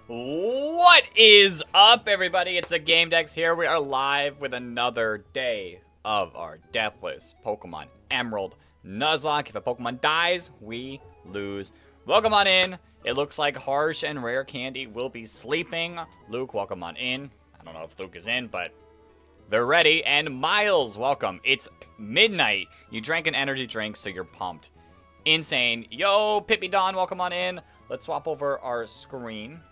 What is up, everybody? It's the Game Dex here. We are live with another day of our deathless Pokemon Emerald Nuzlocke. If a Pokemon dies, we lose. Welcome on in. It looks like Harsh and Rare Candy will be sleeping. Luke, welcome on in. I don't know if Luke is in, but they're ready. And Miles, welcome. It's midnight. You drank an energy drink, so you're pumped. Insane. Yo, Pippi Don, welcome on in. Let's swap over our screen.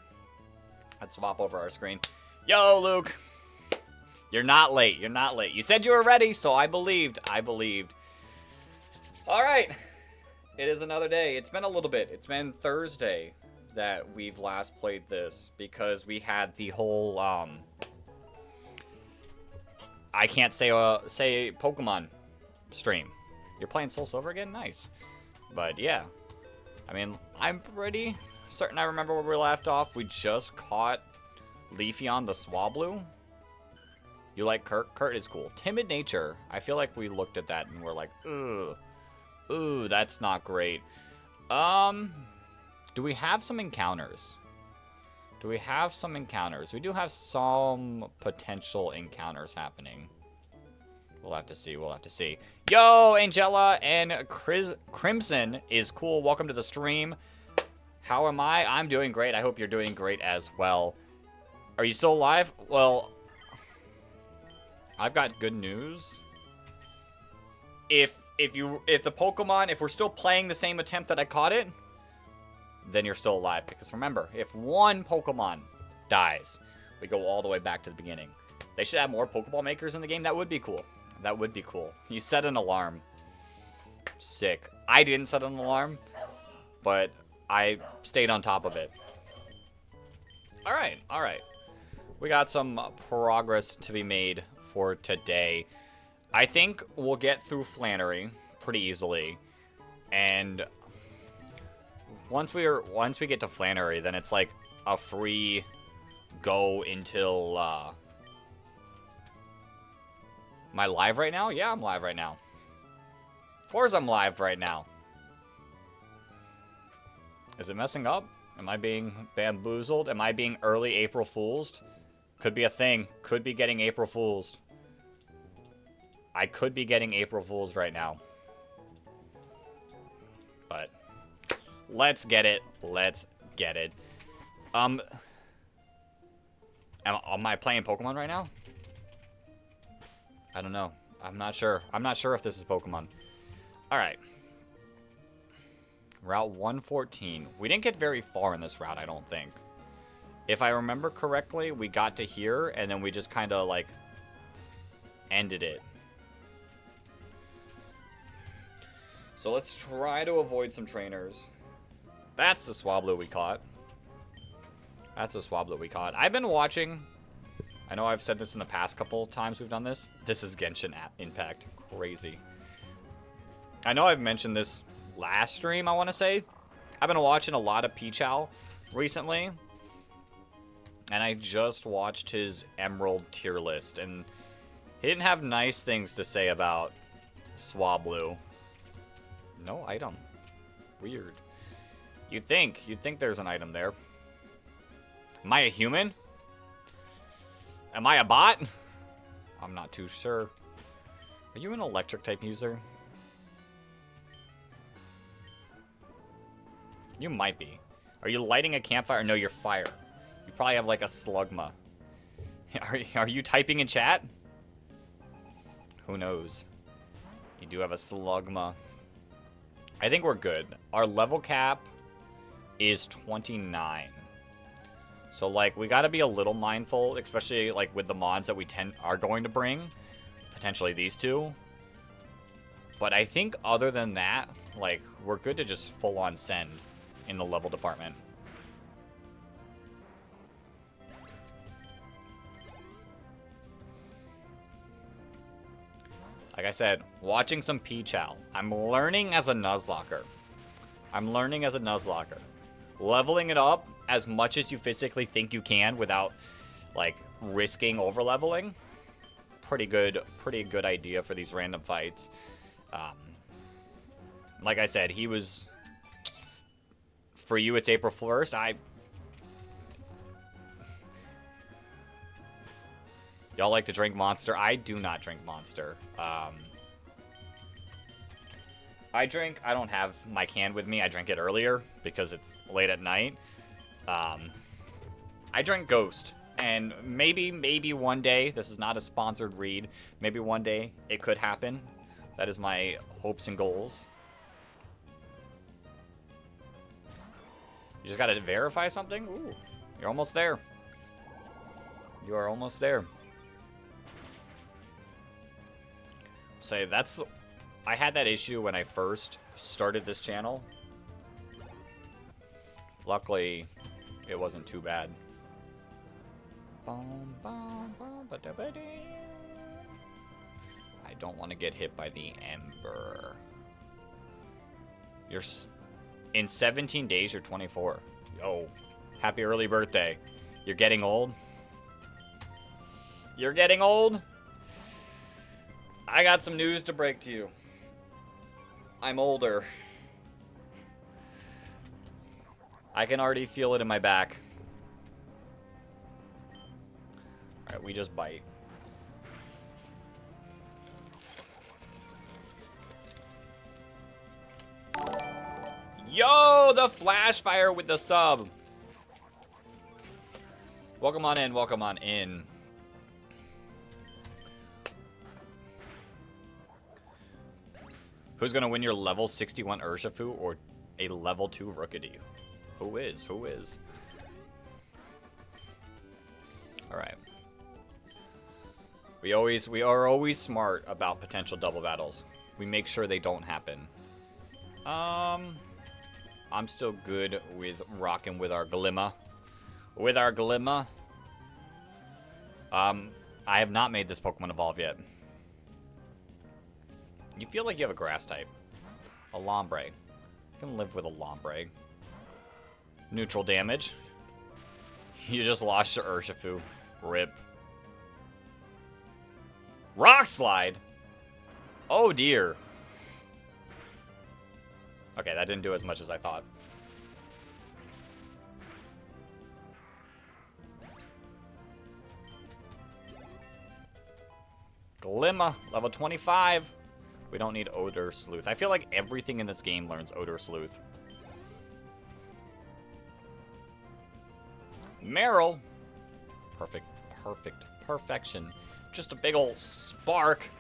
Yo, Luke. You're not late. You're not late. You said you were ready, so I believed. All right. It is another day. It's been a little bit. It's been Thursday that we've last played this because we had the whole, I can't say Pokemon stream. You're playing Soul Silver again? Nice. But, yeah. I mean, I'm pretty certain I remember where we left off. We just caught Leafeon the Swablu. You like Kurt? Kurt is cool. Timid nature. I feel like we looked at that and we're like, ugh. Ooh, that's not great. Do we have some encounters? We do have some potential encounters happening. We'll have to see. Yo, Angela and Crimson is cool. Welcome to the stream. How am I? I'm doing great. I hope you're doing great as well. Are you still alive? Well, I've got good news. If we're still playing the same attempt that I caught it, then you're still alive. Because remember, if one Pokemon dies, we go all the way back to the beginning. They should have more Pokeball makers in the game. That would be cool. You set an alarm. Sick. I didn't set an alarm, but I stayed on top of it. All right. We got some progress to be made for today. I think we'll get through Flannery pretty easily, and once we get to Flannery, then it's like a free go until. Am I live right now? Yeah, I'm live right now. Of course I'm live right now. Is it messing up? Am I being bamboozled? Am I being early April Fool's? Could be a thing. Could be getting April Fool's. I could be getting April Fool's right now. But let's get it. Am I playing Pokemon right now? I don't know. I'm not sure if this is Pokemon. Alright. Route 114. We didn't get very far in this route, I don't think. If I remember correctly, we got to here, and then we just kind of, like, ended it. So let's try to avoid some trainers. That's the Swablu we caught. I've been watching. I know I've said this in the past couple times we've done this. This is Genshin Impact. Crazy. I know I've mentioned this last stream, I want to say. I've been watching a lot of Pichal recently. And I just watched his Emerald tier list. And he didn't have nice things to say about Swablu. No item. Weird. You'd think there's an item there. Am I a human? Am I a bot? I'm not too sure. Are you an electric type user? You might be. Are you lighting a campfire? No, you're fire. You probably have like a slugma. Are you typing in chat? Who knows? You do have a slugma. I think we're good. Our level cap is 29. So, like, we gotta be a little mindful, especially, like, with the mods that we are going to bring. Potentially these two. But I think other than that, like, we're good to just full-on send in the level department. Like I said, watching some Pichal. I'm learning as a Nuzlocker. Leveling it up as much as you physically think you can without, like, risking over-leveling. Pretty good idea for these random fights. Like I said, he was... For you, it's April 1st. Y'all like to drink Monster? I do not drink Monster. I don't have my can with me. I drink it earlier because it's late at night. I drink Ghost. And maybe one day, this is not a sponsored read, maybe one day it could happen. That is my hopes and goals. You just gotta verify something? Ooh, you're almost there. You are almost there. Say, I had that issue when I first started this channel. Luckily, it wasn't too bad. I don't want to get hit by the Ember. In 17 days, you're 24. Yo, happy early birthday. You're getting old? You're getting old? I got some news to break to you. I'm older. I can already feel it in my back. Alright, we just bite. Yo, the flash fire with the sub. Welcome on in, welcome on in. Who's gonna win your level 61 Urshifu or a level 2 Rookidee? Who is? Who is? Alright. We are always smart about potential double battles. We make sure they don't happen. I'm still good with rocking with our Glimma. With our Glimma. I have not made this Pokemon evolve yet. You feel like you have a grass type. A Lombre. I can live with a Lombre. Neutral damage. You just lost your Urshifu. Rip. Rock Slide? Oh dear. Okay, that didn't do as much as I thought. Glimma, level 25. We don't need Odor Sleuth. I feel like everything in this game learns Odor Sleuth. Meryl. Perfect, perfect, perfection. Just a big old spark.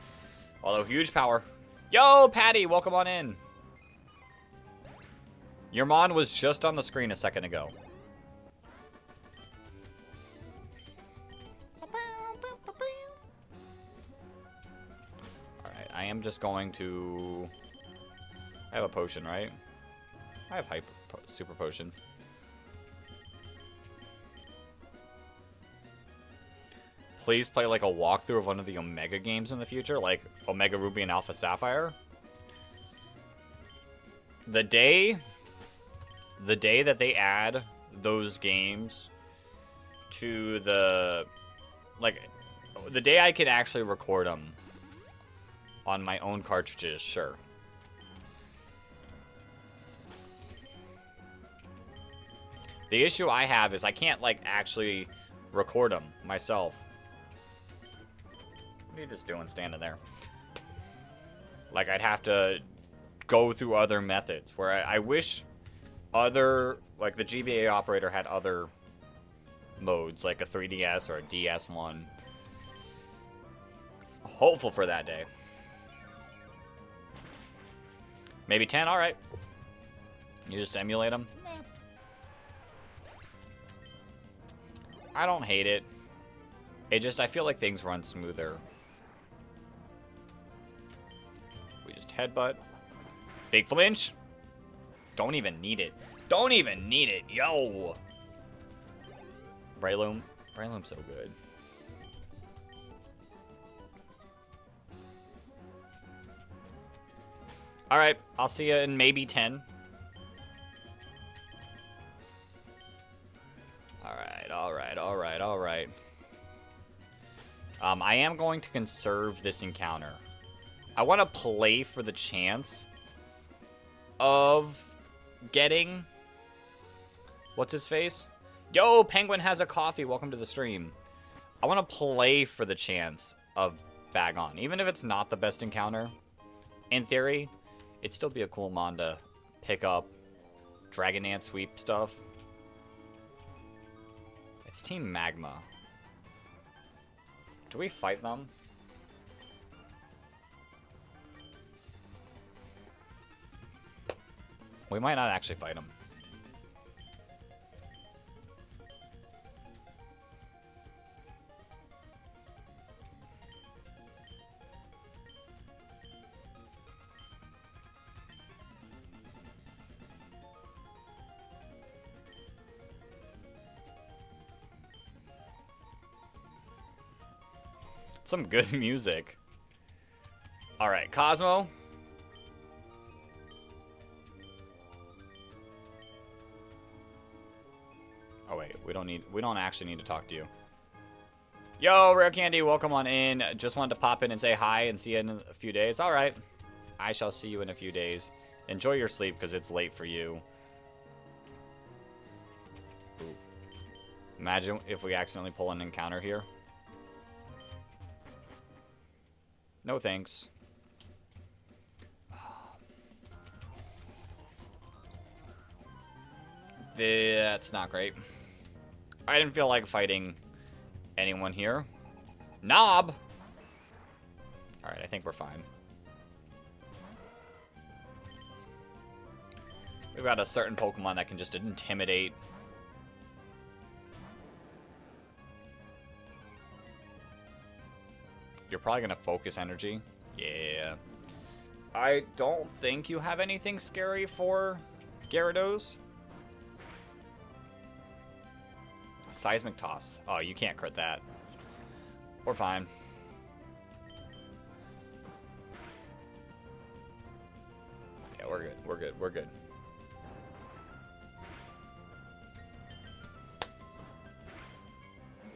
Although huge power. Yo, Patty, welcome on in. Your Mon was just on the screen a second ago. Alright, I am just going to... I have a potion, right? I have super potions. Please play like a walkthrough of one of the Omega games in the future, like Omega Ruby and Alpha Sapphire. The day that they add those games to the, like, the day I can actually record them on my own cartridges, sure. The issue I have is I can't, like, actually record them myself. What are you just doing standing there? Like, I'd have to go through other methods where I wish other, like the GBA operator had other modes, like a 3DS or a DS1. Hopeful for that day. Maybe 10, alright. You just emulate them? I don't hate it. It just, I feel like things run smoother. We just headbutt. Big flinch. Don't even need it. Don't even need it. Yo. Breloom. Breloom's so good. Alright. I'll see you in maybe 10. Alright. I am going to conserve this encounter. I want to play for the chance of getting... What's his face? Yo, Penguin has a coffee. Welcome to the stream. I want to play for the chance of bag on. Even if it's not the best encounter, in theory, it'd still be a cool mon to pick up. Dragon Ant sweep stuff. It's Team Magma. Do we fight them? We might not actually fight them. Some good music. Alright, Cosmo. Oh wait, we don't actually need to talk to you. Yo, Rare Candy, welcome on in. Just wanted to pop in and say hi and see you in a few days. Alright. I shall see you in a few days. Enjoy your sleep because it's late for you. Ooh. Imagine if we accidentally pull an encounter here. No thanks. That's not great. I didn't feel like fighting anyone here. Knob! Alright, I think we're fine. We've got a certain Pokemon that can just intimidate. You're probably going to focus energy. Yeah. I don't think you have anything scary for Gyarados. Seismic Toss. Oh, you can't crit that. We're fine. Yeah, we're good. We're good. We're good.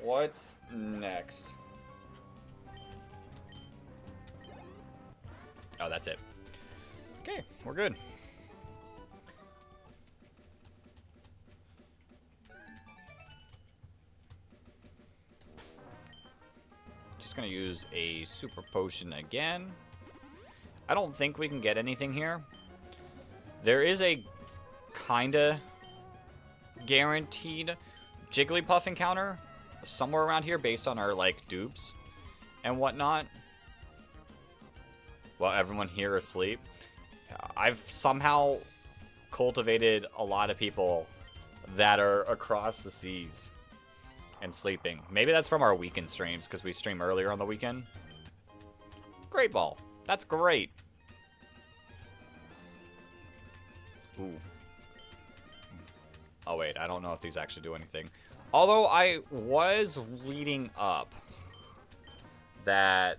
What's next? Oh, that's it. Okay, we're good. Just gonna use a super potion again. I don't think we can get anything here. There is a kinda guaranteed Jigglypuff encounter somewhere around here based on our like dupes and whatnot. While everyone here is asleep. I've somehow cultivated a lot of people that are across the seas and sleeping. Maybe that's from our weekend streams because we stream earlier on the weekend. Great ball. That's great. Ooh. Oh wait, I don't know if these actually do anything. Although I was reading up that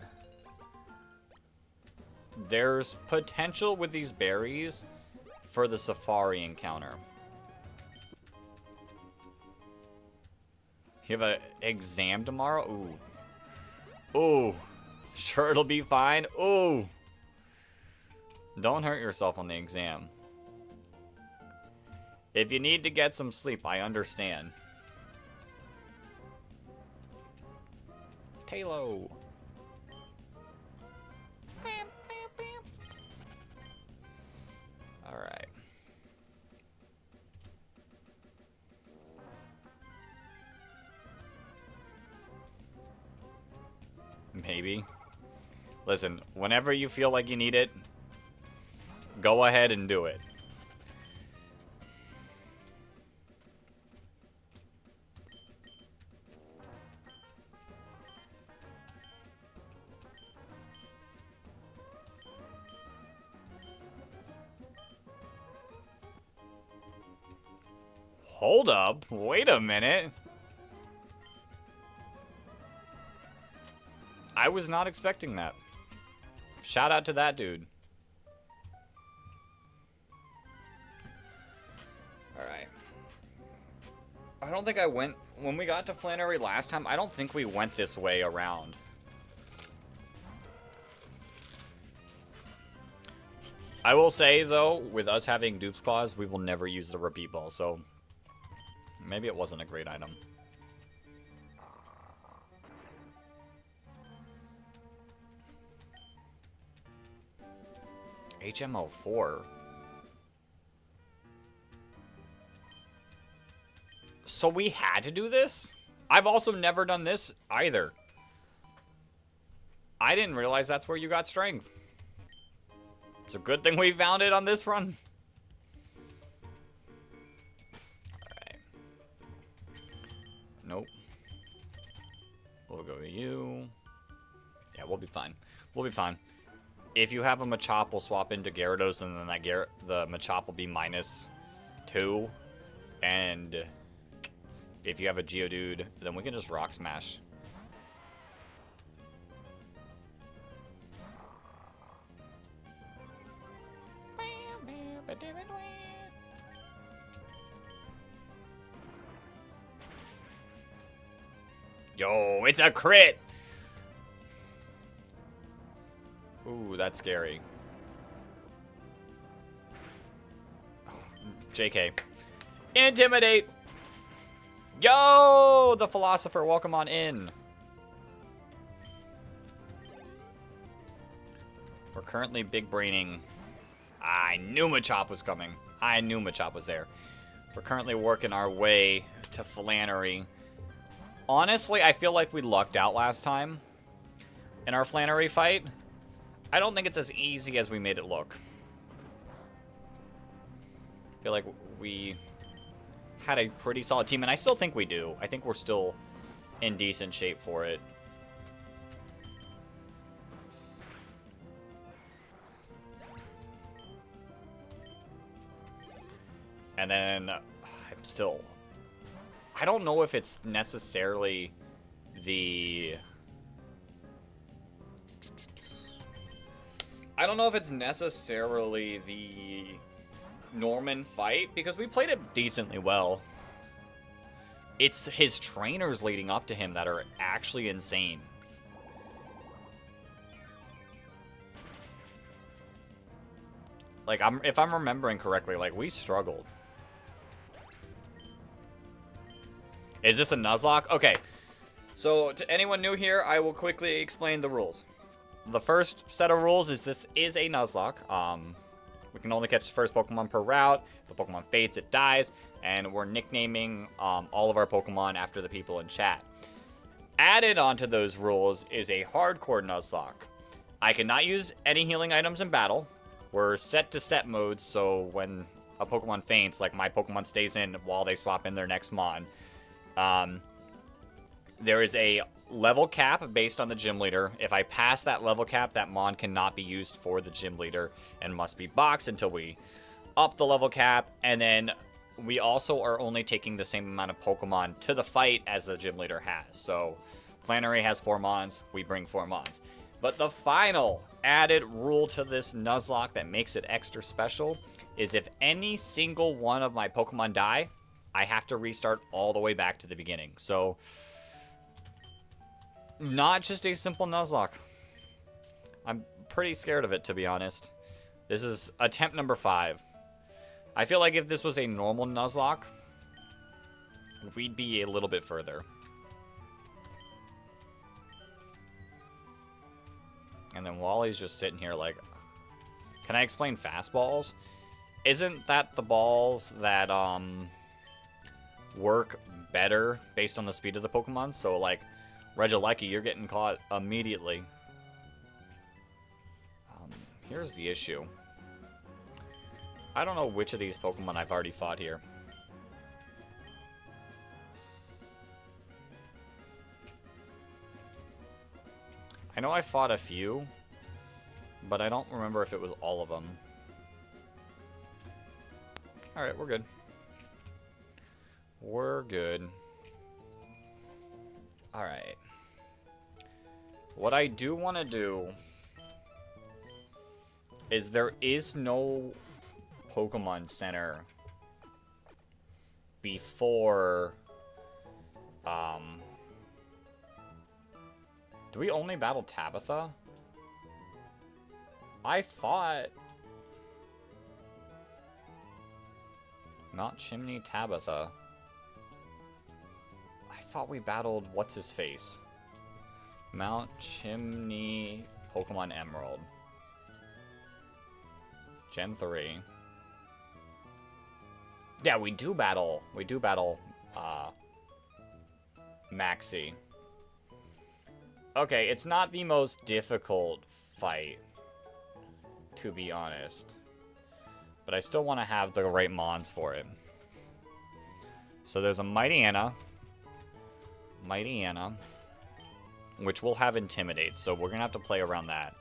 there's potential with these berries for the safari encounter. You have an exam tomorrow? Ooh. Ooh. Sure it'll be fine? Ooh. Don't hurt yourself on the exam. If you need to get some sleep, I understand. Talo. Alright. Maybe. Listen, whenever you feel like you need it, go ahead and do it. Hold up. Wait a minute. I was not expecting that. Shout out to that dude. Alright. I don't think I went... When we got to Flannery last time, I don't think we went this way around. I will say, though, with us having Dupes Claws, we will never use the Repeat Ball, so... Maybe it wasn't a great item. HMO4. So we had to do this? I've also never done this either. I didn't realize that's where you got strength. It's a good thing we found it on this run. Alright. Nope. We'll go to you. Yeah, we'll be fine. We'll be fine. If you have a Machop, we'll swap into Gyarados, and then the Machop will be -2. And if you have a Geodude, then we can just Rock Smash. Yo, it's a crit! Ooh, that's scary. JK. Intimidate! Yo, the Philosopher, welcome on in. We're currently big braining. I knew Machop was coming. I knew Machop was there. We're currently working our way to Flannery. Honestly, I feel like we lucked out last time in our Flannery fight. I don't think it's as easy as we made it look. I feel like we had a pretty solid team, and I still think we do. I think we're still in decent shape for it. And then I'm still... I don't know if it's necessarily the... I don't know if it's necessarily the Norman fight, because we played it decently well. It's his trainers leading up to him that are actually insane. Like, if I'm remembering correctly, like, we struggled. Is this a Nuzlocke? Okay. So, to anyone new here, I will quickly explain the rules. The first set of rules is this is a Nuzlocke. We can only catch the first Pokemon per route. If the Pokemon faints, it dies. And we're nicknaming all of our Pokemon after the people in chat. Added onto those rules is a hardcore Nuzlocke. I cannot use any healing items in battle. We're set to set modes, so when a Pokemon faints, like my Pokemon stays in while they swap in their next Mon. There is a level cap based on the gym leader. If I pass that level cap, that Mon cannot be used for the gym leader and must be boxed until we up the level cap. And then we also are only taking the same amount of Pokemon to the fight as the gym leader has. So Flannery has 4 Mons, we bring 4 Mons. But the final added rule to this Nuzlocke that makes it extra special is if any single one of my Pokemon die, I have to restart all the way back to the beginning. So, not just a simple Nuzlocke. I'm pretty scared of it, to be honest. This is attempt number 5. I feel like if this was a normal Nuzlocke, we'd be a little bit further. And then Wally's just sitting here like, can I explain fastballs? Isn't that the balls that work better based on the speed of the Pokemon? So like Regieleki, you're getting caught immediately. Here's the issue. I don't know which of these Pokemon I've already fought here. I know I fought a few, but I don't remember if it was all of them. Alright, we're good. We're good. Alright. What I do want to do is there is no Pokemon Center before... Do we only battle Tabitha? I thought... Mount Chimney Tabitha. I thought we battled what's-his-face. Mount Chimney Pokemon Emerald. Gen 3. Yeah, we do battle. We do battle, Maxi. Okay, it's not the most difficult fight, to be honest. But I still want to have the right mons for it. So there's a Mighty Anna. Mighty Anna. Which will have Intimidate, so we're going to have to play around that.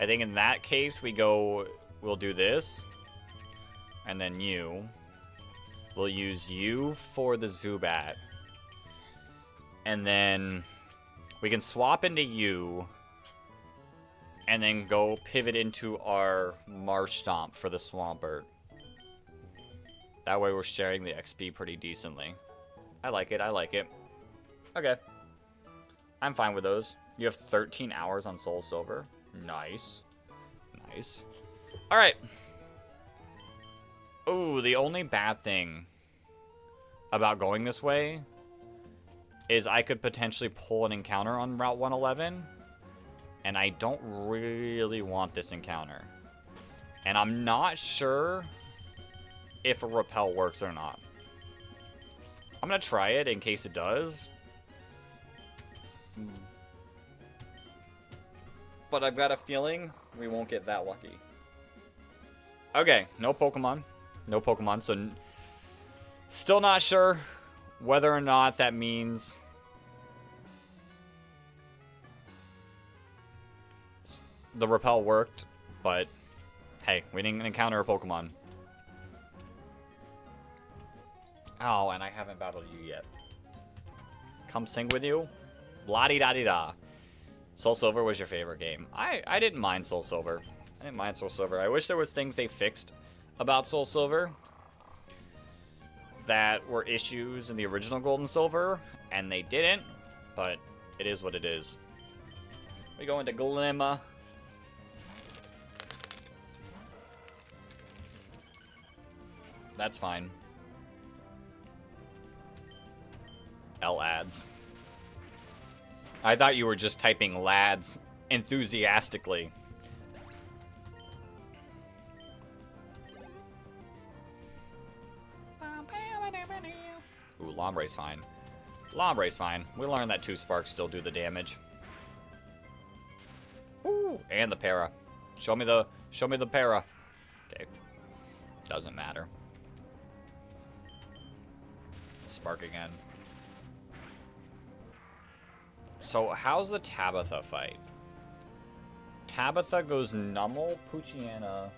I think in that case, we'll do this. And then you. We'll use you for the Zubat. And then we can swap into you. And then go pivot into our Marsh Stomp for the Swampert. That way we're sharing the XP pretty decently. I like it, I like it. Okay. I'm fine with those. You have 13 hours on Soul Silver. Nice. Nice. Alright. Ooh, the only bad thing about going this way is I could potentially pull an encounter on Route 111. And I don't really want this encounter. And I'm not sure if a repel works or not. I'm going to try it in case it does. But I've got a feeling we won't get that lucky. Okay, no Pokemon. No Pokemon, so still not sure whether or not that means the repel worked, but hey, we didn't encounter a Pokemon. Oh, and I haven't battled you yet. Come sing with you? Blah-de-da-de-da. Soul Silver was your favorite game. I didn't mind Soul Silver. I didn't mind Soul Silver. I wish there was things they fixed about Soul Silver that were issues in the original Gold and Silver, and they didn't, but it is what it is. We go into Glimma. That's fine. L-ads. I thought you were just typing lads enthusiastically. Ooh, Lombre's fine. Lombre's fine. We learned that 2 sparks still do the damage. Ooh, and the para. Show me the para. Okay. Doesn't matter. Spark again. So, how's the Tabitha fight? Tabitha goes Nummel, Poochyena,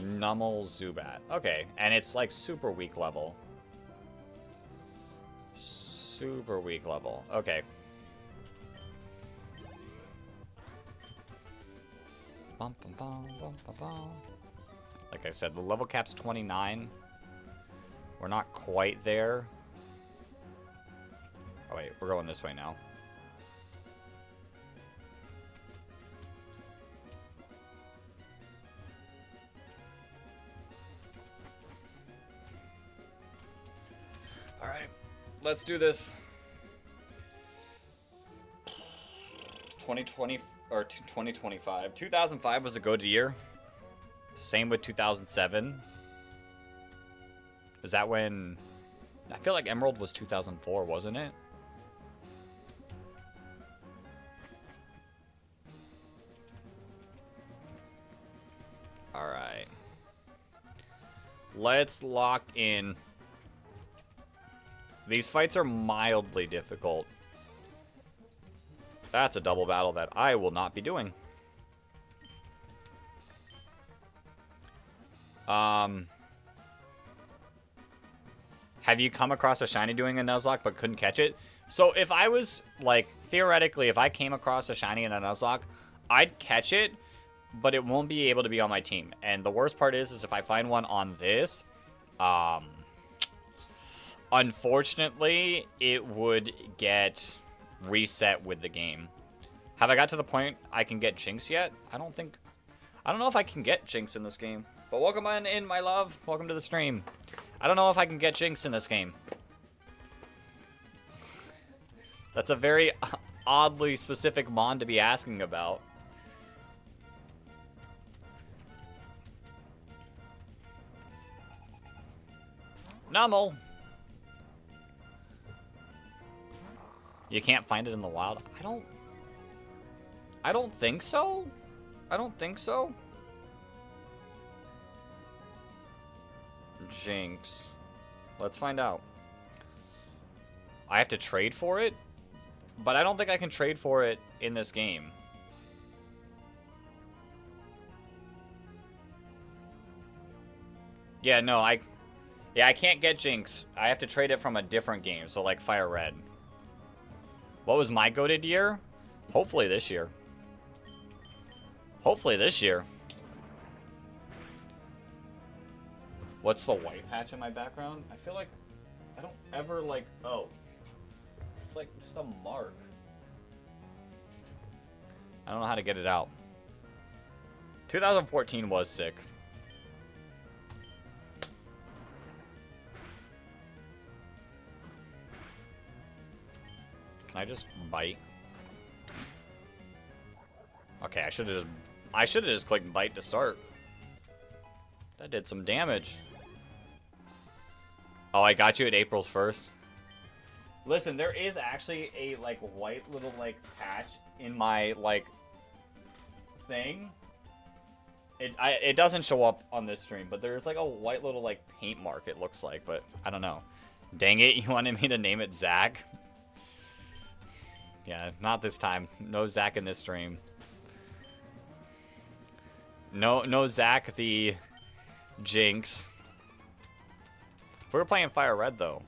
Nummel, Zubat. Okay, and it's like super weak level. Super weak level. Okay. Bum, bum, bum, bum, bum, bum. Like I said, the level cap's 29. We're not quite there. Oh wait, we're going this way now. Alright, let's do this. 2020 or 2025. 2005 was a good year. Same with 2007. Is that when... I feel like Emerald was 2004, wasn't it? Alright. Let's lock in. These fights are mildly difficult. That's a double battle that I will not be doing. Have you come across a shiny doing a Nuzlocke but couldn't catch it? So if I was, like, theoretically, if I came across a shiny in a Nuzlocke, I'd catch it, but it won't be able to be on my team. And the worst part is if I find one on this, unfortunately, it would get reset with the game. Have I got to the point I can get Jinx yet? I don't know if I can get Jinx in this game. But welcome on in, my love. Welcome to the stream. I don't know if I can get Jinx in this game. That's a very oddly specific mon to be asking about. Nummel. You can't find it in the wild. I don't think so. I don't think so. Jinx. Let's find out. I have to trade for it, but I don't think I can trade for it in this game. Yeah, no, I can't get Jinx. I have to trade it from a different game, so like Fire Red. What was my goated year? Hopefully this year. Hopefully this year. What's the white patch in my background? I feel like I don't ever like, oh. It's like just a mark. I don't know how to get it out. 2014 was sick. Can I just bite? Okay, I should have just clicked bite to start. That did some damage. Oh, I got you at April's 1st. Listen, there is actually a like white little like patch in my like thing. It doesn't show up on this stream, but there's like a white little like paint mark it looks like, but I don't know. Dang it, you wanted me to name it Zach? Yeah, not this time. No Zach in this stream. No Zach the Jinx. If we were playing Fire Red though.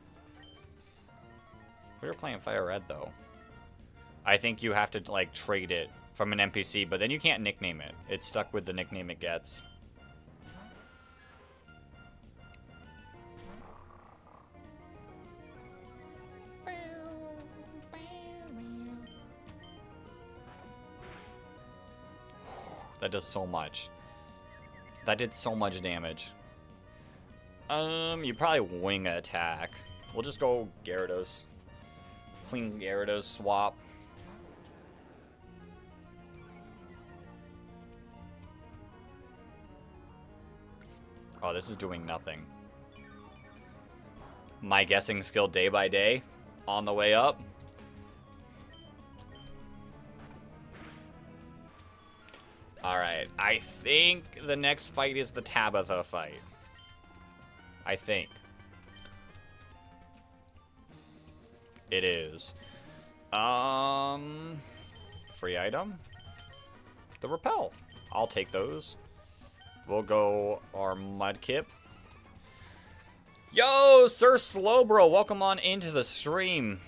I think you have to like trade it from an NPC, but then you can't nickname it. It's stuck with the nickname it gets. That does so much. That did so much damage. You probably wing attack. We'll just go Gyarados. Clean Gyarados swap. Oh, this is doing nothing. My guessing skill day by day. On the way up. Alright, I think the next fight is the Tabitha fight. I think. It is. Free item? The Repel. I'll take those. We'll go our Mudkip. Yo, Sir Slowbro, welcome on into the stream.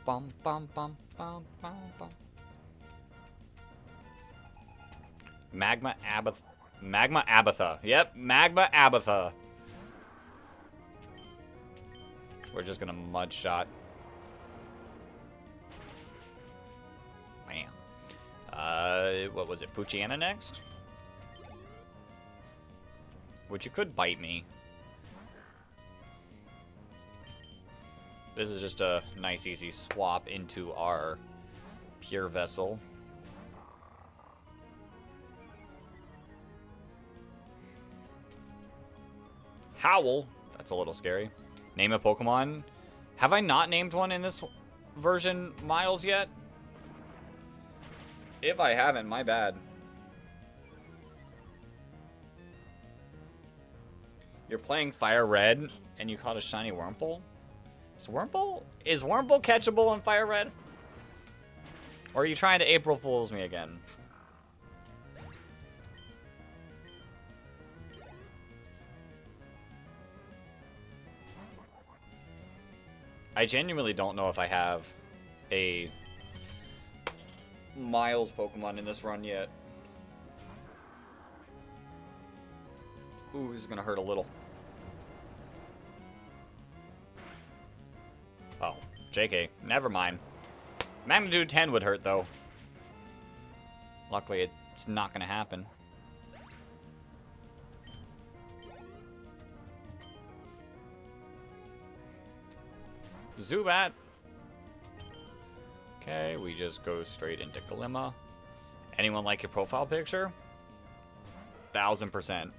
Bum, bum, bum, bum, bum, bum. Magma Abatha. Yep, Magma Abatha. We're just gonna mud shot. Bam. What was it? Poochyena next? Which you could bite me. This is just a nice easy swap into our Pure Vessel. Howl. That's a little scary. Name a Pokemon. Have I not named one in this version, Miles, yet? If I haven't, my bad. You're playing Fire Red, and you caught a shiny Wurmple? Is Wurmple catchable in Fire Red? Or are you trying to April Fools me again? I genuinely don't know if I have a Miles Pokemon in this run yet. Ooh, this is gonna hurt a little. Oh, JK. Never mind. Magnitude 10 would hurt, though. Luckily, it's not gonna happen. Zubat. Okay, we just go straight into Glimma. Anyone like your profile picture? 1000%.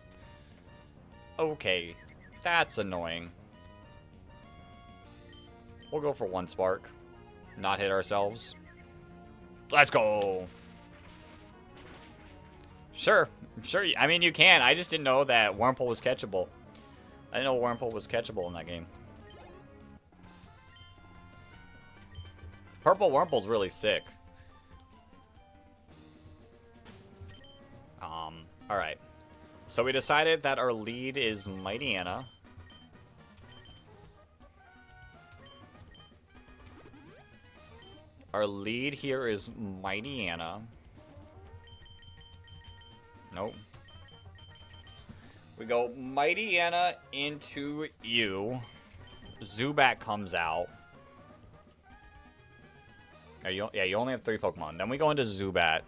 Okay, that's annoying. We'll go for 1 spark. Not hit ourselves. Let's go! Sure. Sure. I mean, you can. I just didn't know that Wurmple was catchable. I didn't know Wurmple was catchable in that game. Purple Wurmple's really sick. Alright. So we decided that our lead is Mighty Anna. Our lead here is Mighty Anna. Nope. We go Mighty Anna into you. Zubat comes out. Yeah, you only have 3 Pokemon. Then we go into Zubat.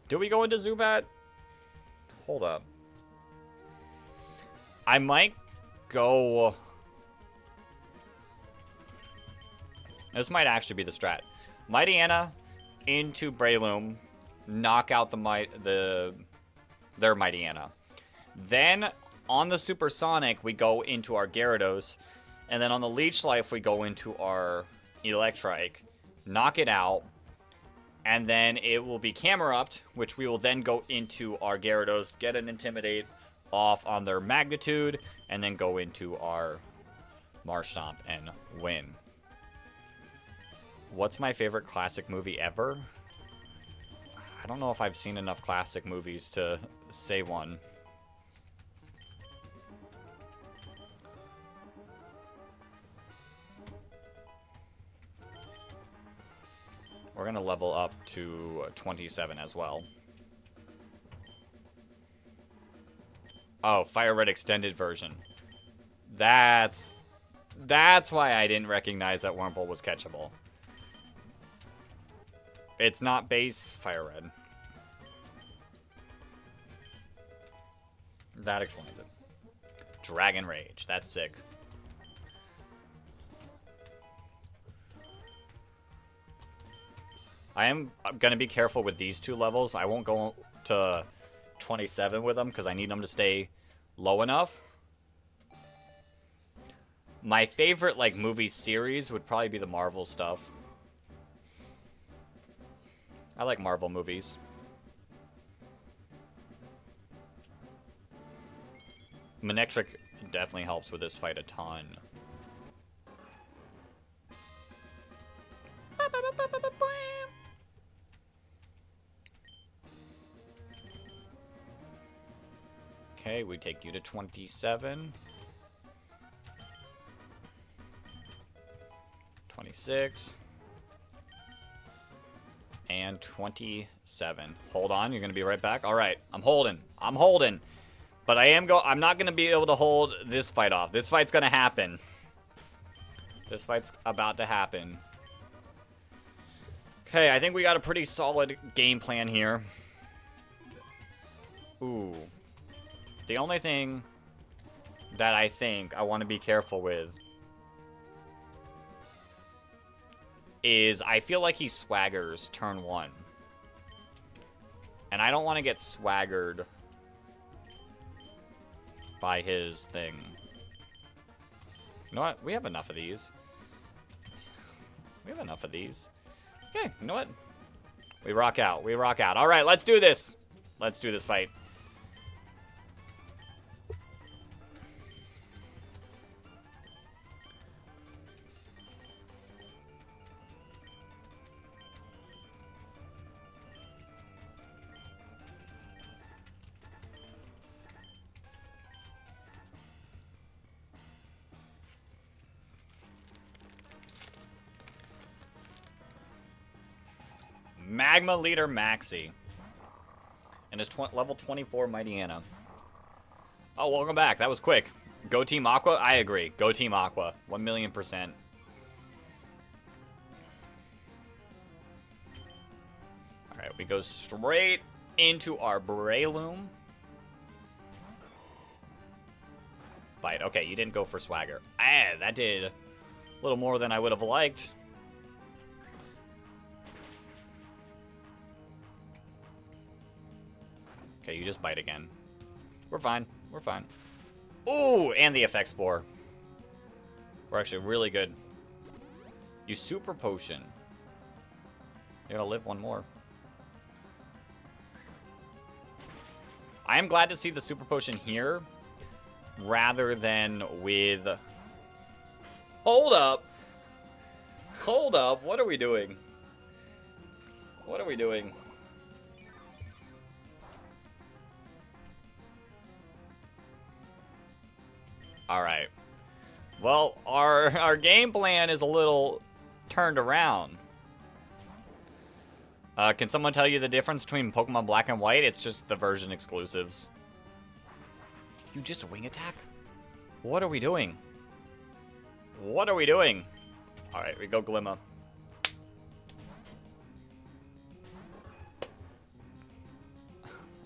Do we go into Zubat? Hold up. I might go... This might actually be the strat. Mighty Anna into Breloom. Knock out their Mighty Anna. Then, on the Supersonic, we go into our Gyarados. And then on the Leech Life, we go into our Electrike. Knock it out. And then it will be Camerupt, which we will then go into our Gyarados, get an Intimidate off on their Magnitude, and then go into our Marshtomp and win. What's my favorite classic movie ever? I don't know if I've seen enough classic movies to say one. We're going to level up to 27 as well. Oh, Fire Red Extended version. That's why I didn't recognize that Wurmple was catchable. It's not base Fire Red. That explains it. Dragon Rage. That's sick. I am going to be careful with these 2 levels. I won't go to 27 with them because I need them to stay low enough. My favorite like movie series would probably be the Marvel stuff. I like Marvel movies. Manectric definitely helps with this fight a ton. Okay, we take you to 27. 26. And 27. Hold on, you're gonna be right back. All right, I'm holding. But I'm not gonna be able to hold this fight off. This fight's gonna happen. This fight's about to happen. Okay, I think we got a pretty solid game plan here. Ooh. The only thing that I think I want to be careful with is I feel like he swaggers turn 1. And I don't want to get swaggered by his thing. You know what? We have enough of these. Okay, you know what? We rock out. All right, let's do this. Let's do this fight. Magma Leader Maxi. And his level 24 Mighty Anna. Oh, welcome back. That was quick. Go Team Aqua? I agree. Go Team Aqua. 1,000,000%. Alright, we go straight into our Breloom. Bite. Okay, you didn't go for Swagger. Ah, that did a little more than I would have liked. Okay, you just bite again. We're fine. We're fine. Ooh, and the effect spore. We're actually really good. You super potion. You're gonna live one more. I am glad to see the super potion here rather than with... Hold up. Hold up. What are we doing? What are we doing? Alright. Well, our game plan is a little turned around. Can someone tell you the difference between Pokemon Black and White? It's just the version exclusives. You just wing attack? What are we doing? What are we doing? Alright, we go Glimma.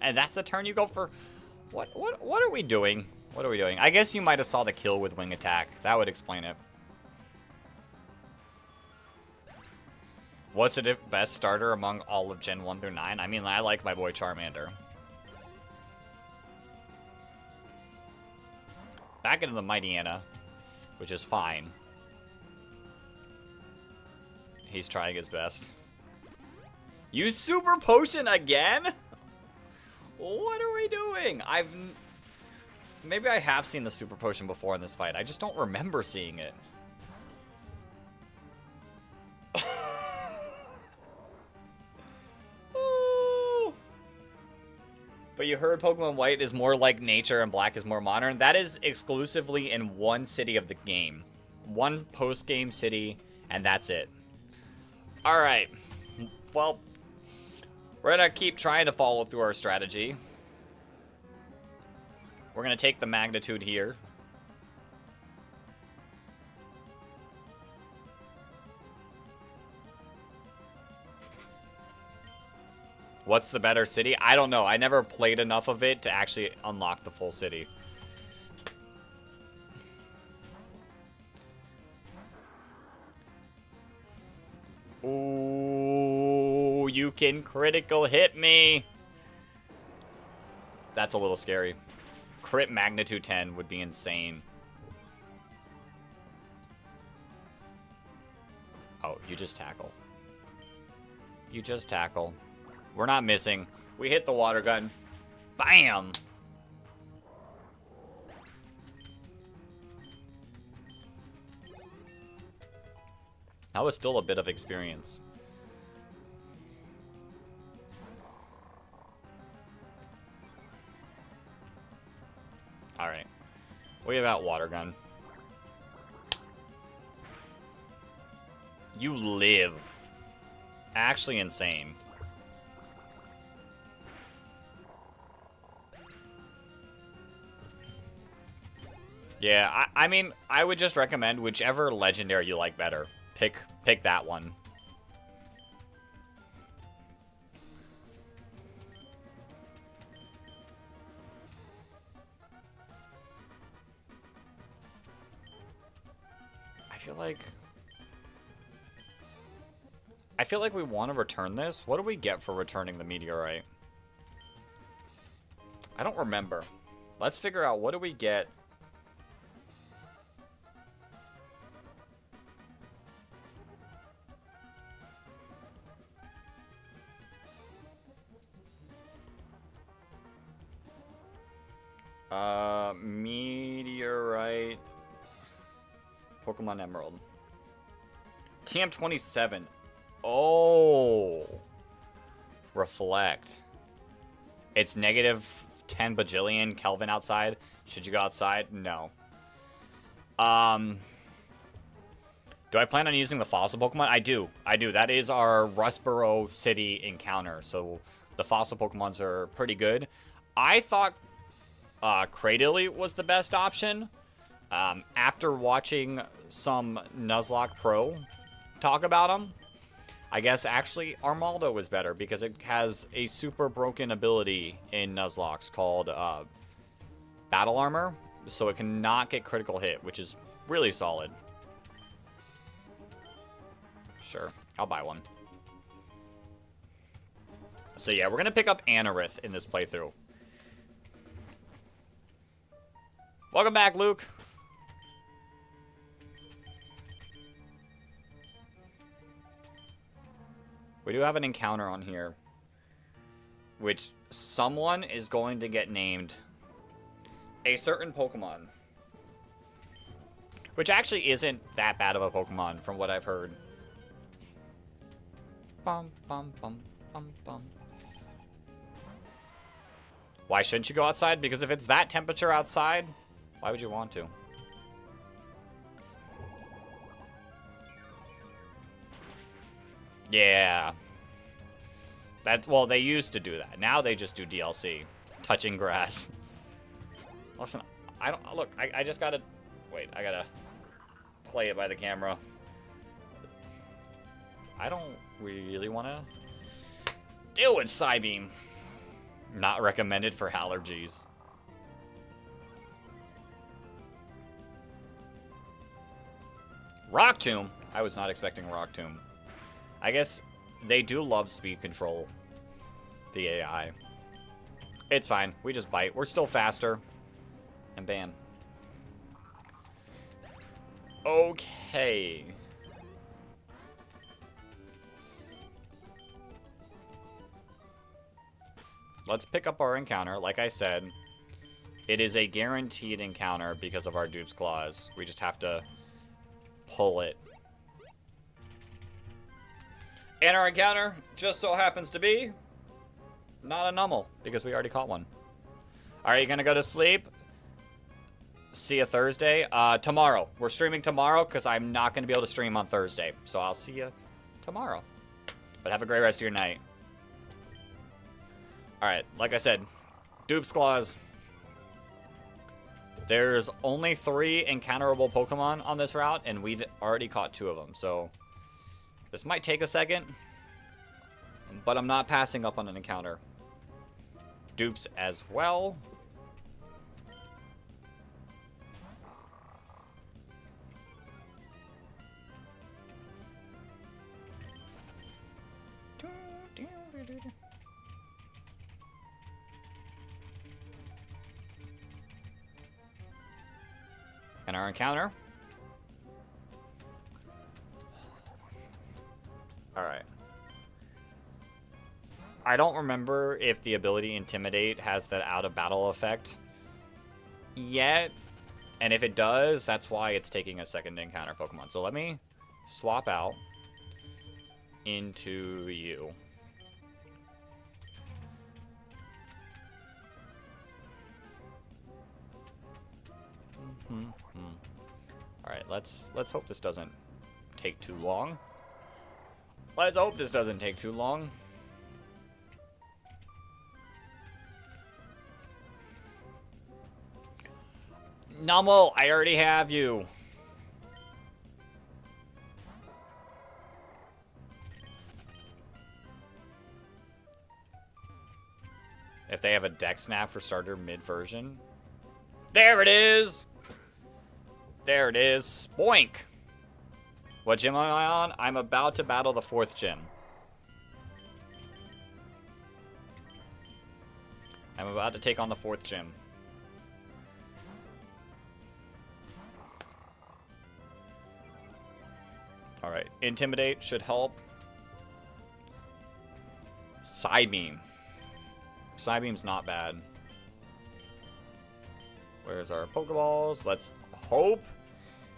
And that's the turn you go for... What are we doing? What are we doing? I guess you might have saw the kill with wing attack. That would explain it. What's the best starter among all of Gen 1 through 9? I mean, I like my boy Charmander. Back into the Mighty Anna, which is fine. He's trying his best. Use Super Potion again? What are we doing? Maybe I have seen the Super Potion before in this fight. I just don't remember seeing it. But you heard Pokemon White is more like nature and Black is more modern. That is exclusively in one city of the game. One post-game city, and that's it. Alright. Well, we're going to keep trying to follow through our strategy. We're going to take the magnitude here. What's the better city? I don't know. I never played enough of it to actually unlock the full city. Ooh, you can critical hit me. That's a little scary. Crit magnitude 10 would be insane. Oh, you just tackle. You just tackle. We're not missing. We hit the water gun. Bam! That was still a bit of experience. Alright. What about water gun? You live. Actually insane. Yeah, I mean, I would just recommend whichever legendary you like better. Pick that one. I feel like we want to return this. What do we get for returning the meteorite? I don't remember. Let's figure out what do we get. Meteorite. Pokemon Emerald. TM27. Oh. Reflect. It's negative 10 bajillion Kelvin outside. Should you go outside? No. Do I plan on using the fossil Pokemon? I do. That is our Rustboro City encounter. So the fossil Pokemons are pretty good. I thought Cradily was the best option. After watching some Nuzlocke Pro talk about them, I guess actually Armaldo was better because it has a super broken ability in Nuzlocke called Battle Armor, so it cannot get critical hit, which is really solid. Sure, I'll buy one. So yeah, we're going to pick up Anorith in this playthrough. Welcome back, Luke. We do have an encounter on here, which someone is going to get named a certain Pokemon. Which actually isn't that bad of a Pokemon from what I've heard. Bum, bum, bum, bum, bum. Why shouldn't you go outside? Because if it's that temperature outside, why would you want to? Yeah. Well, they used to do that. Now they just do DLC. Touching grass. Listen, look, I just gotta, wait, I gotta play it by the camera. I don't really want to deal with Psybeam. Not recommended for allergies. Rock Tomb? I was not expecting Rock Tomb. I guess they do love speed control. The AI. It's fine. We just bite. We're still faster. And bam. Okay. Let's pick up our encounter. Like I said, it is a guaranteed encounter because of our Dupe's Claws. We just have to pull it. And our encounter just so happens to be not a Numel, because we already caught one. Are you going to go to sleep? See you Thursday. Tomorrow. We're streaming tomorrow because I'm not going to be able to stream on Thursday. So I'll see you tomorrow. But have a great rest of your night. Alright, like I said, Dupe's Claws. There's only 3 encounterable Pokemon on this route, and we've already caught 2 of them. So this might take a second, but I'm not passing up on an encounter. Dupes as well. And our encounter. Alright. I don't remember if the ability Intimidate has that out-of-battle effect yet. And if it does, that's why it's taking a second to encounter Pokemon. So let me swap out into you. Alright, let's hope this doesn't take too long. Let's hope this doesn't take too long. Numel, I already have you. If they have a deck snap for starter mid-version. There it is! There it is. Spoink! What gym am I on? I'm about to battle the 4th gym. I'm about to take on the 4th gym. Alright, Intimidate should help. Psybeam. Psybeam's not bad. Where's our Pokeballs? Let's hope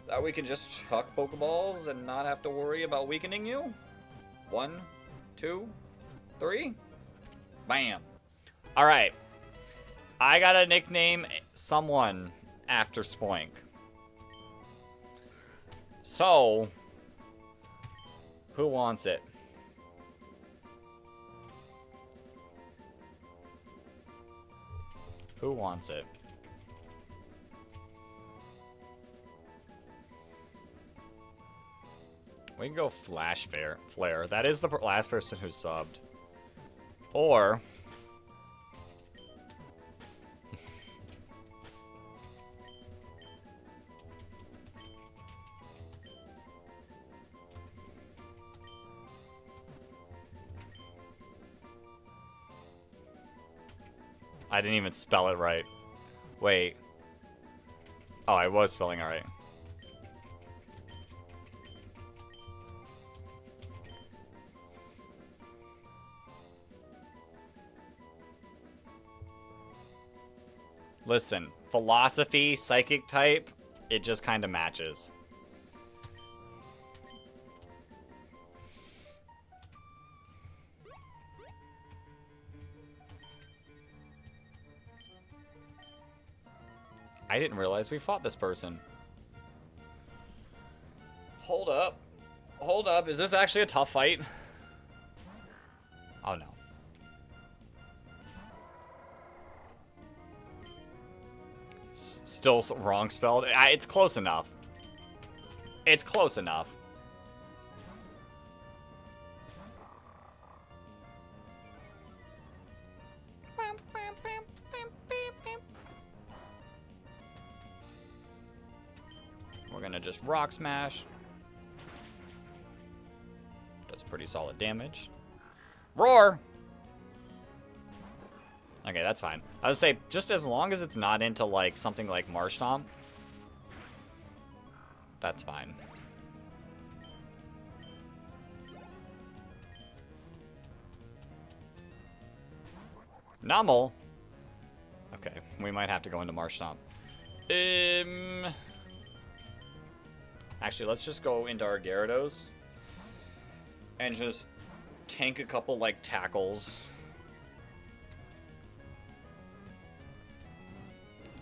that we can just chuck Pokeballs and not have to worry about weakening you. 1, 2, 3. Bam. Alright. I gotta nickname someone after Spoink. So, who wants it? Who wants it? We can go Flash Flare. That is the last person who subbed. Or... I didn't even spell it right. Wait. Oh, I was spelling alright. Listen, philosophy, psychic type, it just kind of matches. I didn't realize we fought this person. Hold up. Hold up. Is this actually a tough fight? Oh, no. Still wrong spelled? It's close enough. It's close enough. We're gonna just rock smash. That's pretty solid damage. Roar! Okay, that's fine. I would say, just as long as it's not into, like, something like Marsh Stomp, that's fine. Nummel? Okay, we might have to go into Marsh Stomp. Actually, let's just go into our Gyarados and just tank a couple, like, tackles.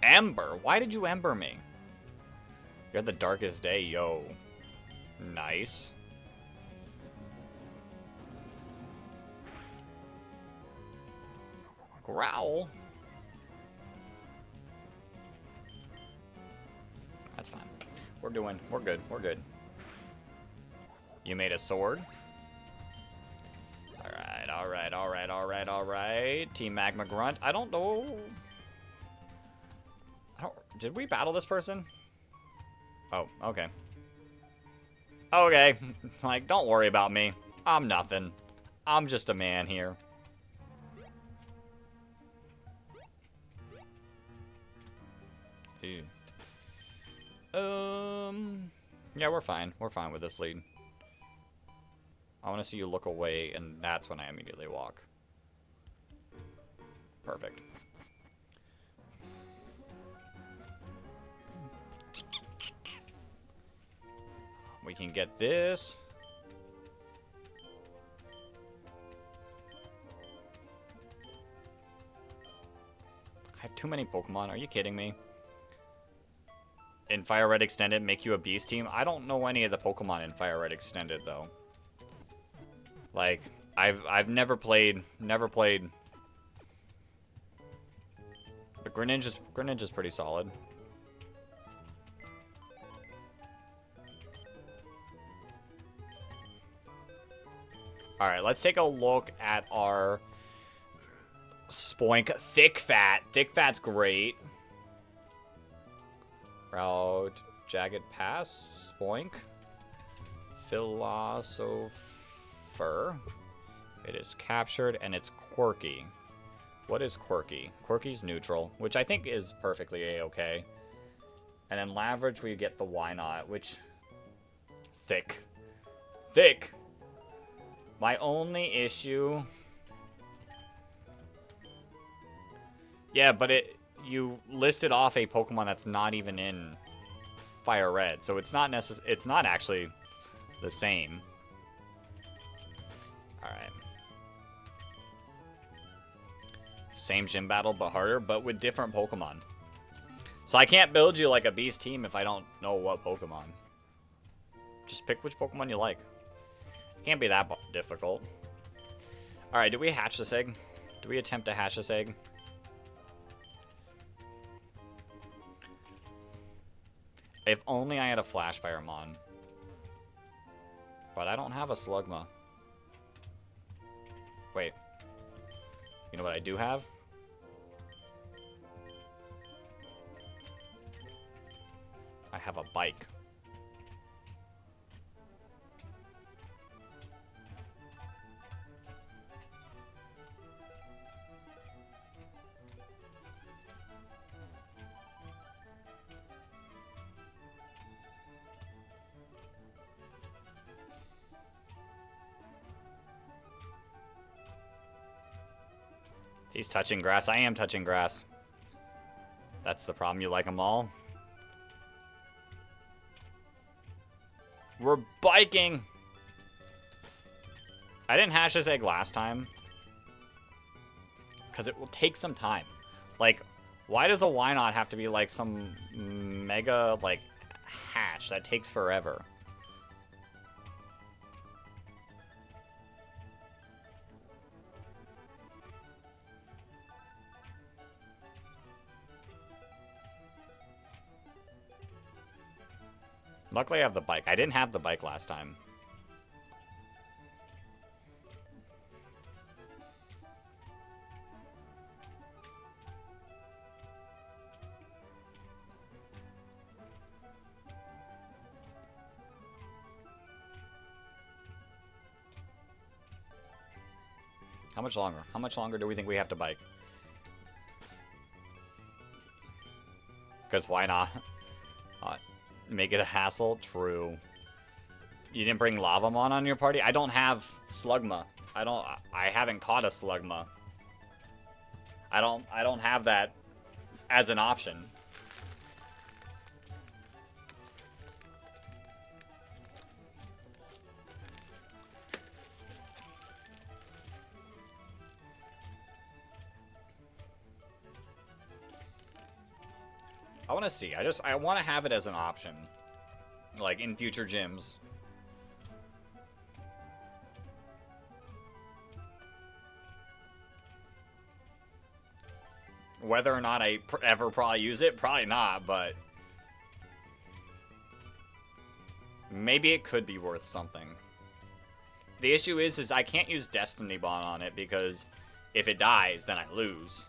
Ember? Why did you Ember me? You're the darkest day, yo. Nice. Growl? That's fine. We're good, we're good. You made a sword? Alright, alright, alright, alright, alright. Team Magma Grunt. I don't know. Did we battle this person? Oh, okay. Okay. Like, don't worry about me. I'm nothing. I'm just a man here. Dude. Yeah, we're fine. We're fine with this lead. I want to see you look away, and that's when I immediately walk. Perfect. We can get this. I have too many Pokemon. Are you kidding me? In Fire Red Extended, make you a Beast team? I don't know any of the Pokemon in Fire Red Extended, though. Like, I've never played. But Greninja's pretty solid. Alright, let's take a look at our Spoink. Thick Fat. Thick Fat's great. Route. Jagged Pass. Spoink. Philosopher. It is captured, and it's quirky. What is quirky? Quirky's neutral, which I think is perfectly a-okay. And then Laverage, we get the Why Not, which... Thick. Thick! My only issue... Yeah, but you listed off a Pokemon that's not even in Fire Red, so it's not actually the same. Alright. Same gym battle, but harder, but with different Pokemon. So I can't build you like a Beast team if I don't know what Pokemon. Just pick which Pokemon you like. It can't be that difficult. Alright, did we hatch this egg? Do we attempt to hatch this egg? If only I had a Flash Firemon. But I don't have a Slugma. Wait. You know what I do have? I have a bike. He's touching grass. I am touching grass. That's the problem. You like them all? We're biking! I didn't hatch this egg last time. Because it will take some time. Like, why does a why not have to be like some mega, like, hatch? That takes forever. Luckily I have the bike. I didn't have the bike last time. How much longer? How much longer do we think we have to bike? Because why not? Make it a hassle? True. You didn't bring Lavamon on your party? I don't have Slugma. I haven't caught a Slugma. I don't have that as an option. I want to see. I want to have it as an option. Like, in future gyms. Whether or not I ever probably use it, probably not, but... maybe it could be worth something. The issue is I can't use Destiny Bond on it, because if it dies, then I lose.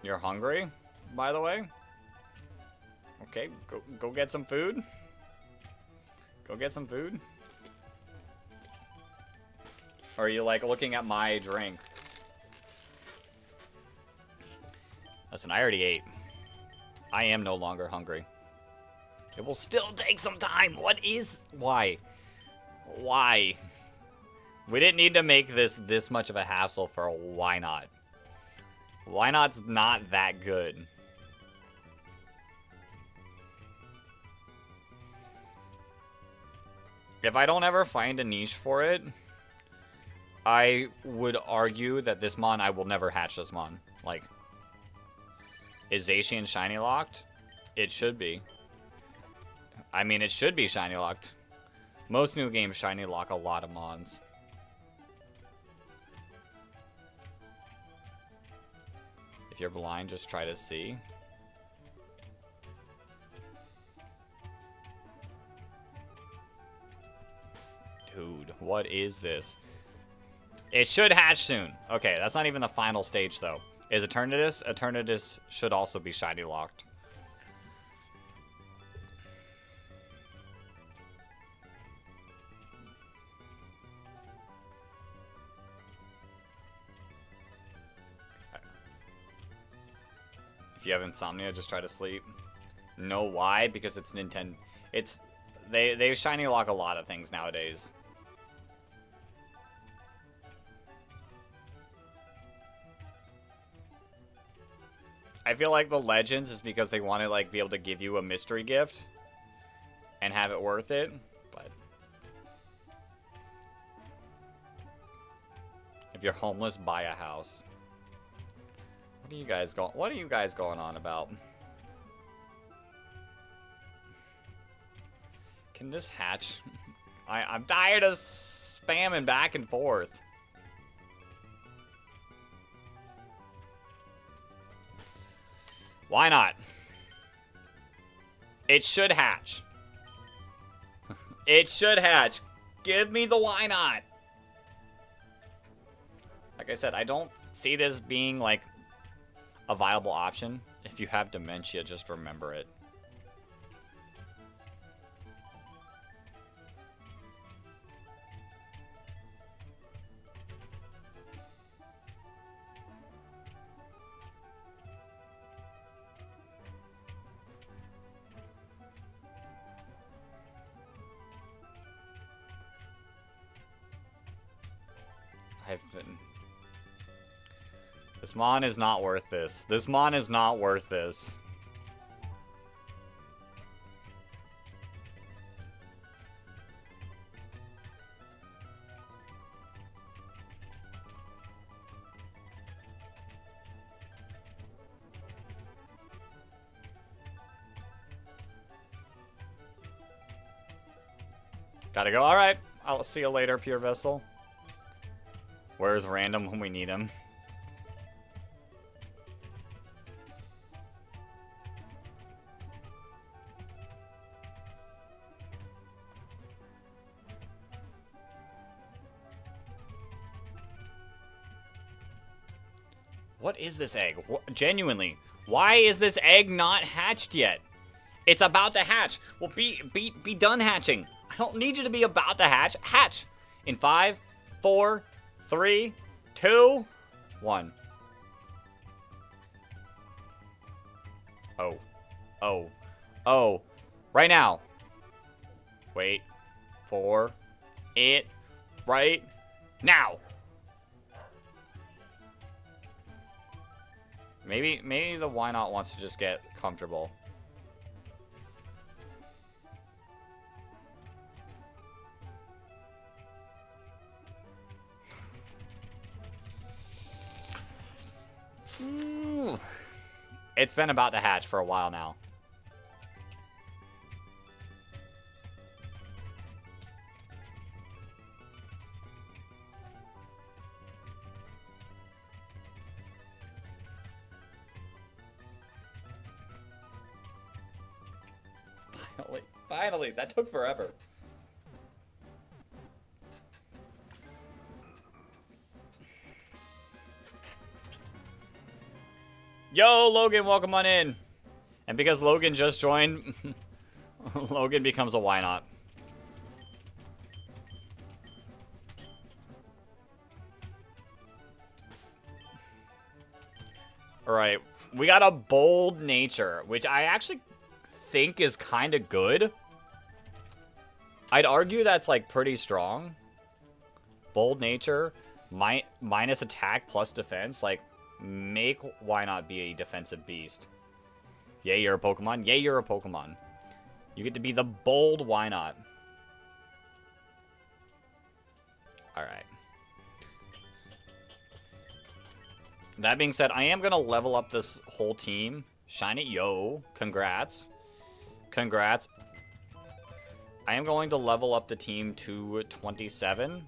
You're hungry, by the way? Okay, go get some food. Go get some food. Or are you, like, looking at my drink? Listen, I already ate. I am no longer hungry. It will still take some time. What is... why? Why? We didn't need to make this much of a hassle for a why not. Why not's not that good. If I don't ever find a niche for it, I would argue that this mon, I will never hatch this mon. Like, is Zacian shiny locked? It should be. I mean, it should be shiny locked. Most new games shiny lock a lot of mons. If you're blind, just try to see. Dude, what is this? It should hatch soon. Okay, that's not even the final stage, though. Is Eternatus? Eternatus should also be shiny locked. If you have insomnia, just try to sleep. Know why? Because it's Nintendo. It's they shiny lock a lot of things nowadays. I feel like the Legends is because they want to, like, be able to give you a mystery gift and have it worth it, but if you're homeless, buy a house. What are you guys going on about? Can this hatch? I'm tired of spamming back and forth. Why not? It should hatch. It should hatch. Give me the why not. Like I said, I don't see this being, like, a viable option. If you have dementia, just remember it. This mon is not worth this. This mon is not worth this. Gotta go. Alright. I'll see you later, Pure Vessel. Where's random when we need him? What is this egg? Genuinely, why is this egg not hatched yet? It's about to hatch. Well, be done hatching. I don't need you to be about to hatch. Hatch in 5, 4, 3, 2, 1. Oh. Oh. Oh. Right now. Wait. For it. Right now. Maybe the why not wants to just get comfortable. It's been about to hatch for a while now. Finally, that took forever. Yo, Logan, welcome on in. And because Logan just joined, Logan becomes a why not. Alright, we got a bold nature, which I actually think is kind of good. I'd argue that's like pretty strong. Bold nature, minus attack plus defense, like make why not be a defensive beast. Yay, you're a Pokemon. Yay, you're a Pokemon. You get to be the bold why not. Alright. That being said, I am going to level up this whole team. Shine it, yo. Congrats. Congrats. I am going to level up the team to 27.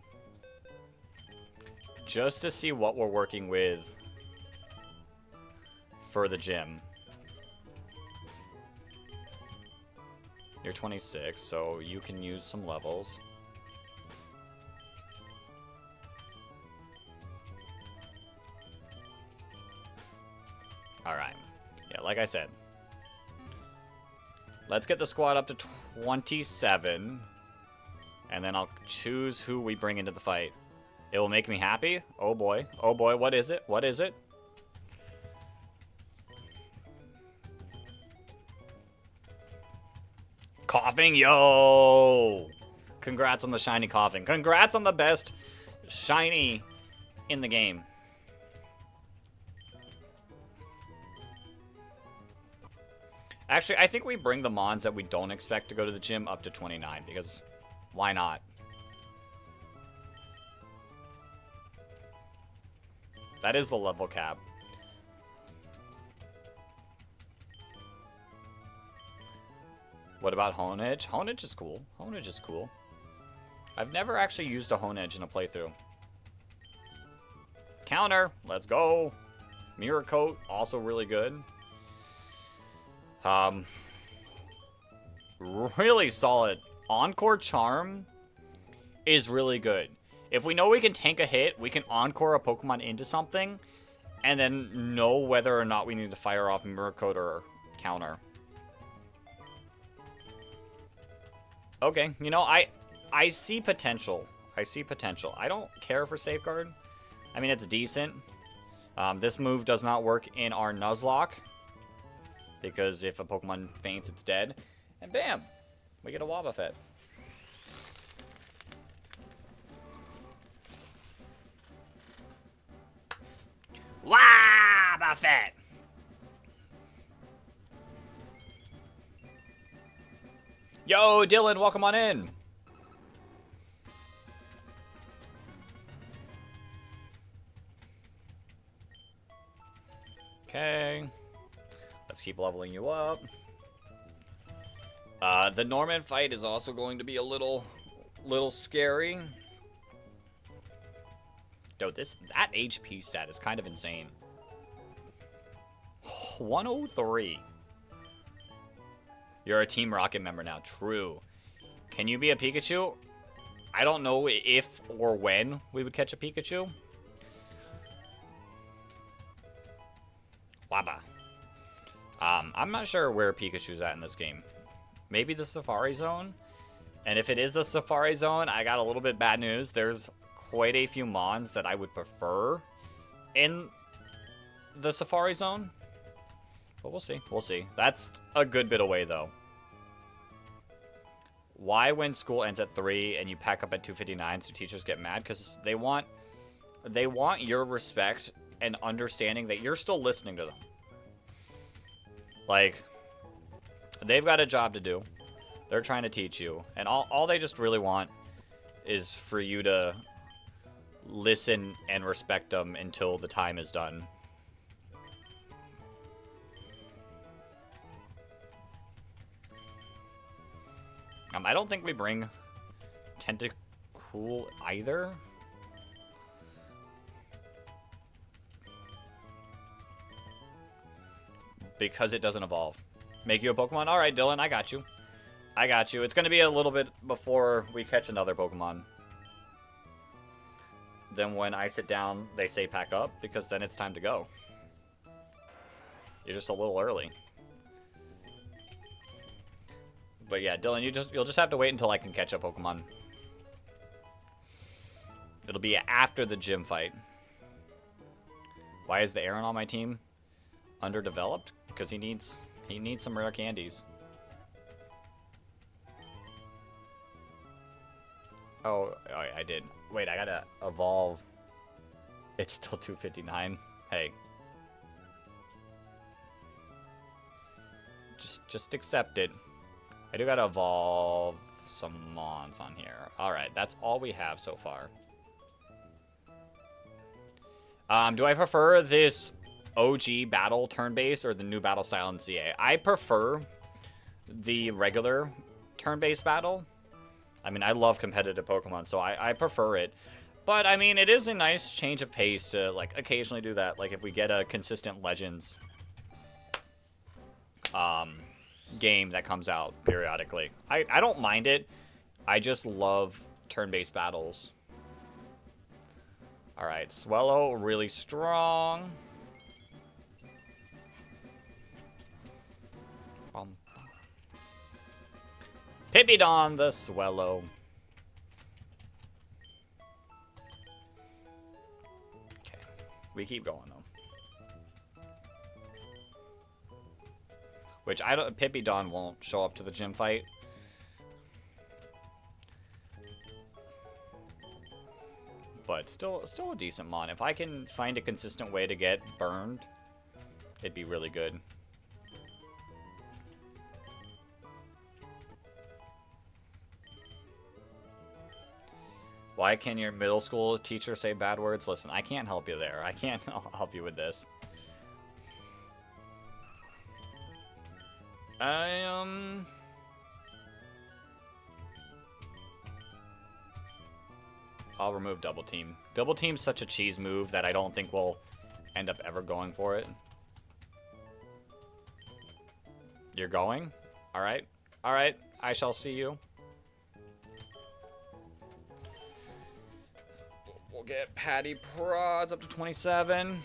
Just to see what we're working with for the gym. You're 26, so you can use some levels. Alright. Yeah, like I said. Let's get the squad up to 27. And then I'll choose who we bring into the fight. It will make me happy. Oh boy. Oh boy, what is it? What is it? Coughing, yo! Congrats on the shiny coughing. Congrats on the best shiny in the game. Actually, I think we bring the mons that we don't expect to go to the gym up to 29, because why not? That is the level cap. What about Honedge? Honedge is cool. Honedge is cool. I've never actually used a Honedge in a playthrough. Counter. Let's go. Mirror Coat. Also really good. Really solid. Encore Charm is really good. If we know we can tank a hit, we can Encore a Pokemon into something, and then know whether or not we need to fire off Mirror Coat or Counter. Okay, you know, I see potential. I see potential. I don't care for Safeguard. I mean, it's decent. This move does not work in our Nuzlocke, because if a Pokemon faints, it's dead. And bam! We get a Wobbuffet. Wow, Buffett! Yo, Dylan, welcome on in. Okay. Let's keep leveling you up. The Norman fight is also going to be a little scary. Yo, that HP stat is kind of insane. 103. You're a Team Rocket member now. True. Can you be a Pikachu? I don't know if or when we would catch a Pikachu. Wabba. I'm not sure where Pikachu's at in this game. Maybe the Safari Zone? And if it is the Safari Zone, I got a little bit bad news. There's quite a few mons that I would prefer in the Safari Zone. But we'll see. We'll see. That's a good bit away, though. Why, when school ends at 3 and you pack up at 2:59, so teachers get mad? Because they want your respect and understanding that you're still listening to them. Like, they've got a job to do. They're trying to teach you. And all they just really want is for you to listen and respect them until the time is done. I don't think we bring Tentacool either. Because it doesn't evolve. Make you a Pokemon? Alright, Dylan, I got you. I got you. It's going to be a little bit before we catch another Pokemon. Then when I sit down, they say pack up, because then it's time to go. You're just a little early. But yeah, Dylan, you'll just have to wait until I can catch a Pokemon. It'll be after the gym fight. Why is the Aaron on my team underdeveloped? Because he needs some rare candies. Oh, I did. Wait, I gotta evolve. It's still 2:59. Hey. Just accept it. I do gotta evolve some Mons on here. Alright, that's all we have so far. Do I prefer this OG battle turn-based or the new battle style in CA? I prefer the regular turn-based battle. I mean, I love competitive Pokemon, so I prefer it. But, I mean, it is a nice change of pace to, like, occasionally do that. Like, if we get a consistent Legends game that comes out periodically. I don't mind it. I just love turn-based battles. Alright, Swellow, really strong. Pipidon the Swellow. Okay, we keep going though. Which Pipidon won't show up to the gym fight. But still a decent mon. If I can find a consistent way to get burned, it'd be really good. Why can your middle school teacher say bad words? Listen, I can't help you there. I can't help you with this. I'll remove Double Team. Double Team's such a cheese move that I don't think we'll end up ever going for it. You're going? Alright. Alright. I shall see you. We'll get Patty Prods up to 27.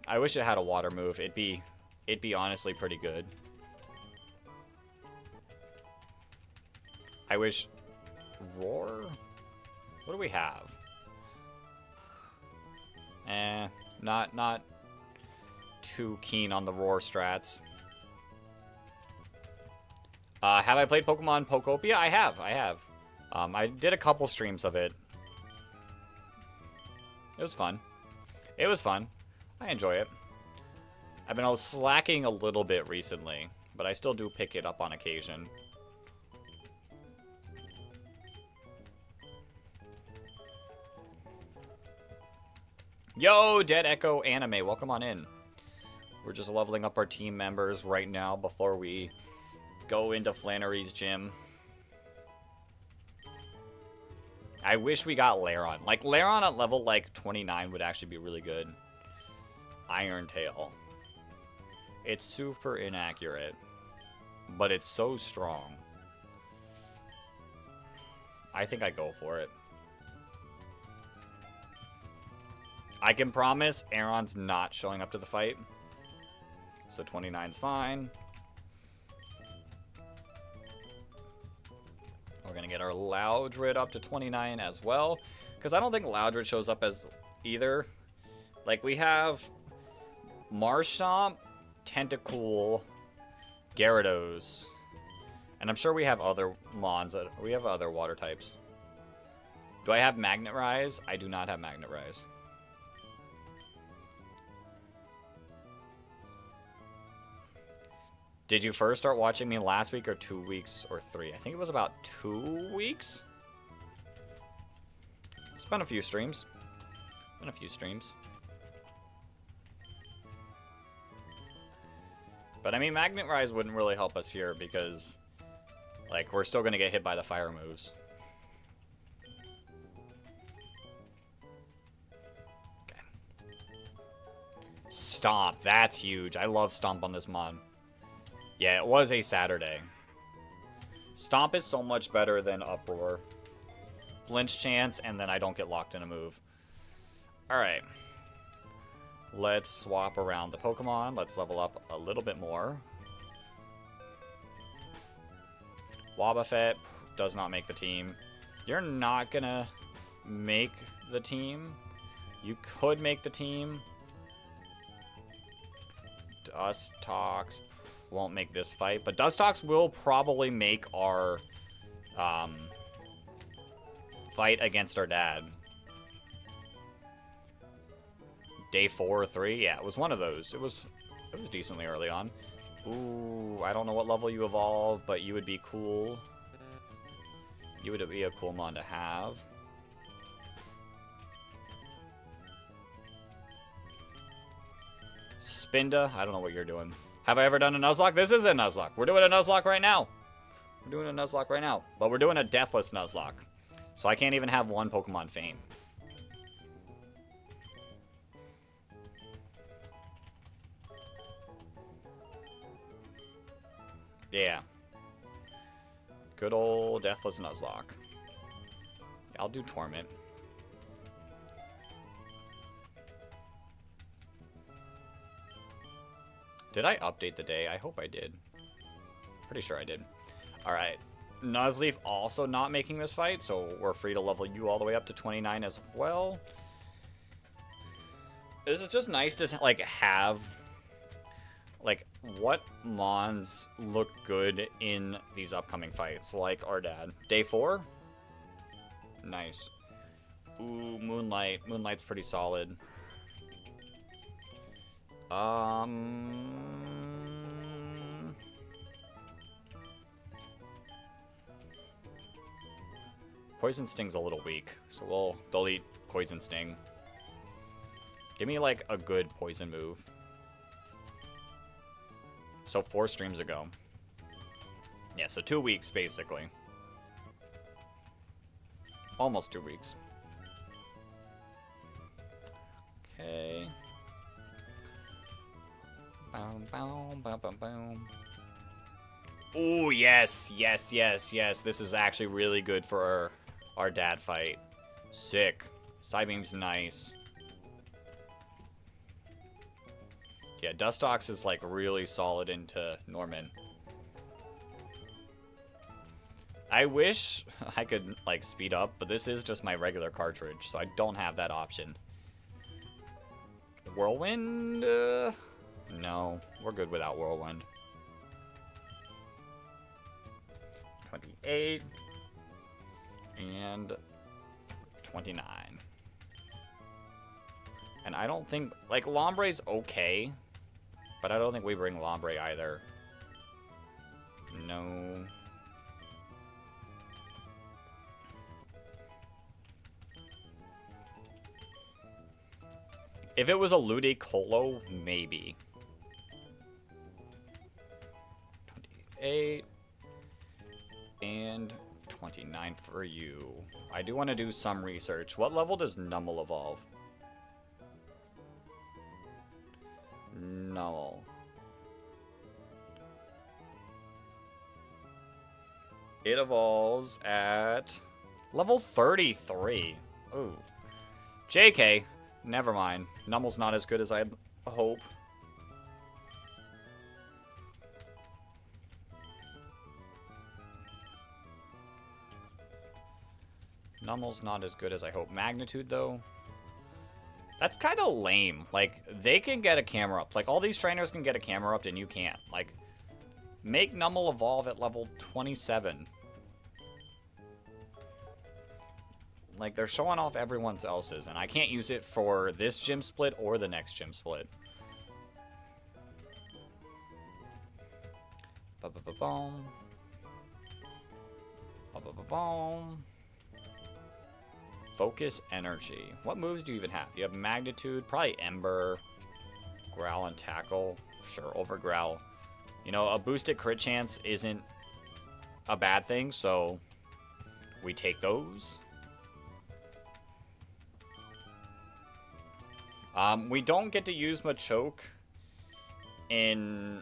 I wish it had a water move. It'd be honestly pretty good. I wish... Roar? What do we have? Not too keen on the Roar strats. Have I played Pokemon Pokopia? I have. I did a couple streams of it. It was fun. I enjoy it. I've been slacking a little bit recently, but I still do pick it up on occasion. Yo, Dead Echo Anime, welcome on in. We're just leveling up our team members right now before we go into Flannery's gym. I wish we got Laron. Like, Laron at level, like, 29 would actually be really good. Iron Tail. It's super inaccurate, but it's so strong. I think I go for it. I can promise Aaron's not showing up to the fight. So 29's fine. We're going to get our Loudred up to 29 as well. Because I don't think Loudred shows up as either. Like, we have Marshtomp, Tentacool, Gyarados. And I'm sure we have other Mons. We have other water types. Do I have Magnet Rise? I do not have Magnet Rise. Did you first start watching me last week or 2 weeks or 3? I think it was about 2 weeks. It's been a few streams. But I mean, Magnet Rise wouldn't really help us here because, like, we're still going to get hit by the fire moves. Okay. Stomp. That's huge. I love Stomp on this mod. Yeah, it was a Saturday. Stomp is so much better than Uproar. Flinch chance, and then I don't get locked in a move. Alright. Let's swap around the Pokemon. Let's level up a little bit more. Wobbuffet does not make the team. You're not gonna make the team. You could make the team. Dustox won't make this fight, but Dustox will probably make our fight against our dad. Day 4 or 3? Yeah, it was one of those. It was decently early on. Ooh, I don't know what level you evolve, but you would be cool. You would be a cool mon to have. Spinda, I don't know what you're doing. Have I ever done a Nuzlocke? This is a Nuzlocke. We're doing a Nuzlocke right now. We're doing a Nuzlocke right now. But we're doing a deathless Nuzlocke. So I can't even have one Pokemon faint. Yeah. Good old deathless Nuzlocke. I'll do Torment. Did I update the day? I hope I did. Pretty sure I did. Alright. Nuzleaf also not making this fight, so we're free to level you all the way up to 29 as well. This is just nice to, like, have, like, what mons look good in these upcoming fights, like our dad. Day 4? Nice. Ooh, Moonlight. Moonlight's pretty solid. Poison Sting's a little weak, so we'll delete Poison Sting. Give me, like, a good poison move. So 4 streams ago. Yeah, so 2 weeks, basically. Almost 2 weeks. Okay. Boom, boom, boom, boom, boom. Ooh, yes, yes, yes, yes. This is actually really good for our dad fight. Sick. Psybeam's nice. Yeah, Dustox is, like, really solid into Norman. I wish I could, like, speed up, but this is just my regular cartridge, so I don't have that option. Whirlwind? No, we're good without Whirlwind. 28. And 29. And I don't think... Like, Lombre's okay. But I don't think we bring Lombre either. No. If it was a Ludicolo, maybe. 28. And 29 for you. I do want to do some research. What level does Numel evolve? Numel. It evolves at level 33. Ooh. JK. Never mind. Numel's not as good as I hope. Numel's not as good as I hope. Magnitude, though? That's kind of lame. Like, they can get a camera up. Like, all these trainers can get a camera up, and you can't. Like, make Numel evolve at level 27. Like, they're showing off everyone else's, and I can't use it for this gym split or the next gym split. Ba-ba-ba-boom. Ba-ba-ba-boom. Focus energy. What moves do you even have? You have magnitude, probably Ember, Growl, and Tackle. Sure, over Growl. You know, a boosted crit chance isn't a bad thing, so we take those. We don't get to use Machoke in,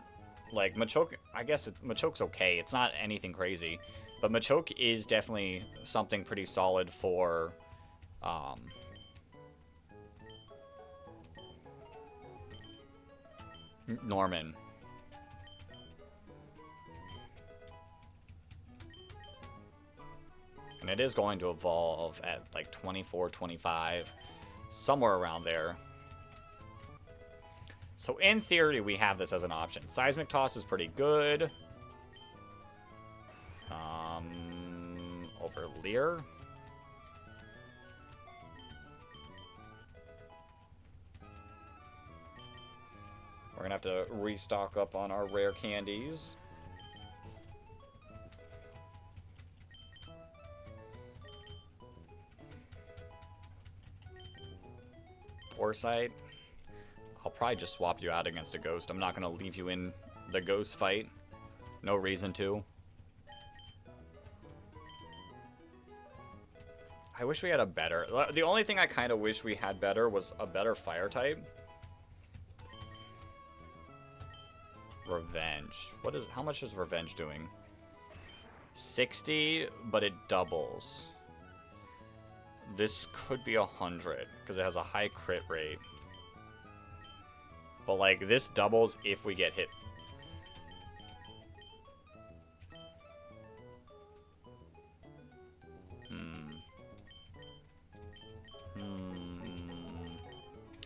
like, Machoke, I guess Machoke's okay. It's not anything crazy. But Machoke is definitely something pretty solid for, Norman. And it is going to evolve at, like, 24, 25, somewhere around there. So in theory, we have this as an option. Seismic Toss is pretty good. Over Leer. We're gonna have to restock up on our rare candies. Foresight. I'll probably just swap you out against a ghost. I'm not going to leave you in the ghost fight. No reason to. I wish we had a better... The only thing I kind of wish we had better was a better fire type. Revenge. How much is Revenge doing? 60, but it doubles. This could be 100, because it has a high crit rate. But, like, this doubles if we get hit.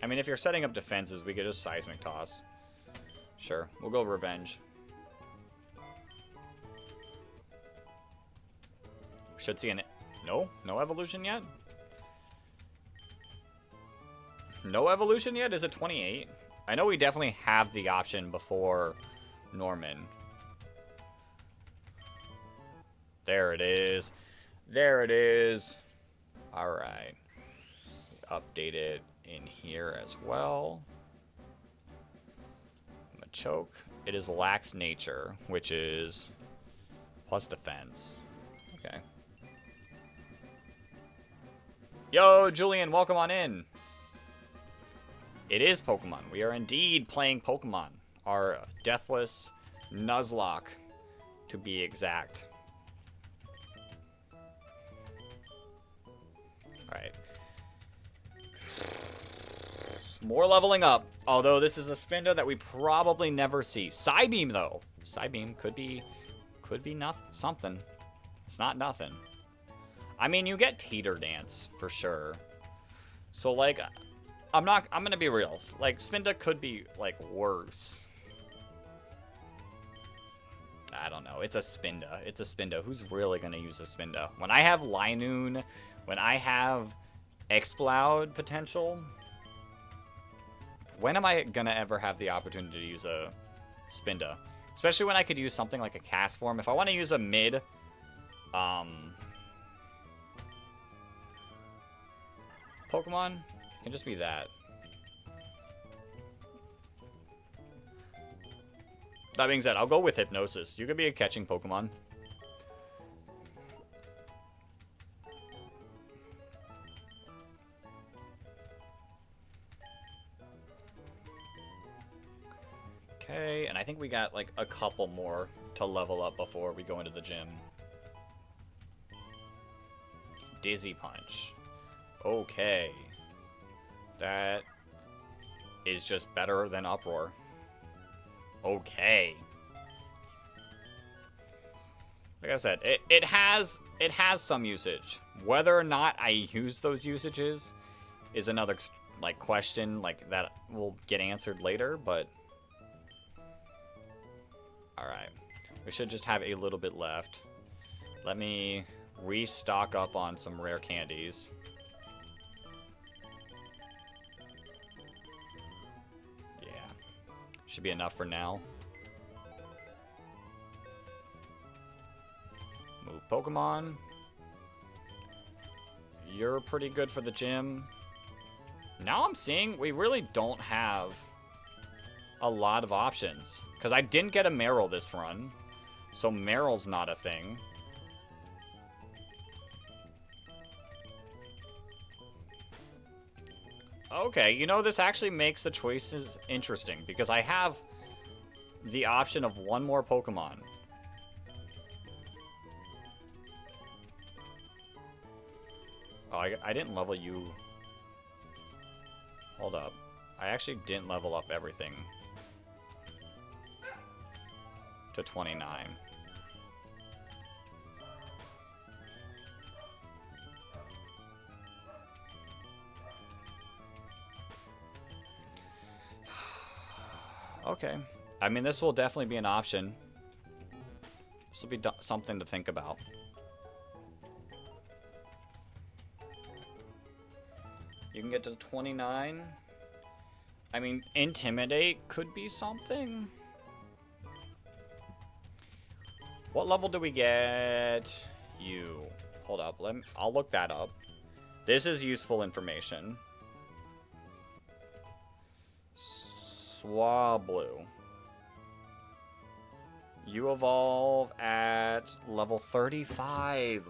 I mean, if you're setting up defenses, we could just Seismic Toss. Sure, we'll go Revenge. Should see an... No evolution yet? No evolution yet? Is it 28? I know we definitely have the option before Norman. There it is. There it is. Alright. Update it in here as well. Machoke. It is Lax Nature, which is plus defense. Okay. Yo, Julian, welcome on in. It is Pokemon. We are indeed playing Pokemon. Our deathless Nuzlocke, to be exact. Alright. More leveling up. Although this is a Spinda that we probably never see. Psybeam, though. Psybeam could be something. It's not nothing. I mean, you get Teeter Dance for sure. So, like, I'm gonna be real. Like, Spinda could be, like, worse. I don't know. It's a Spinda. It's a Spinda. Who's really gonna use a Spinda? When I have Linoon, when I have Exploud potential, When am I gonna ever have the opportunity to use a Spinda? Especially when I could use something like a cast form. If I want to use a mid, Pokemon, it can just be that. That being said, I'll go with Hypnosis. You could be a catching Pokemon. Okay, and I think we got like a couple more to level up before we go into the gym. Dizzy Punch. Okay. That is just better than Uproar. Okay. Like I said, it has some usage. Whether or not I use those usages is another like question like that will get answered later, but alright. We should just have a little bit left. Let me restock up on some rare candies. Yeah. Should be enough for now. Move Pokemon. You're pretty good for the gym. Now I'm seeing we really don't have a lot of options. Because I didn't get a Marill this run. So Marill's not a thing. Okay, you know, this actually makes the choices interesting. Because I have the option of one more Pokemon. Oh, I didn't level you. Hold up. I actually didn't level up everything to 29. Okay. I mean, this will definitely be an option. This will be something to think about. You can get to 29. I mean, Intimidate could be something. What level do we get you? Hold up. I'll look that up. This is useful information. Swablu. You evolve at level 35.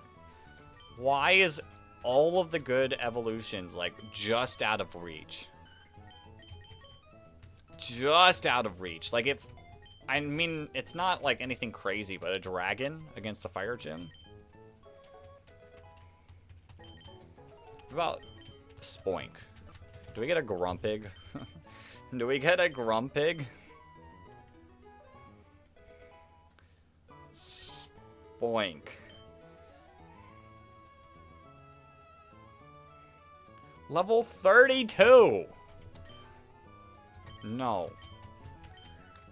Why is all of the good evolutions, like, just out of reach? Just out of reach. Like, if... I mean, it's not, like, anything crazy, but a dragon against the fire gym? What about Spoink? Do we get a Grumpig? Do we get a Grumpig? Spoink. Level 32! No.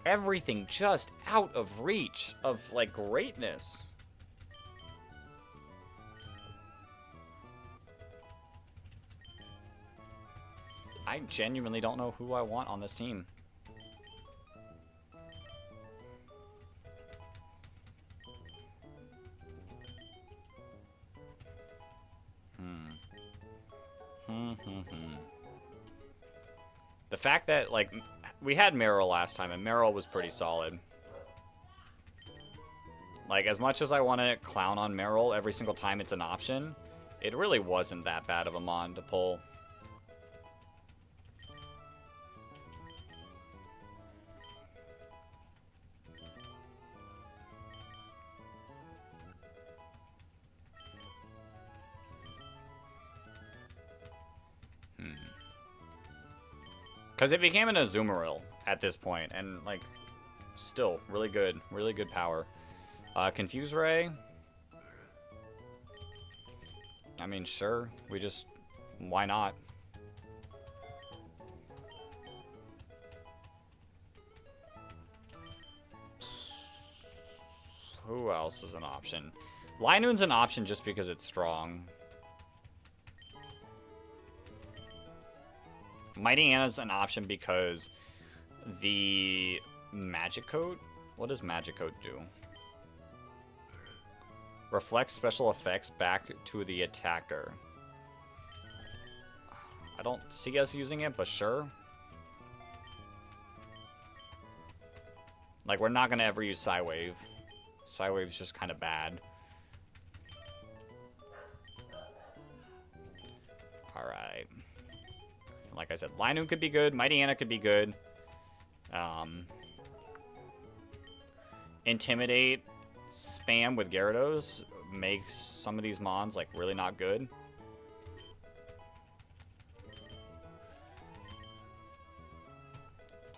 Everything just out of reach of, like, greatness. I genuinely don't know who I want on this team. The fact that, like, we had Marill last time, and Marill was pretty solid. Like, as much as I want to clown on Marill every single time it's an option, it really wasn't that bad of a mon to pull. Because it became an Azumarill at this point, and, like, still, really good power. Confuse Ray. I mean, sure, we just, why not? Who else is an option? Linoon's an option just because it's strong. Mighty Anna's an option because the magic coat. What does magic coat do? Reflects special effects back to the attacker. I don't see us using it, but sure. Like, we're not going to ever use Psywave. Psywave's just kind of bad. Alright. Like I said, Linoon could be good. Mighty Anna could be good. Intimidate spam with Gyarados makes some of these mons, like, really not good.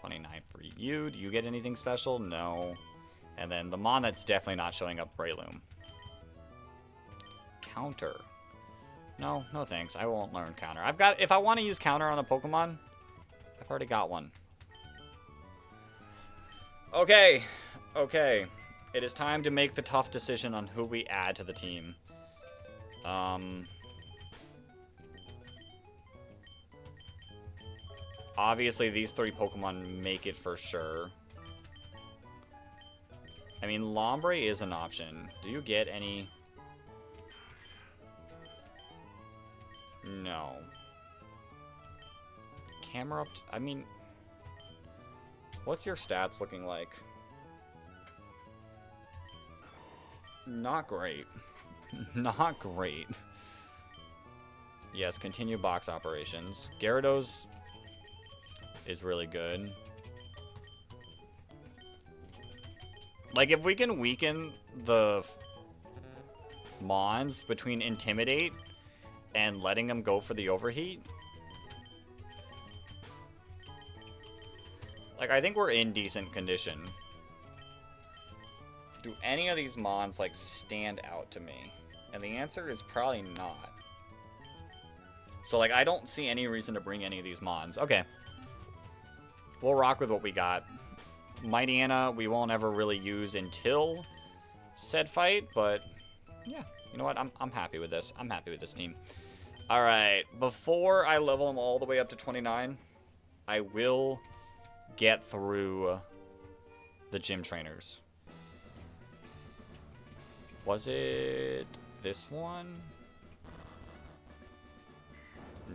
$29 for you. Do you get anything special? No. And then the mon that's definitely not showing up, Breloom. Counter. No, no thanks. I won't learn counter. I've got, if I want to use counter on a Pokemon, I've already got one. Okay. Okay. It is time to make the tough decision on who we add to the team. Obviously, these three Pokemon make it for sure. I mean, Lombre is an option. Do you get any? No. Camera up. I mean, what's your stats looking like? Not great. Not great. Yes, continue box operations. Gyarados is really good. Like, if we can weaken the Mons between Intimidate and letting them go for the Overheat, like, I think we're in decent condition. Do any of these Mons, like, stand out to me? And the answer is probably not. So, like, I don't see any reason to bring any of these Mons. Okay. We'll rock with what we got. Mighty Anna, we won't ever really use until said fight, but yeah, you know what? I'm happy with this. I'm happy with this team. All right, before I level them all the way up to 29, I will get through the gym trainers. Was it this one?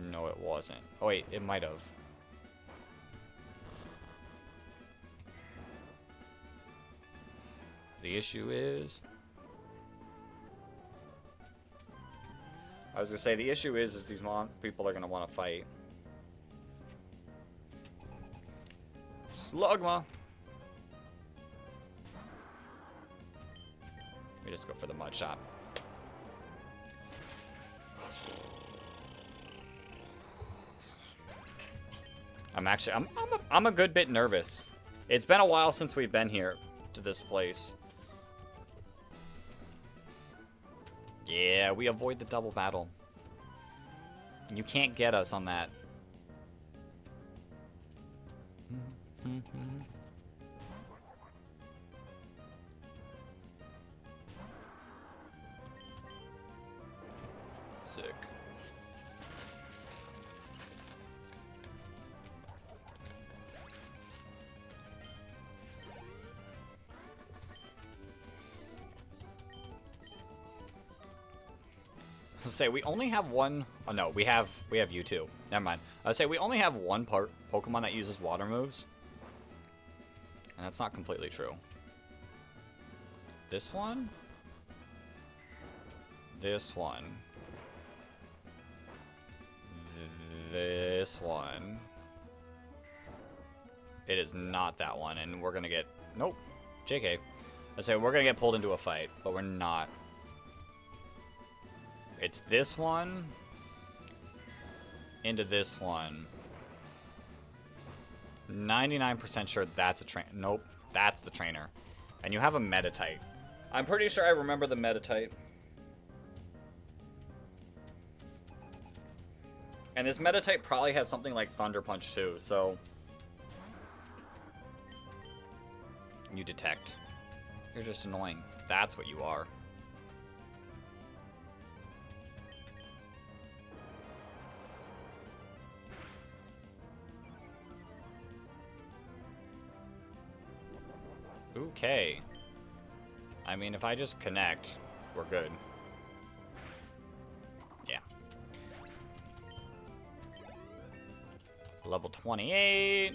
No, it wasn't. Oh, wait, it might have. The issue is... I was going to say, the issue is these people are going to want to fight. Slugma! We just go for the mud shot. I'm a good bit nervous. It's been a while since we've been here to this place. Yeah, we avoid the double battle. You can't get us on that. Sick. Say we only have one. Oh no, we have you too. Never mind. I would say we only have one Pokemon that uses water moves, and that's not completely true. This one, this one, this one. It is not that one, and we're gonna get nope. JK. I say we're gonna get pulled into a fight, but we're not. It's this one into this one. 99% sure that's a train. Nope, that's the trainer. And you have a Meditite. I'm pretty sure I remember the Meditite. And this Meditite probably has something like Thunder Punch too, so... You detect. You're just annoying. That's what you are. Okay. I mean, if I just connect, we're good. Yeah. Level 28.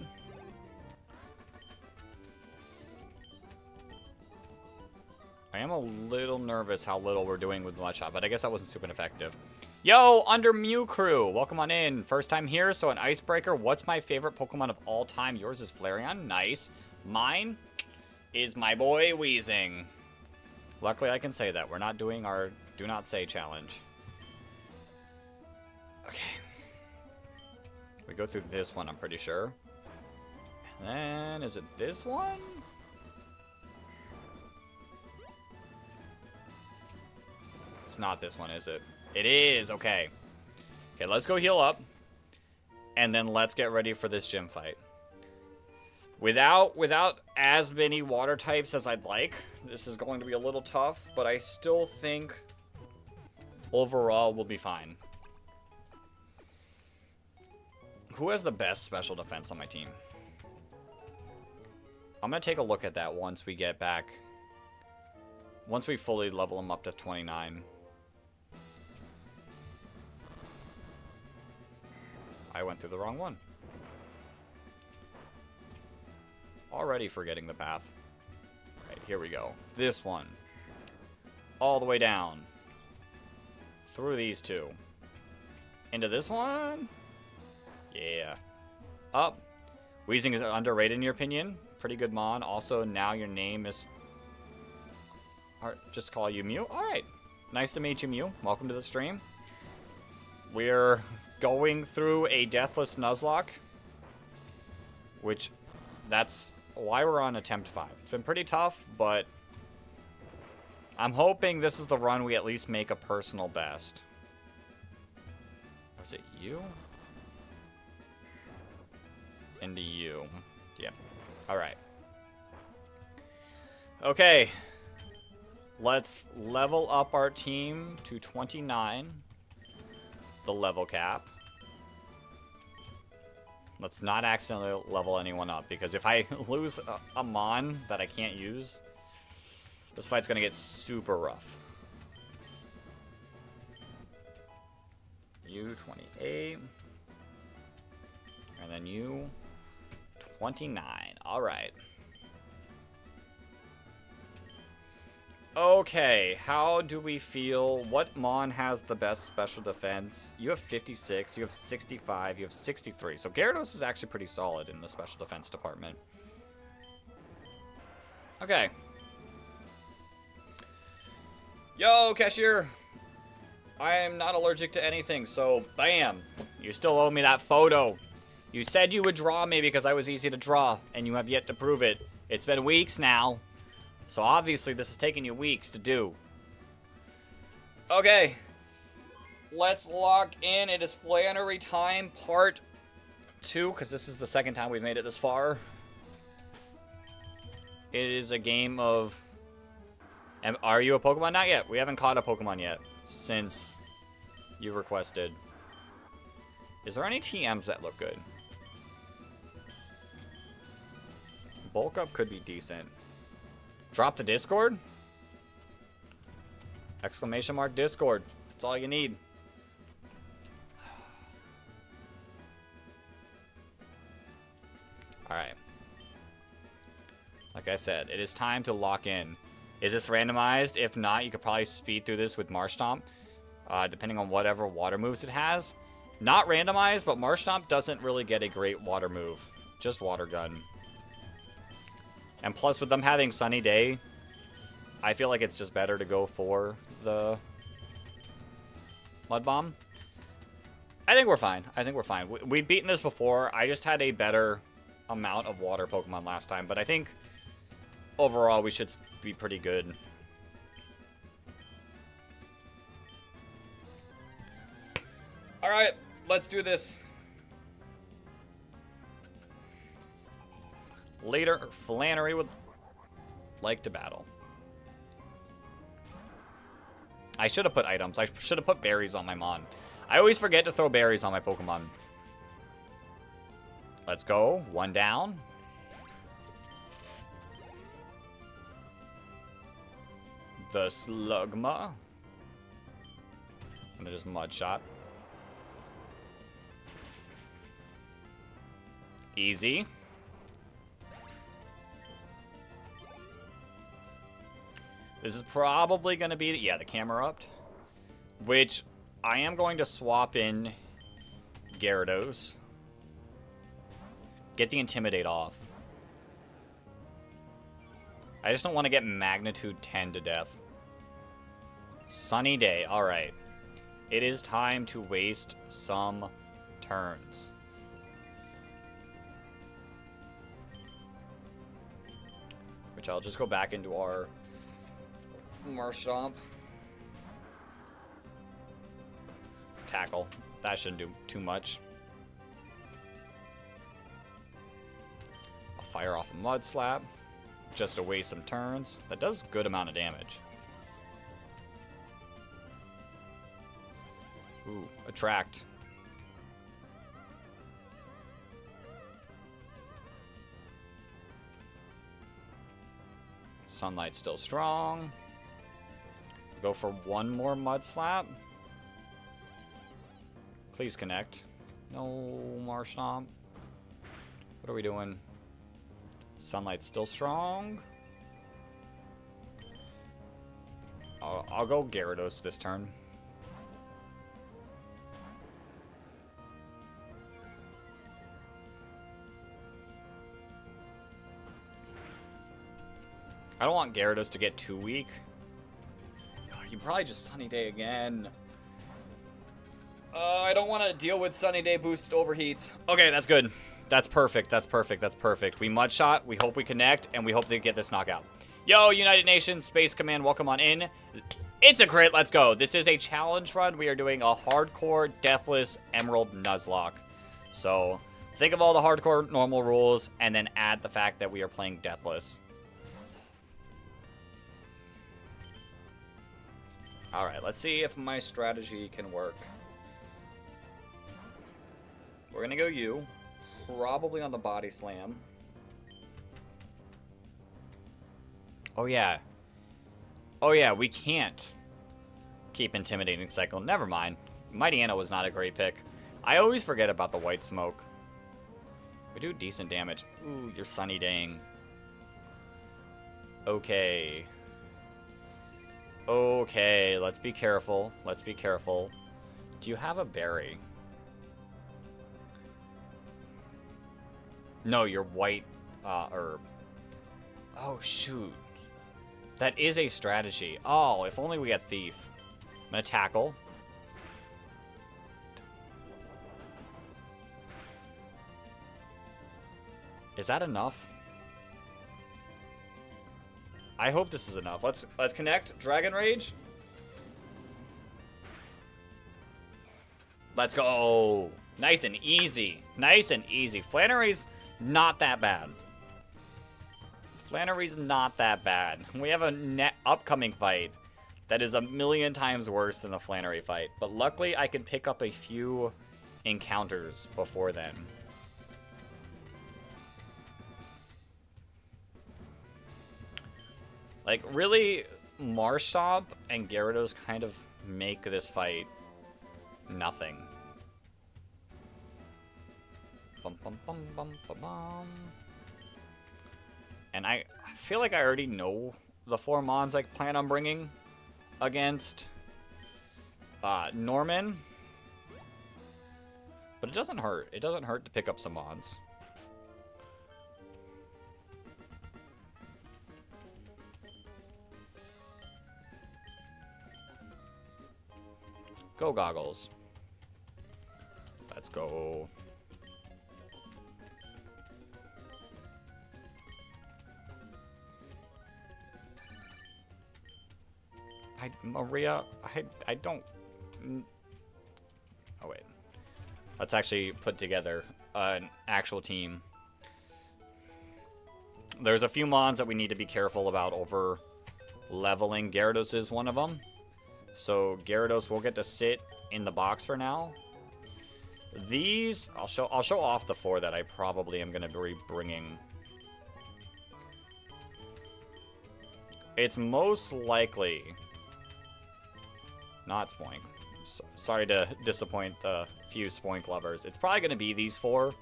I am a little nervous how little we're doing with Bloodshot, but I guess that wasn't super effective. Yo, Under Mew Crew, welcome on in. First time here, so an icebreaker. What's my favorite Pokemon of all time? Yours is Flareon. Nice. Mine is my boy Weezing. Luckily, I can say that. We're not doing our Do Not Say challenge. Okay. We go through this one, I'm pretty sure. And then, is it this one? It's not this one, is it? It is, okay. Okay, let's go heal up. And then let's get ready for this gym fight. Without as many water types as I'd like, this is going to be a little tough, but I still think overall we'll be fine. Who has the best special defense on my team? I'm going to take a look at that once we get back. Once we fully level him up to 29. I went through the wrong one. Already forgetting the path. Right, here we go. This one. All the way down. Through these two. Into this one. Yeah. Up. Weezing is underrated in your opinion. Pretty good mon. Also, now your name is... Just call you Mew. Alright. Nice to meet you, Mew. Welcome to the stream. We're going through a deathless Nuzlocke. Which, that's why we're on attempt 5. It's been pretty tough, but I'm hoping this is the run we at least make a personal best. Was it you? Into you. Yep. Alright. Okay. Let's level up our team to 29. The level cap. Let's not accidentally level anyone up, because if I lose a mon that I can't use, this fight's gonna get super rough. You 28. And then you 29. Alright. Okay, how do we feel? What mon has the best special defense? You have 56, you have 65, you have 63. So Gyarados is actually pretty solid in the special defense department. Okay. Yo, cashier. I am not allergic to anything, so bam. You still owe me that photo. You said you would draw me because I was easy to draw, and you have yet to prove it. It's been weeks now. So obviously this is taking you weeks to do. Okay. Let's lock in. It is Flannery time part 2, because this is the second time we've made it this far. It is a game of... Are you a Pokemon? Not yet. We haven't caught a Pokemon yet since you requested. Is there any TMs that look good? Bulk up could be decent. Drop the Discord? Exclamation mark Discord. That's all you need. Alright. Like I said, it is time to lock in. Is this randomized? If not, you could probably speed through this with Marshtomp, depending on whatever water moves it has. Not randomized, but Marshtomp doesn't really get a great water move. Just Water Gun. And plus, with them having Sunny Day, I feel like it's just better to go for the Mud Bomb. I think we're fine. I think we're fine. We've beaten this before. I just had a better amount of water Pokemon last time. But I think overall we should be pretty good. Alright, let's do this. Later, Flannery would like to battle. I should have put items. I should have put berries on my Mon. I always forget to throw berries on my Pokemon. Let's go. One down. the Slugma. I'm gonna just mud shot. Easy. This is probably gonna be, yeah, the camera upped. Which I am going to swap in Gyarados. Get the Intimidate off. I just don't want to get Magnitude 10 to death. Sunny day. Alright. It is time to waste some turns. Which I'll just go back into our Marshtomp. Tackle. That shouldn't do too much. I'll fire off a Mud Slap. Just to waste some turns. That does a good amount of damage. Ooh, Attract. Sunlight's still strong. Go for one more Mud Slap. Please connect. No Marshtomp. What are we doing? Sunlight's still strong. I'll go Gyarados this turn. I don't want Gyarados to get too weak. Oh, you probably just Sunny Day again. I don't want to deal with Sunny Day boosted overheats. Okay, that's good. That's perfect. That's perfect. That's perfect. We mud shot. We hope we connect, and we hope to get this knockout. Yo, United Nations Space Command, welcome on in. It's a crit. Let's go. This is a challenge run. We are doing a hardcore deathless Emerald Nuzlocke. So think of all the hardcore normal rules, and then add the fact that we are playing deathless. All right, let's see if my strategy can work. We're gonna go you. Probably on the Body Slam. Oh, yeah. Oh, yeah, we can't keep Intimidating Cycle. Never mind. Mighty Anna was not a great pick. I always forget about the White Smoke. We do decent damage. Ooh, you're Sunny Daying. Okay. Okay, let's be careful. Let's be careful. Do you have a berry? No, you're white herb. Oh, shoot. That is a strategy. Oh, if only we had Thief. I'm gonna tackle. Is that enough? I hope this is enough. Let's connect. Dragon Rage. Let's go. Nice and easy. Nice and easy. Flannery's not that bad. Flannery's not that bad. We have a upcoming fight that is a million times worse than the Flannery fight. But luckily, I can pick up a few encounters before then. Like, really, Marshtomp and Gyarados kind of make this fight nothing. Bum, bum, bum, bum, bum, bum. And I feel like I already know the 4 Mons I plan on bringing against Norman. But it doesn't hurt. It doesn't hurt to pick up some Mons. Go Goggles. Let's go. Maria, I don't... Oh, wait. Let's actually put together an actual team. There's a few Mons that we need to be careful about over leveling. Gyarados is one of them. So Gyarados will get to sit in the box for now. These, I'll show off the 4 that I probably am going to be bringing. It's most likely not Spoink. Sorry to disappoint the few Spoink lovers. It's probably going to be these four.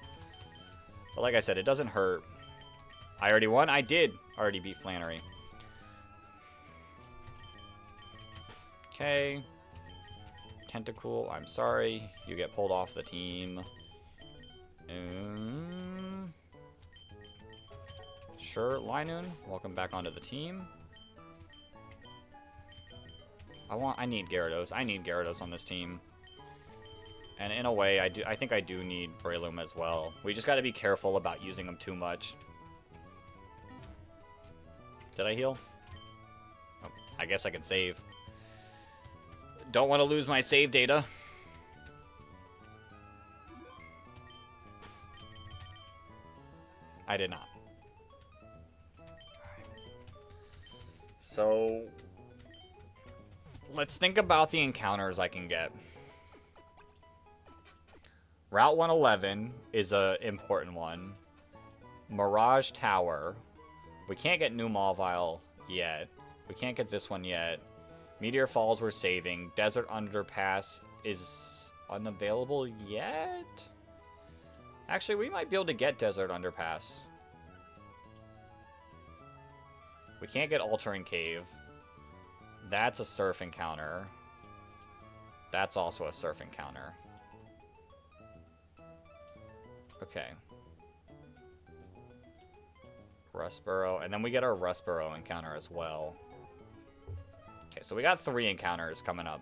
But like I said, it doesn't hurt. I already won? I did already beat Flannery. Okay. Tentacool, I'm sorry. You get pulled off the team. Sure, Linoon, welcome back onto the team. I need Gyarados. I need Gyarados on this team. And in a way, I think I do need Breloom as well. We just got to be careful about using them too much. Did I heal? Oh, I guess I can save. Don't want to lose my save data. I did not. So, let's think about the encounters I can get. Route 111 is an important one. Mirage Tower. We can't get New Mauville yet. We can't get this one yet. Meteor Falls we're saving. Desert Underpass is unavailable yet? Actually, we might be able to get Desert Underpass. We can't get Altering Cave. That's a surf encounter. That's also a surf encounter. Okay. Rustboro. And then we get our Rustboro encounter as well. Okay, so we got 3 encounters coming up.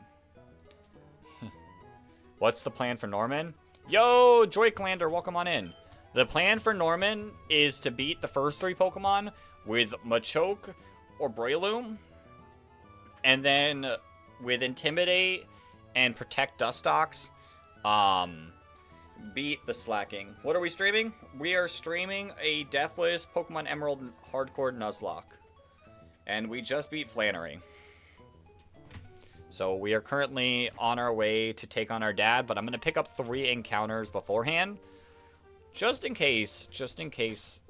What's the plan for Norman? Yo, Joyclander, welcome on in. The plan for Norman is to beat the first 3 Pokemon with Machoke or Breloom. And then with Intimidate and Protect Dustox, beat the Slacking. What are we streaming? We are streaming a Deathless Pokemon Emerald Hardcore Nuzlocke. And we just beat Flannery. So we are currently on our way to take on our dad, but I'm going to pick up 3 encounters beforehand. Just in case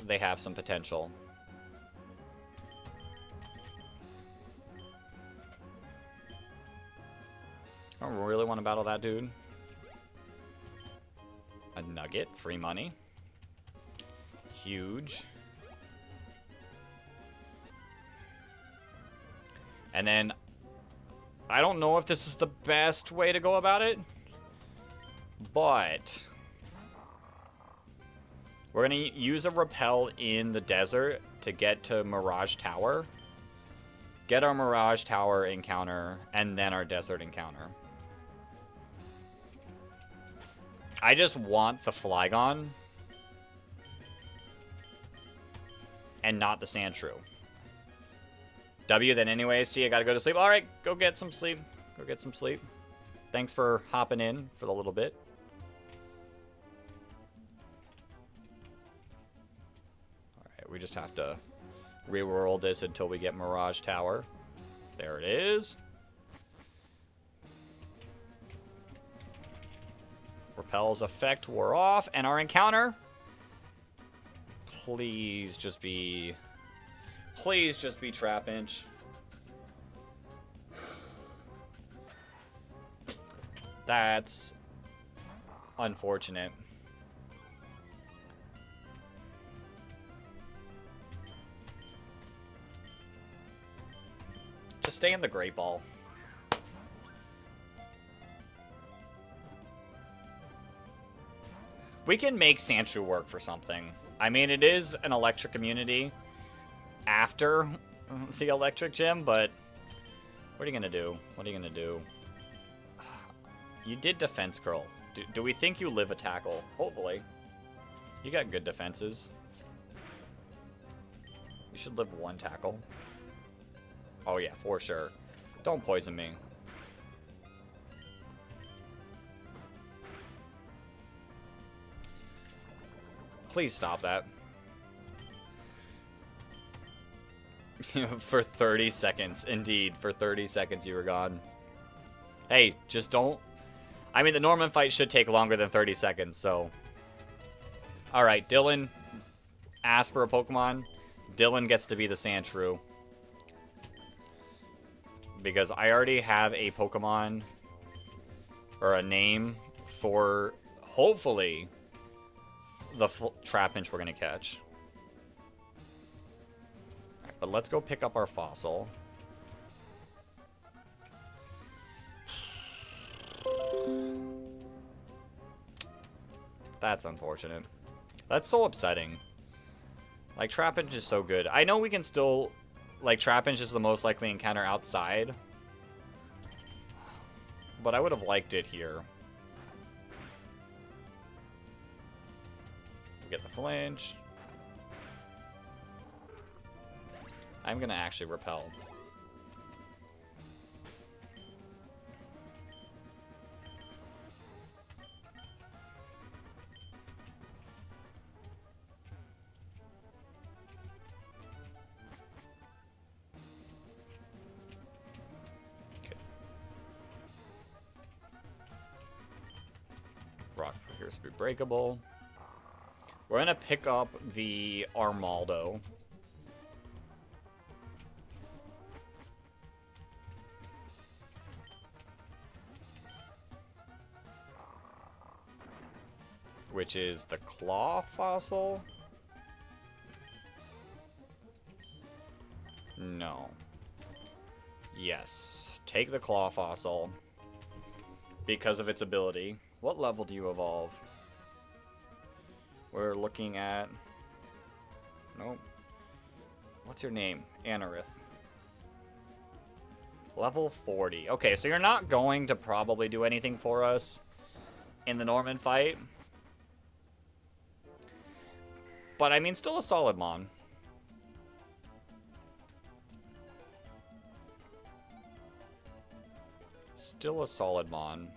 they have some potential. I don't really want to battle that dude. A nugget, free money. Huge. And then, I don't know if this is the best way to go about it, but we're going to use a repel in the desert to get to Mirage Tower. Get our Mirage Tower encounter, and then our desert encounter. I just want the Flygon and not the Sandshrew. W then anyway. See, I gotta go to sleep. Alright, go get some sleep. Go get some sleep. Thanks for hopping in for the little bit. Alright, we just have to reroll this until we get Mirage Tower. There it is. Repel's effect wore off, and our encounter. Please just be Trapinch. That's unfortunate. Just stay in the Great Ball. We can make Sandshrew work for something. I mean, it is an electric immunity after the electric gym, but what are you going to do? What are you going to do? You did Defense Curl. Do we think you live a tackle? Hopefully. You got good defenses. You should live 1 tackle. Oh yeah, for sure. Don't poison me. Please stop that. For 30 seconds. Indeed, for 30 seconds you were gone. Hey, just don't... I mean, the Norman fight should take longer than 30 seconds, so... Alright, Dylan asked for a Pokemon. Dylan gets to be the Sandshrew. because I already have a Pokemon or a name for, hopefully, the Trapinch we're going to catch. Right, but let's go pick up our fossil. That's unfortunate. That's so upsetting. Like, Trapinch is so good. I know we can still... Like, Trapinch is the most likely encounter outside. But I would have liked it here. Get the flinch. I'm going to actually repel. Rock appears to be breakable. We're gonna pick up the Armaldo. Which is the claw fossil? No. Yes. Take the claw fossil. Because of its ability. What level do you evolve? We're looking at... Nope. What's your name? Anorith. Level 40. Okay, so you're not going to probably do anything for us in the Norman fight. But, I mean, still a solid Mon. Still a solid Mon.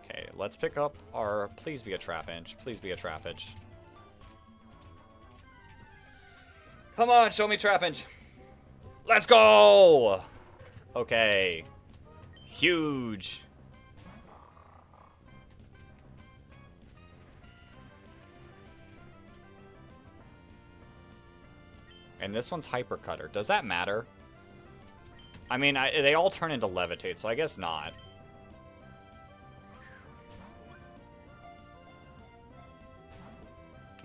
Okay, let's pick up our... Please be a Trapinch. Please be a Trapinch. Come on, show me Trapinch. Let's go! Okay. Huge. And this one's Hyper Cutter. Does that matter? I mean, they all turn into Levitate, so I guess not.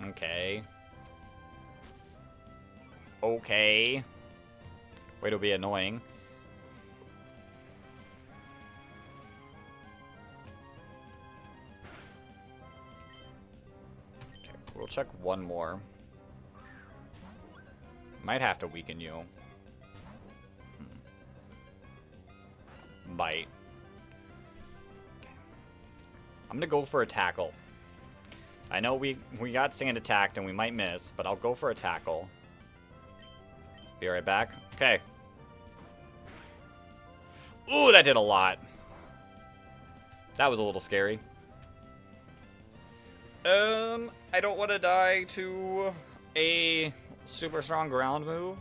Okay. Okay. Way to be annoying. Okay, we'll check one more. Might have to weaken you. Bite. Okay. I'm gonna go for a tackle. I know we got sand attacked and we might miss, but I'll go for a tackle. Be right back. Okay. Ooh, that did a lot. That was a little scary. I don't want to die to a super strong ground move.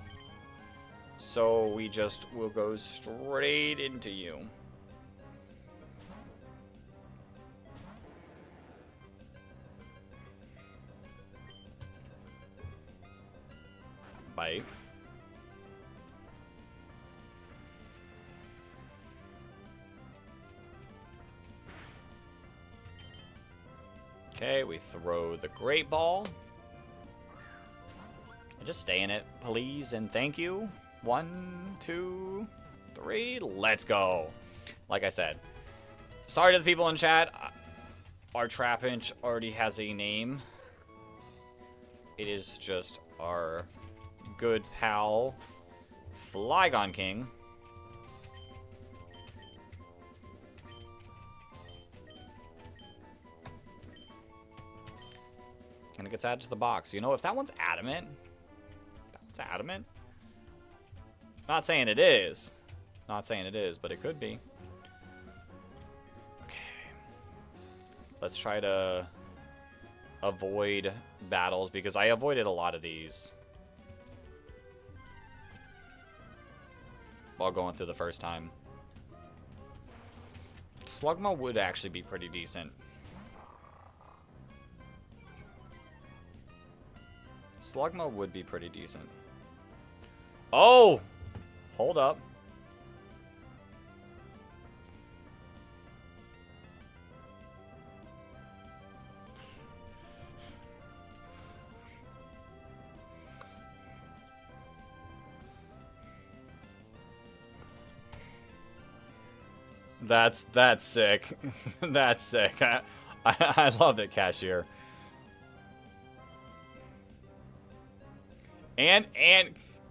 So we just will go straight into you. Bite. Okay, we throw the Great Ball. Just stay in it, please, and thank you. 1, 2, 3, let's go. Like I said, sorry to the people in chat. Our Trapinch already has a name. It is just our good pal, Flygon King. And it gets added to the box. You know, if that one's adamant, adamant. Not saying it is. Not saying it is, but it could be. Okay. Let's try to avoid battles because I avoided a lot of these while going through the first time. Slugma would actually be pretty decent. Slugma would be pretty decent. Oh! Hold up. That's sick. That's sick. I love it, Cashier. And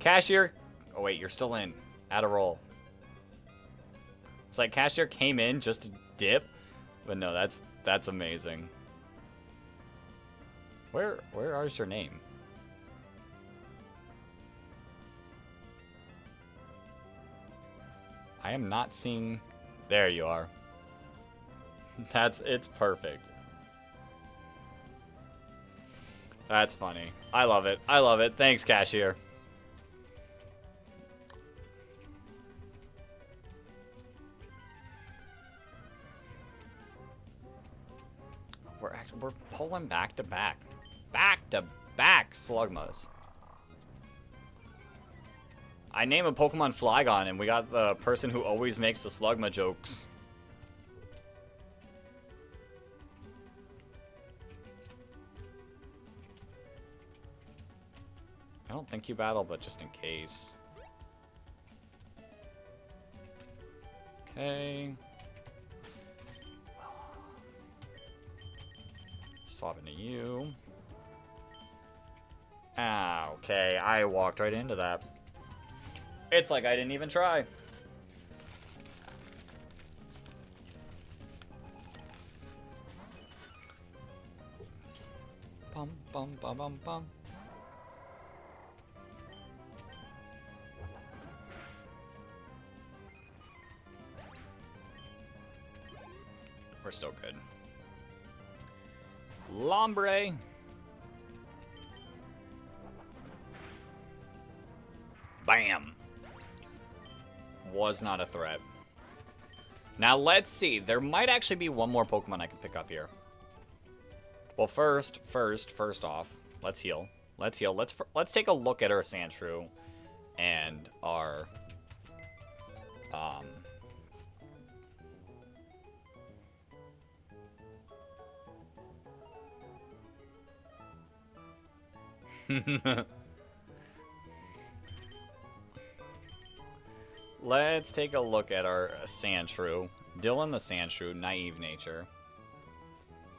Cashier. Oh wait, you're still in. Add a roll. It's like Cashier came in just to dip, but no, that's amazing. Where is your name? I am not seeing. There you are. It's perfect. That's funny. I love it. I love it. Thanks, Cashier. We're pulling back to back. Back to back Slugmas. I name a Pokemon Flygon and we got the person who always makes the Slugma jokes. I don't think you battle, but just in case. Okay. Swap into you. Ah, okay. I walked right into that. It's like I didn't even try. Bum, bum, bum, bum, bum. We're still good. Lombre. Bam. Was not a threat. Now let's see. There might actually be one more Pokemon I can pick up here. Well, first off, let's heal. Let's heal. Let's take a look at our Sandshrew and our Let's take a look at our Sandshrew. Dylan the Sandshrew, Naive Nature.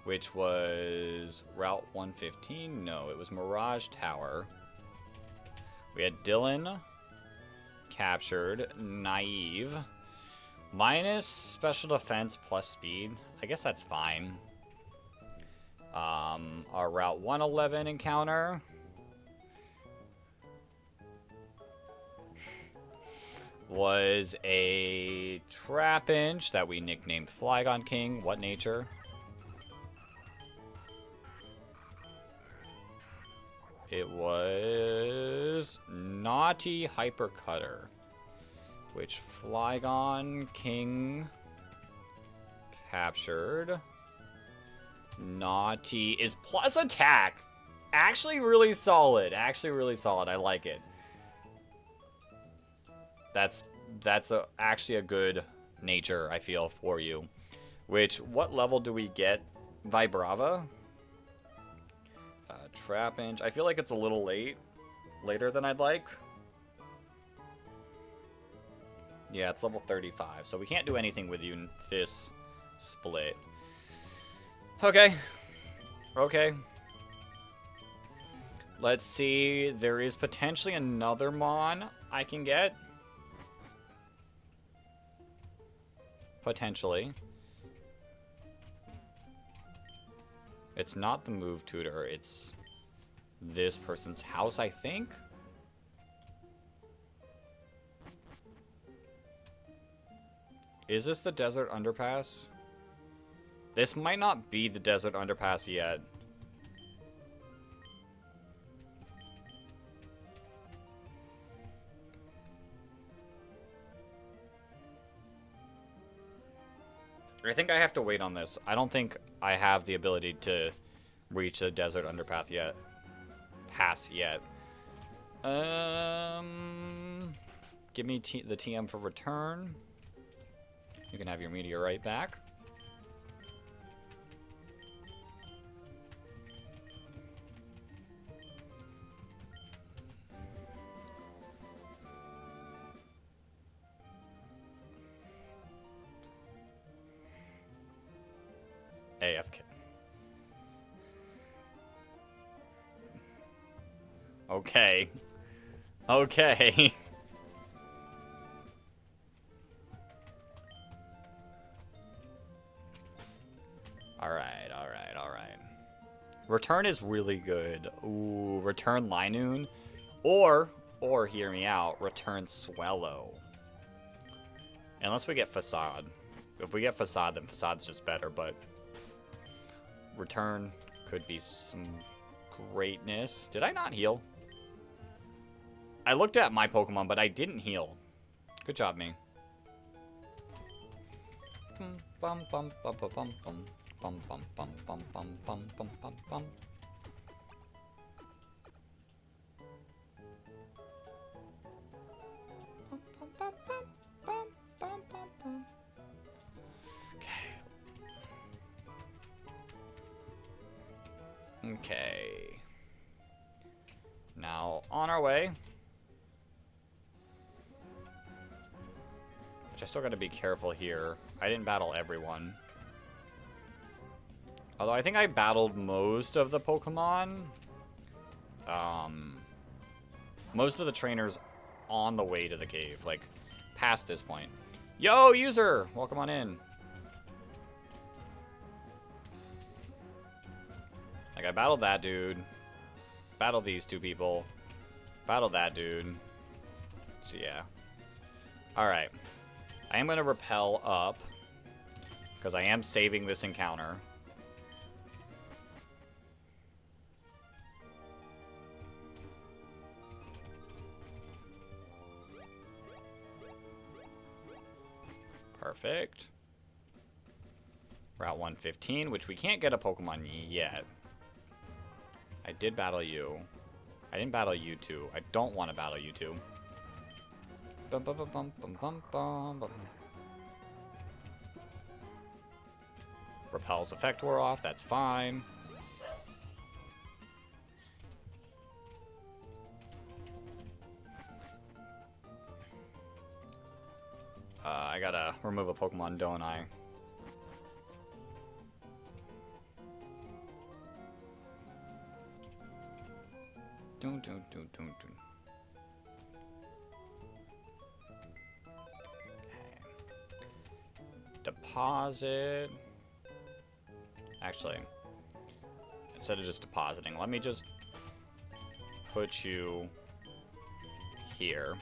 Which was Route 115? No, it was Mirage Tower. We had Dylan captured, Naive. Minus special defense plus speed. I guess that's fine. Our Route 111 encounter. Was a Trapinch that we nicknamed Flygon King. What nature? It was Naughty Hyper Cutter, which Flygon King captured. Naughty is plus attack. Actually really solid. Actually really solid. I like it. That's actually a good nature, I feel, for you. Which, what level do we get? Vibrava? Trapinch. I feel like it's a little later than I'd like. Yeah, it's level 35, so we can't do anything with you in this split. Okay. Okay. Let's see. There is potentially another Mon I can get. Potentially. It's not the move tutor, it's this person's house, I think. Is this the desert underpass? This might not be the desert underpass yet. I think I have to wait on this. I don't think I have the ability to reach the desert underpass yet. give me the TM for return. You can have your meteorite back. AFK. Okay. Okay. Alright, alright, alright. Return is really good. Ooh, return Linoon. Or hear me out, return Swallow. Unless we get Facade. If we get Facade, then Facade's just better, but return could be some greatness. Did I not heal? I looked at my Pokemon, but I didn't heal. Good job, me. Bum bum bum bum bum bum bum bum bum bum bum bum bum bum bum. Okay. Now, on our way. Which I still gotta be careful here. I didn't battle everyone. Although I think I battled most of the Pokemon. Most of the trainers on the way to the cave. Like, past this point. Yo, user! Welcome on in. Like, I battled that dude. Battled these two people. Battled that dude. So, yeah. Alright. I am going to rappel up. Because I am saving this encounter. Perfect. Route 115, which we can't get a Pokemon yet. I did battle you. I didn't battle you two. I don't want to battle you two. Bum, bum, bum, bum, bum, bum, bum, bum. Repel's effect wore off. That's fine. I gotta remove a Pokemon, don't I? Dun, dun, dun, dun, dun. Okay. Deposit. Actually, instead of just depositing, let me just put you here.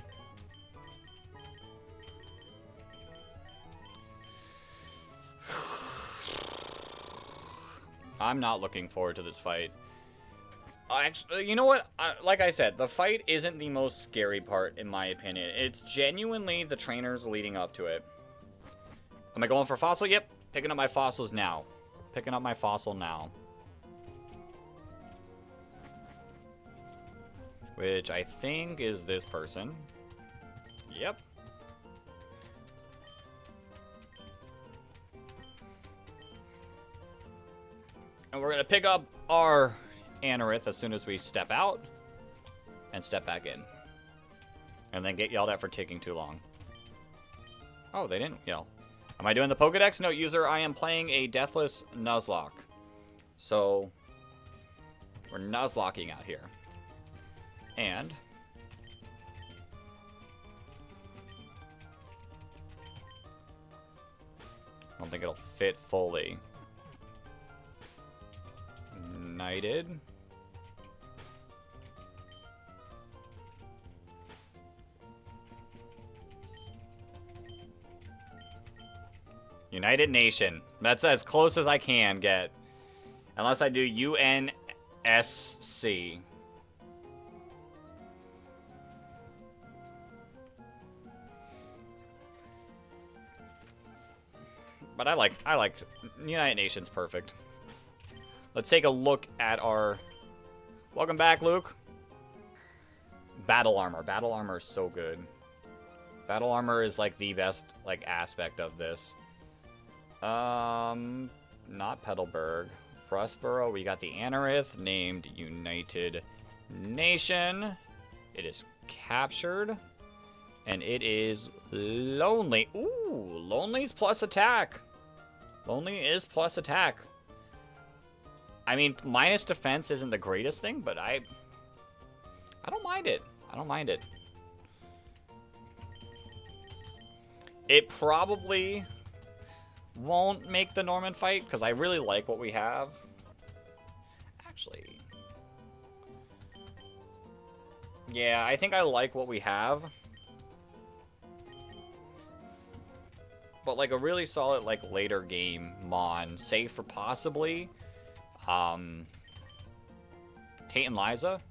I'm not looking forward to this fight. Actually, you know what? Like I said, the fight isn't the most scary part, in my opinion. It's genuinely the trainers leading up to it. Am I going for fossil? Yep. Picking up my fossils now. Picking up my fossil now. Which I think is this person. Yep. And we're going to pick up our Anorith as soon as we step out and step back in. And then get yelled at for taking too long. Oh, they didn't yell. Am I doing the Pokedex? No, user, I am playing a deathless Nuzlocke. So, we're Nuzlocking out here. And I don't think it'll fit fully. United. United Nation. That's as close as I can get. Unless I do UNSC. But I like United Nations perfect. Let's take a look at our... Welcome back, Luke. Battle armor. Battle armor is so good. Battle armor is like the best like aspect of this. Not Petalburg. Frostboro, we got the Anorith named United Nation. It is captured. And it is Lonely. Ooh, Lonely's plus attack. Lonely is plus attack. I mean, minus defense isn't the greatest thing, but I don't mind it. I don't mind it. It probably won't make the Norman fight, because I really like what we have. Actually. Yeah, I think I like what we have. But like a really solid like later game Mon, save for possibly Tate and Liza.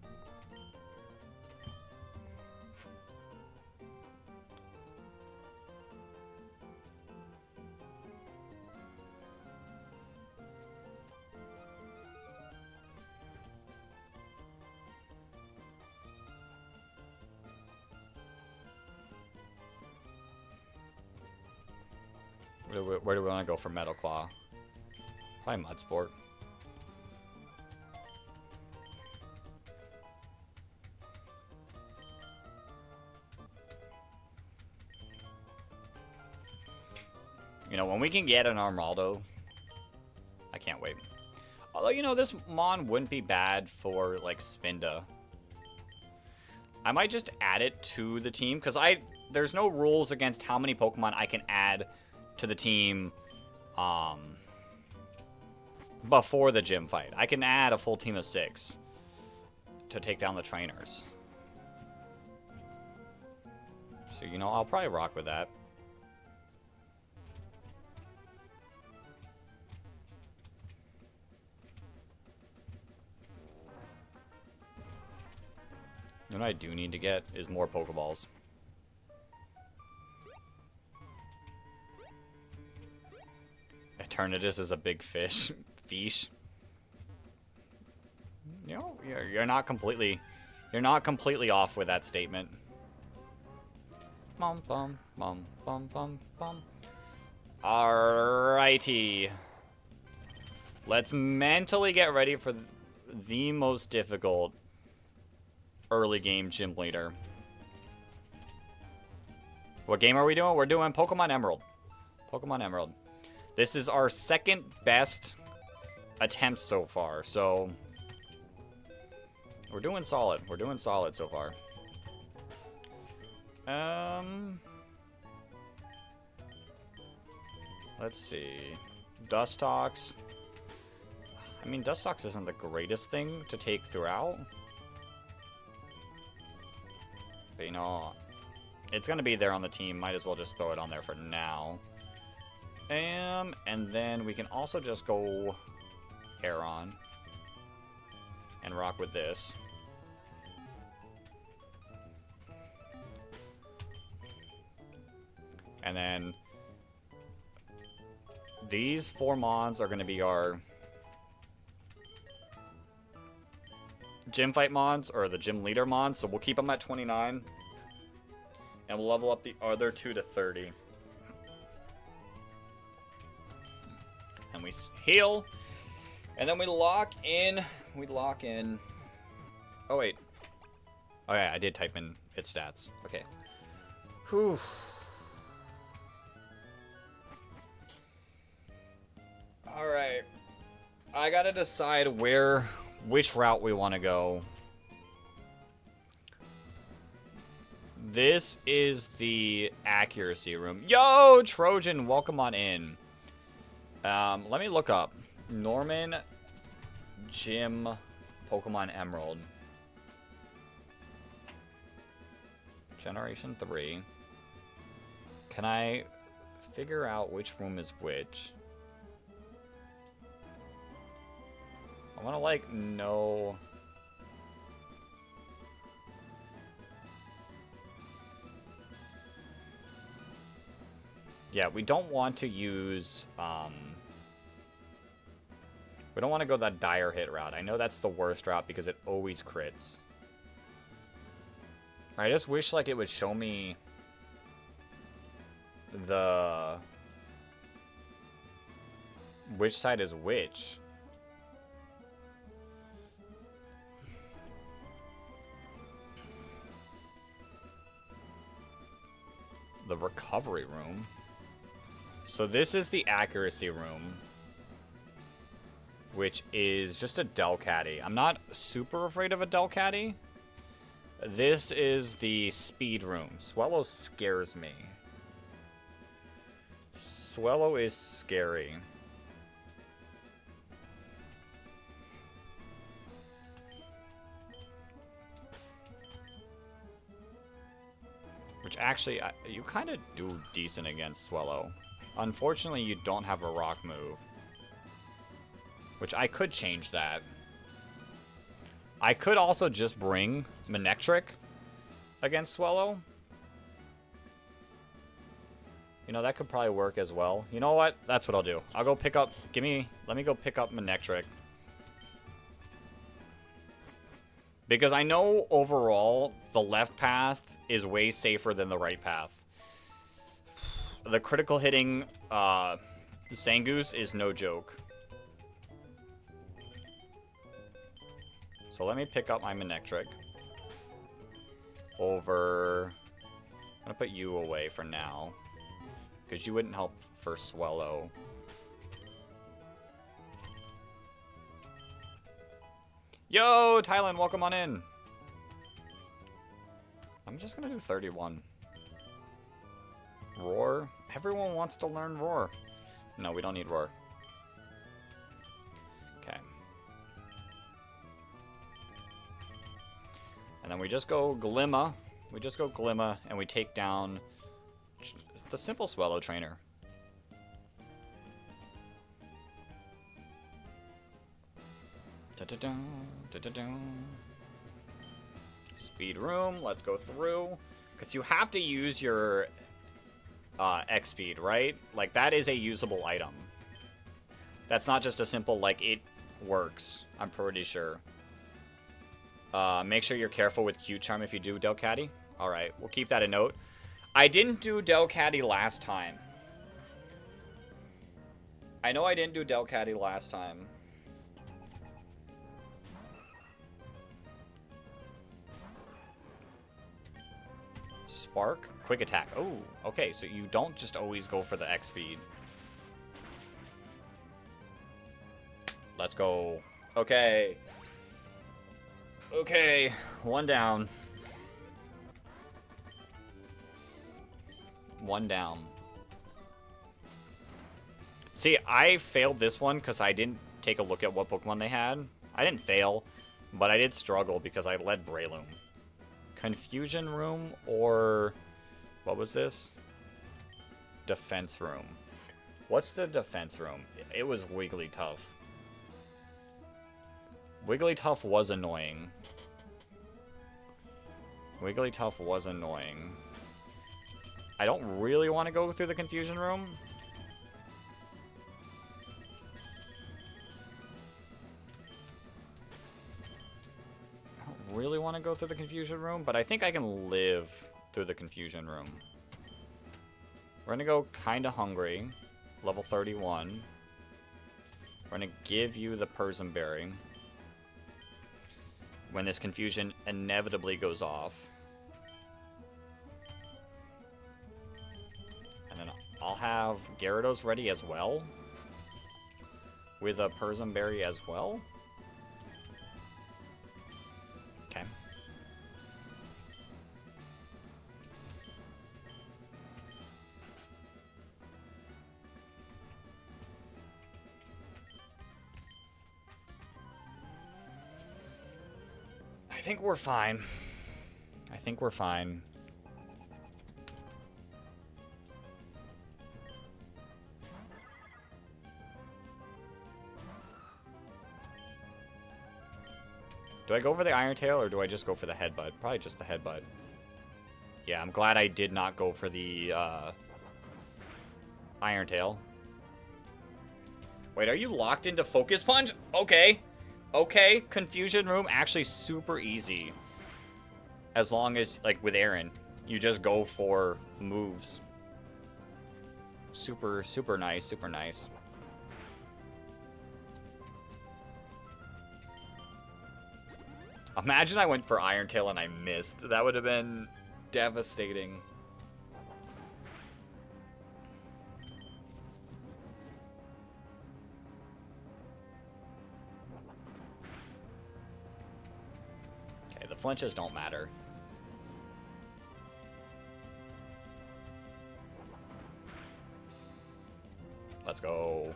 Where do we want to go for Metal Claw? Probably Mudsport. You know, when we can get an Armaldo, I can't wait. Although, you know, this Mon wouldn't be bad for, like, Spinda. I might just add it to the team, because there's no rules against how many Pokemon I can add to the team before the gym fight. I can add a full team of 6 to take down the trainers. So, you know, I'll probably rock with that. What I do need to get is more Pokeballs. Eternatus is a big fish. Fish. You know, you're not completely off with that statement. Bum bum bum bum bum bum. Alrighty. Let's mentally get ready for the most difficult early game gym leader. What game are we doing? We're doing Pokemon Emerald. Pokemon Emerald. This is our second best attempt so far, so we're doing solid. We're doing solid so far. Let's see. Dustox. I mean, Dustox isn't the greatest thing to take throughout. But, you know, it's going to be there on the team. Might as well just throw it on there for now. And then we can also just go Aeron and rock with this. And then these 4 Mons are going to be our gym fight Mons, or the gym leader Mons, so we'll keep them at 29. And we'll level up the other 2 to 30. And we heal. And then we lock in. Oh, wait. Oh, yeah, I did type in its stats. Okay. Whew. Alright. I gotta decide which route we want to go. This is the accuracy room. Yo, Trojan, welcome on in. Let me look up Norman Gym Pokemon Emerald. Generation 3. Can I figure out which room is which? I want to, like, know... Yeah, we don't want to use, we don't want to go that dire hit route. I know that's the worst route because it always crits. I just wish, like, it would show me the... Which side is which? The recovery room. So this is the accuracy room, which is just a Delcatty. I'm not super afraid of a Delcatty. This is the speed room. Swallow scares me. Swallow is scary. Which actually, you kind of do decent against Swallow. Unfortunately, you don't have a rock move. Which I could change that. I could also just bring Manectric against Swallow. You know, that could probably work as well. You know what? That's what I'll do. I'll go pick up... Let me go pick up Manectric. Because I know overall, the left path is way safer than the right path. The critical hitting Zangoose is no joke. So let me pick up my Manectric. I'm gonna put you away for now. Because you wouldn't help for Swallow. Yo, Thailand, welcome on in. I'm just gonna do 31. Roar? Everyone wants to learn Roar. No, we don't need Roar. Okay. And then we just go Glimma. We just go Glimma, and we take down the simple Swallow Trainer. Da-da-dum, da-da-dum. Speed room, let's go through. Because you have to use your X speed, right? Like, that is a usable item. That's not just a simple, like, it works. I'm pretty sure. Make sure you're careful with Q-Charm if you do Delcatty. Alright, we'll keep that a note. I didn't do Delcatty last time. I know I didn't do Delcatty last time. Spark? Quick attack. Oh, okay, so you don't just always go for the X speed. Let's go. Okay. Okay, one down. One down. See, I failed this one because I didn't take a look at what Pokemon they had. I didn't fail, but I did struggle because I led Breloom. Confusion room or... What was this? Defense room. What's the defense room? It was Wigglytuff. Wigglytuff was annoying. Wigglytuff was annoying. I don't really want to go through the confusion room. I don't really want to go through the confusion room, but I think I can live through the confusion room. We're going to go Kinda Hungry, level 31. We're going to give you the Persimberry when this confusion inevitably goes off. And then I'll have Gyarados ready as well, with a Persimberry as well. Okay. I think we're fine. I think we're fine. Do I go for the Iron Tail or do I just go for the Headbutt? Probably just the Headbutt. Yeah, I'm glad I did not go for the Iron Tail. Wait, are you locked into Focus Punch? Okay. Okay, Confusion Room, actually super easy. As long as, like with Aaron, you just go for moves. Super, super nice, super nice. Imagine I went for Iron Tail and I missed. That would have been devastating. Okay, the flinches don't matter. Let's go.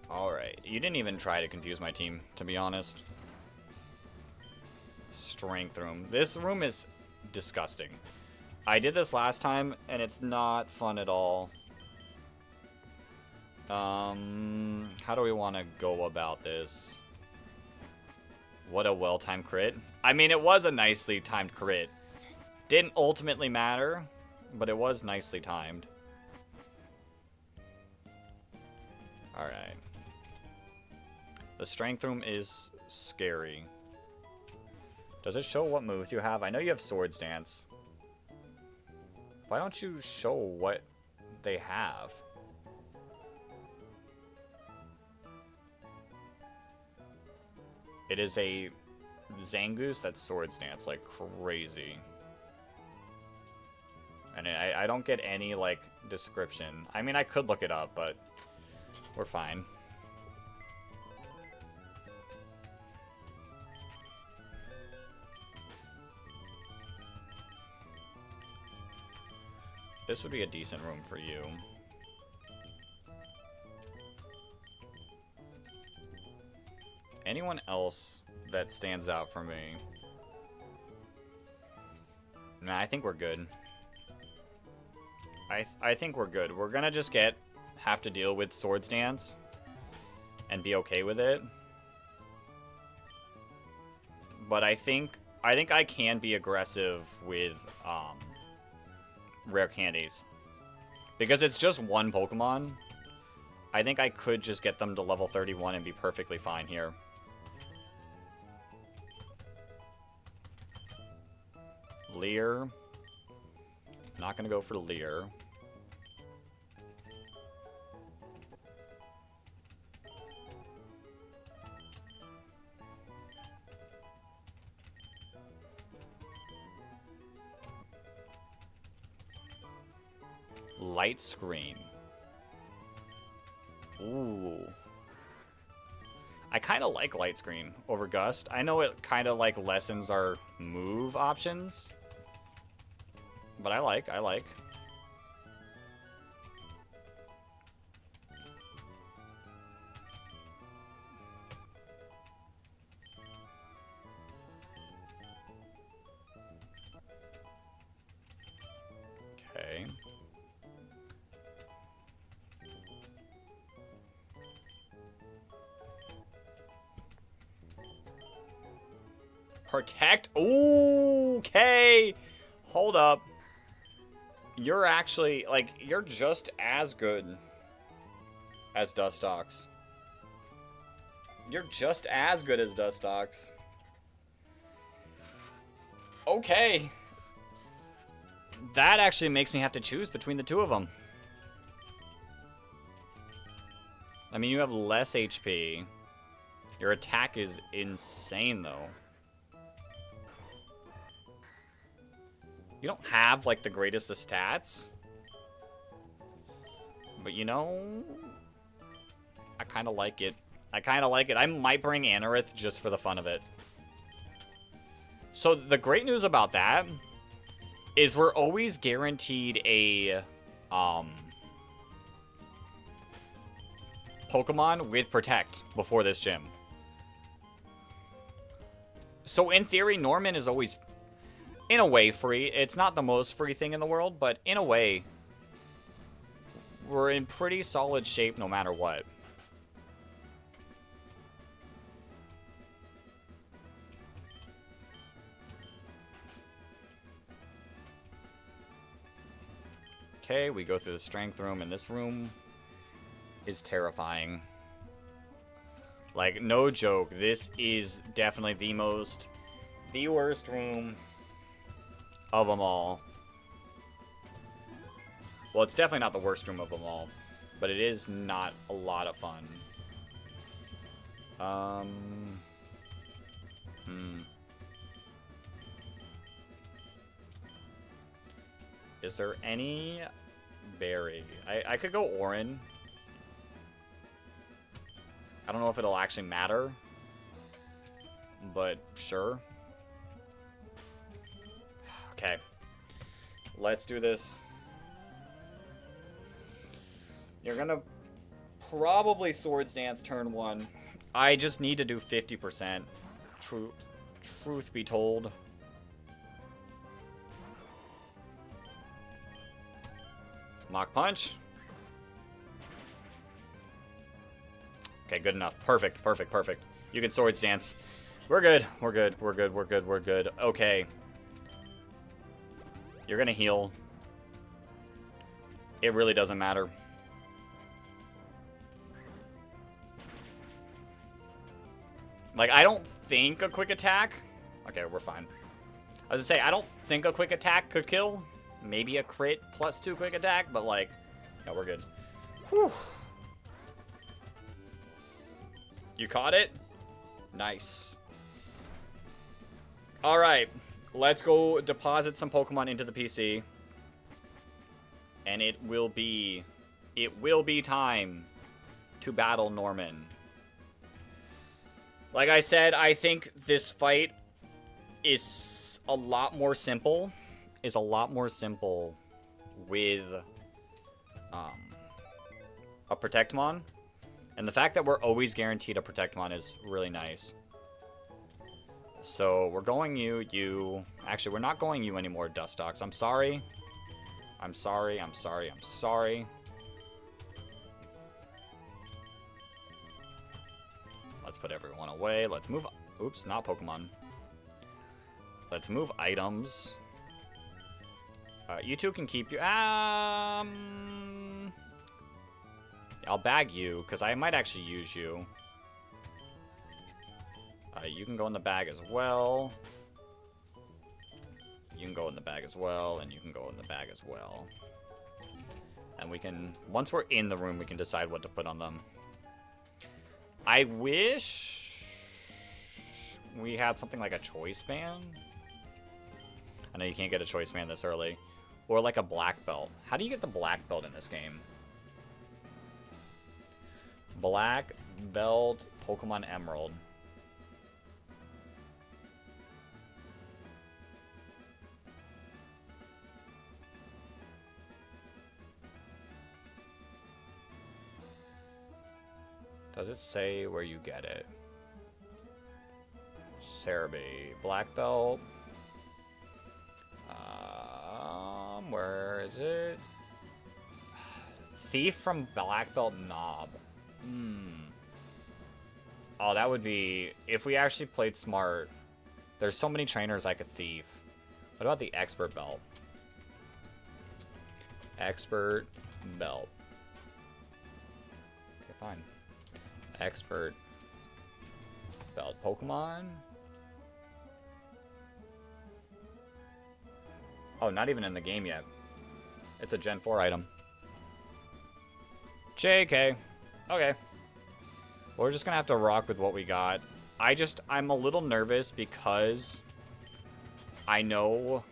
Alright, you didn't even try to confuse my team, to be honest. Strength room. This room is disgusting. I did this last time, and it's not fun at all. How do we want to go about this? What a well-timed crit. I mean, it was a nicely timed crit. Didn't ultimately matter, but it was nicely timed. Alright. The strength room is scary. Does it show what moves you have? I know you have Swords Dance. Why don't you show what they have? It is a Zangoose that's Swords Dance like crazy. And I don't get any, like, description. I mean, I could look it up, but we're fine. This would be a decent room for you. Anyone else that stands out for me? Nah, I think we're good. I think we're good. We're gonna just have to deal with Swords Dance and be okay with it. But I think I can be aggressive with rare candies. Because it's just one Pokemon. I think I could just get them to level 31 and be perfectly fine here. Leer. Not gonna go for Leer. Light Screen. Ooh. I kind of like Light Screen over Gust. I know it kind of like lessens our move options. But I like. Okay. Protect. Ooh, okay. Hold up. You're actually, like, you're just as good as Dustox. You're just as good as Dustox. Okay. That actually makes me have to choose between the two of them. I mean, you have less HP. Your attack is insane, though. You don't have, like, the greatest of stats. But, you know, I kind of like it. I might bring Anorith just for the fun of it. So, the great news about that is we're always guaranteed a, Pokemon with Protect before this gym. So, in theory, Norman is always, in a way, free. It's not the most free thing in the world, but in a way, we're in pretty solid shape no matter what. Okay, we go through the strength room, and this room is terrifying. Like, no joke, this is definitely the worst room of them all. Well, it's definitely not the worst room of them all, but it is not a lot of fun. Is there any berry? I could go Orin. I don't know if it'll actually matter, but sure. Okay. Let's do this. You're gonna probably Swords Dance turn 1. I just need to do 50%. Truth be told. Mock Punch. Okay, good enough. Perfect, perfect, perfect. You can Swords Dance. We're good. We're good. We're good. We're good. We're good. Okay. You're gonna heal. It really doesn't matter. Like, I don't think a quick attack... Okay, we're fine. I was gonna say, I don't think a quick attack could kill. Maybe a crit plus 2 quick attack, but like... Yeah, we're good. Whew. You caught it? Nice. Alright. Let's go deposit some Pokemon into the PC. And it will be time to battle Norman. Like I said, I think this fight is a lot more simple. With a Protectmon. And the fact that we're always guaranteed a Protectmon is really nice. So we're going you. Actually, we're not going you anymore, Dustox. I'm sorry. I'm sorry. Let's put everyone away. Let's move... Oops, not Pokemon. Let's move items. You two can keep you... I'll bag you, because I might actually use you. You can go in the bag as well. You can go in the bag as well, and you can go in the bag as well. And we can... Once we're in the room, we can decide what to put on them. I wish we had something like a choice band. I know you can't get a choice band this early. Or like a black belt. How do you get the black belt in this game? Black belt Pokemon Emerald. Does it say where you get it? Cerebi. Black belt. Where is it? Thief from Black Belt Knob. Oh, that would be... If we actually played smart, there's so many trainers I could thief. What about the Expert Belt? Expert Belt. Okay, fine. Expert Belt. Pokemon? Oh, not even in the game yet. It's a Gen 4 item. JK. Okay. We're just gonna have to rock with what we got. I'm a little nervous because I know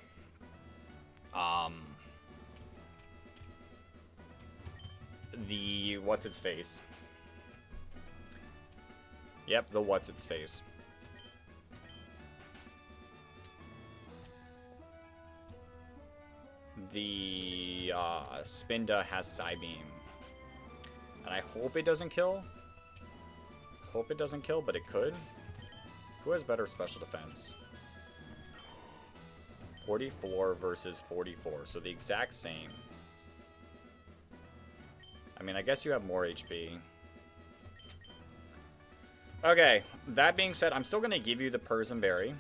the what's-its-face. Yep, the what's-its-face. The Spinda has Psybeam. And I hope it doesn't kill. Hope it doesn't kill, but it could. Who has better special defense? 44 versus 44, so the exact same. I mean, I guess you have more HP. Okay, that being said, I'm still going to give you the Persian-berry. I'm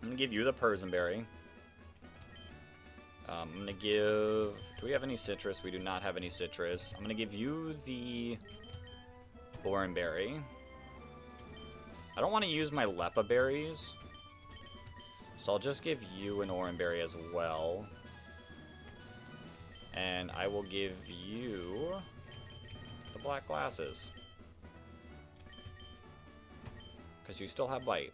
going to give you the Persian-berry. I'm going to give... Do we have any citrus? We do not have any citrus. I'm going to give you the Borenberry. I don't want to use my Lepa berries. So I'll just give you an Oranberry as well. And I will give you the black glasses. Because you still have Bite.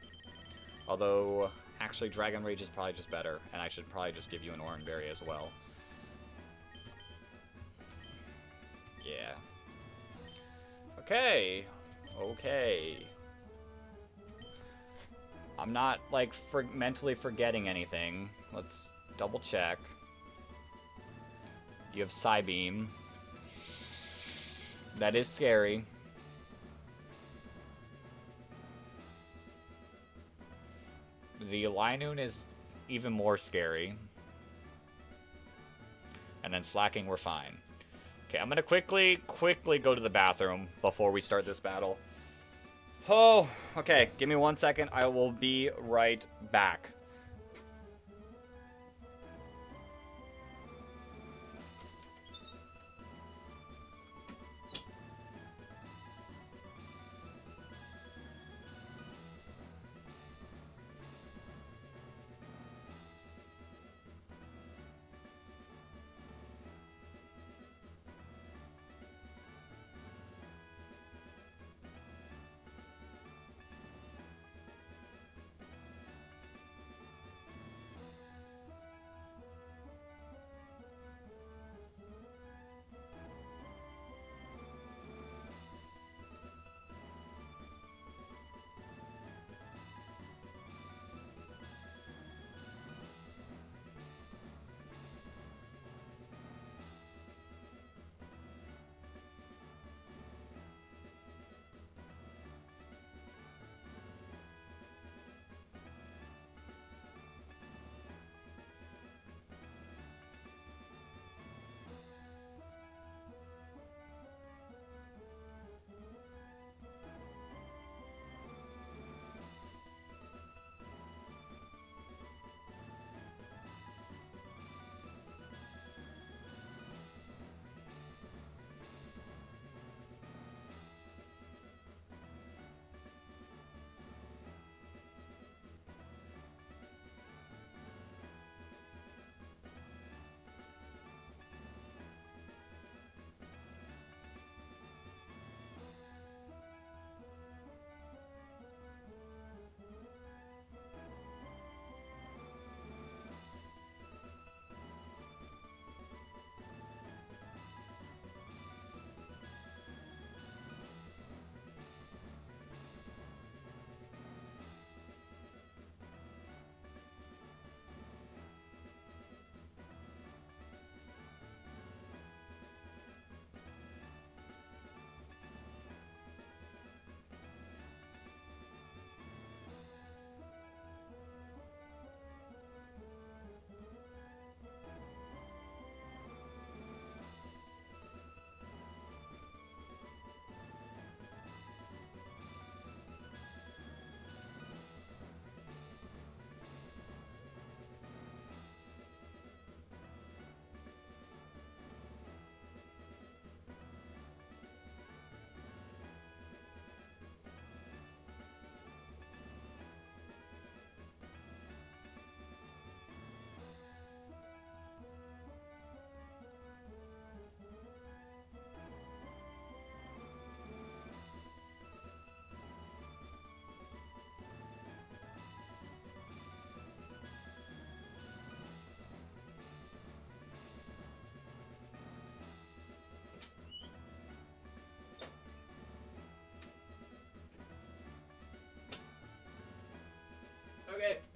Although, actually, Dragon Rage is probably just better. And I should probably just give you an Oranberry as well. Yeah. Okay. Okay. I'm not, like, mentally forgetting anything. Let's double check. You have Psybeam. That is scary. The Linoon is even more scary. And then Slacking, we're fine. Okay, I'm gonna quickly go to the bathroom before we start this battle. Oh, okay. Give me 1 second. I will be right back.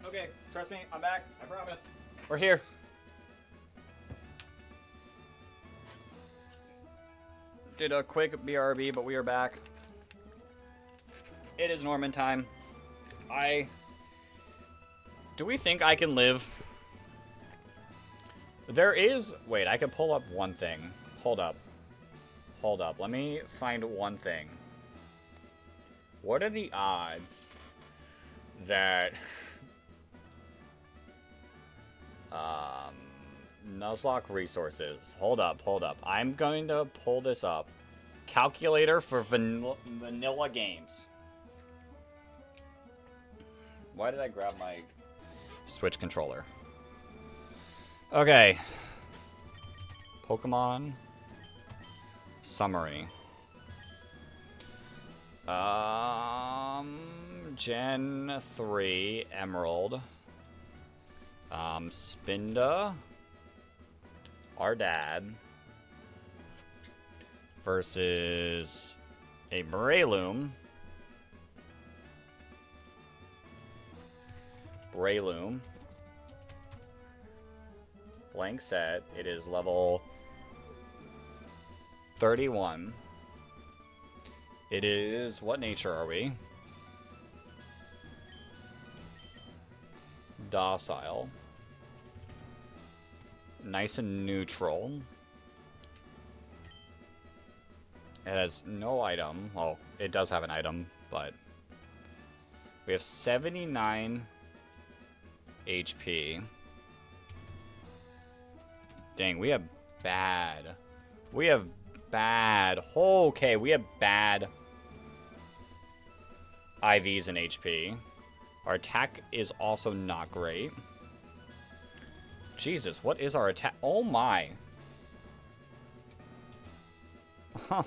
Okay. Trust me, I'm back. I promise. We're here. Did a quick BRB, but we are back. It is Norman time. Do we think I can live? There is... Wait, I can pull up one thing. Hold up. Let me find one thing. What are the odds that... Nuzlocke resources. Hold up. I'm going to pull this up. Calculator for vanilla games. Why did I grab my Switch controller. Okay. Pokemon summary. Gen 3 Emerald. Spinda. Our dad. Versus a Breloom. Blank set. It is level 31. It is... What nature are we? Docile. Nice and neutral. It has no item. Well, it does have an item, but... We have 79 HP. Dang, we have bad. We have bad. Okay, we have bad IVs and HP. Our attack is also not great. Jesus, what is our attack? Oh my. Huh.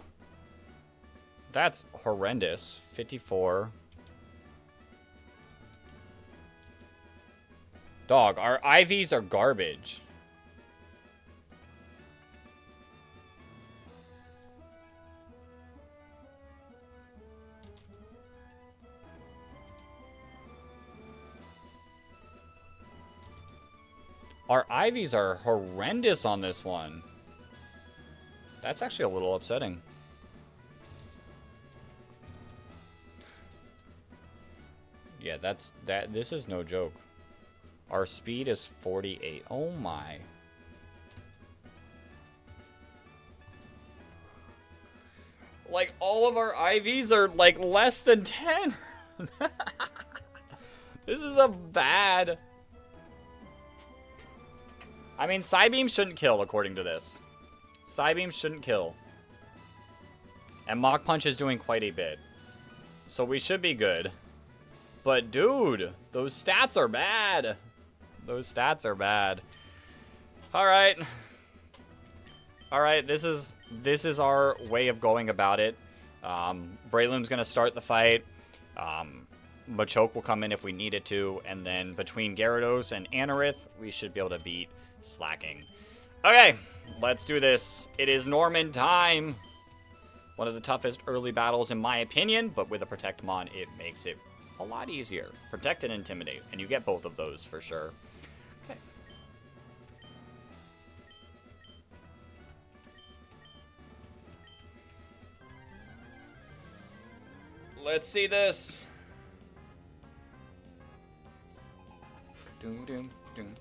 That's horrendous. 54. Dog, our IVs are garbage. Our IVs are horrendous on this one. That's actually a little upsetting. Yeah, this is no joke. Our speed is 48. Oh my. Like, all of our IVs are, like, less than 10. This is a bad... I mean, Psybeam shouldn't kill, according to this. Psybeam shouldn't kill. And Mach Punch is doing quite a bit. So we should be good. But, dude, those stats are bad. Those stats are bad. Alright. Alright, this is our way of going about it. Breloom's going to start the fight. Machoke will come in if we need it to. And then between Gyarados and Anorith, we should be able to beat Slacking. Okay, let's do this. It is Norman time. One of the toughest early battles in my opinion, but with a Protectamon, it makes it a lot easier. Protect and Intimidate, and you get both of those for sure. Okay. Let's see this. Doom, doom, doom.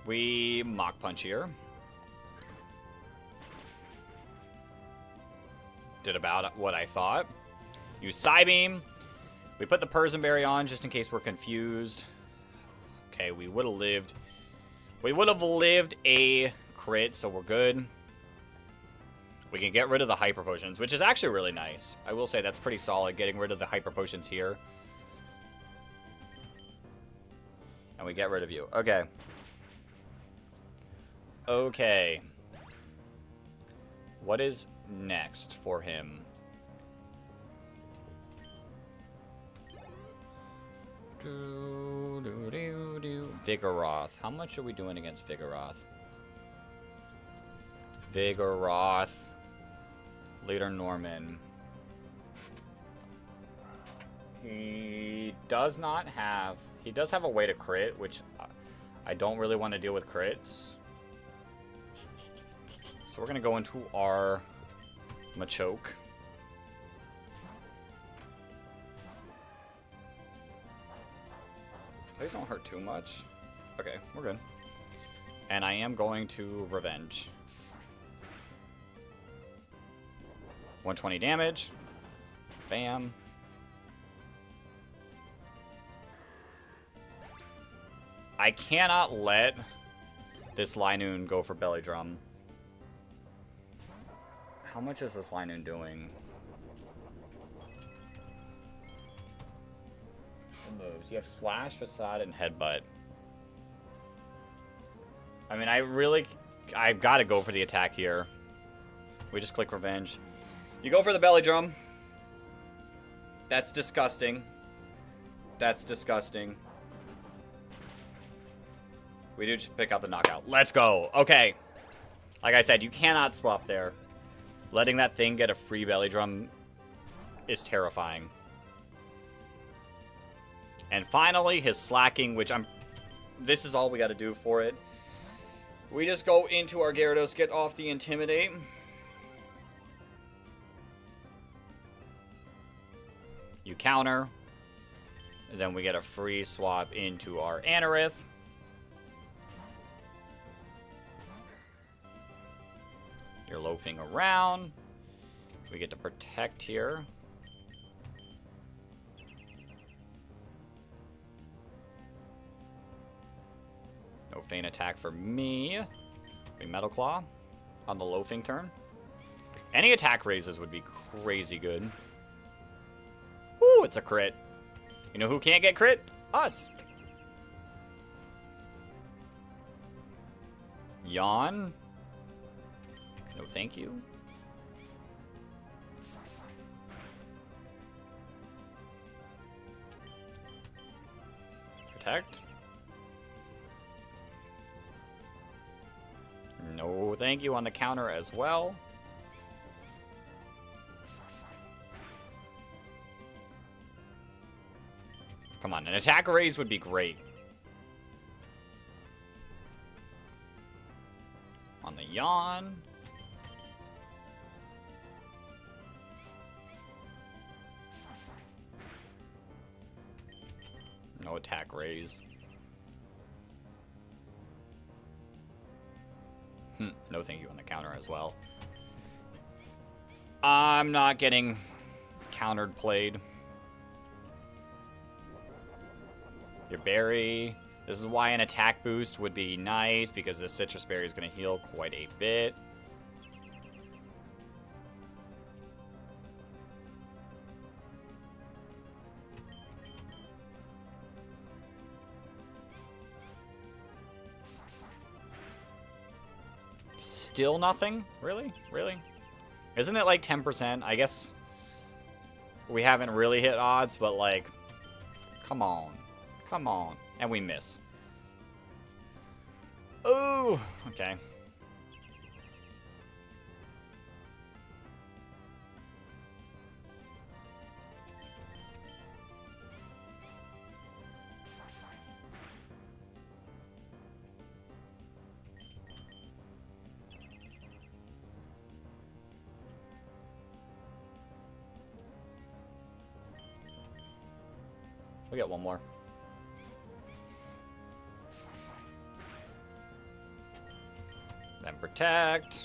We Mach Punch here. Did about what I thought. Use Psybeam. We put the Persian Berry on just in case we're confused. Okay, we would have lived. We would have lived a crit, so we're good. We can get rid of the Hyper Potions, which is actually really nice. I will say that's pretty solid, getting rid of the Hyper Potions here. And we get rid of you. Okay. Okay. What is next for him? Vigoroth. How much are we doing against Vigoroth? Vigoroth. Leader Norman. He does not have... He does have a way to crit, which I don't really want to deal with crits. So we're going to go into our Machoke. These don't hurt too much. Okay, we're good. And I am going to Revenge. 120 damage. Bam. I cannot let this Linoon go for Belly Drum. How much is this Linoon doing? moves. You have Slash, Facade, and Headbutt. I mean, I've got to go for the attack here. We just click Revenge. You go for the Belly Drum. That's disgusting. That's disgusting. We do just pick out the knockout. Let's go. Okay. Like I said, you cannot swap there. Letting that thing get a free Belly Drum is terrifying. And finally, his slacking, which this is all we got to do for it. We just go into our Gyarados, get off the Intimidate. You counter. And then we get a free swap into our Anorith. You're loafing around. We get to protect here. No feint attack for me. Big Metal Claw on the loafing turn. Any attack raises would be crazy good. Ooh, it's a crit. You know who can't get crit? Us. Yawn. No, thank you. Protect. No, thank you on the counter as well. Come on, an attack raise would be great. On the yawn. No attack raise. No thank you on the counter as well. I'm not getting countered played. Your berry. This is why an attack boost would be nice, because the citrus berry is going to heal quite a bit. Still nothing? Really? Really? Isn't it like 10%? I guess we haven't really hit odds, but like, come on. Come on. And we miss. Ooh. Okay. We got one more. Then protect.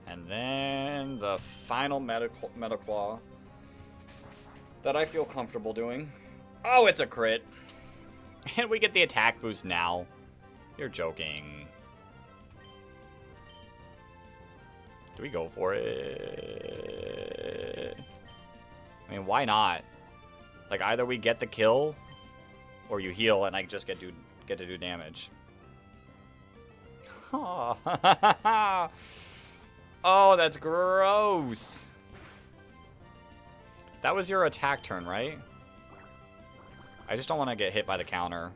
And then the final Meta Claw that I feel comfortable doing. Oh, it's a crit. And we get the attack boost now. You're joking. Do we go for it? I mean, why not? Like, either we get the kill, or you heal and I just get to do damage. Oh, oh, that's gross. That was your attack turn, right? I just don't want to get hit by the counter.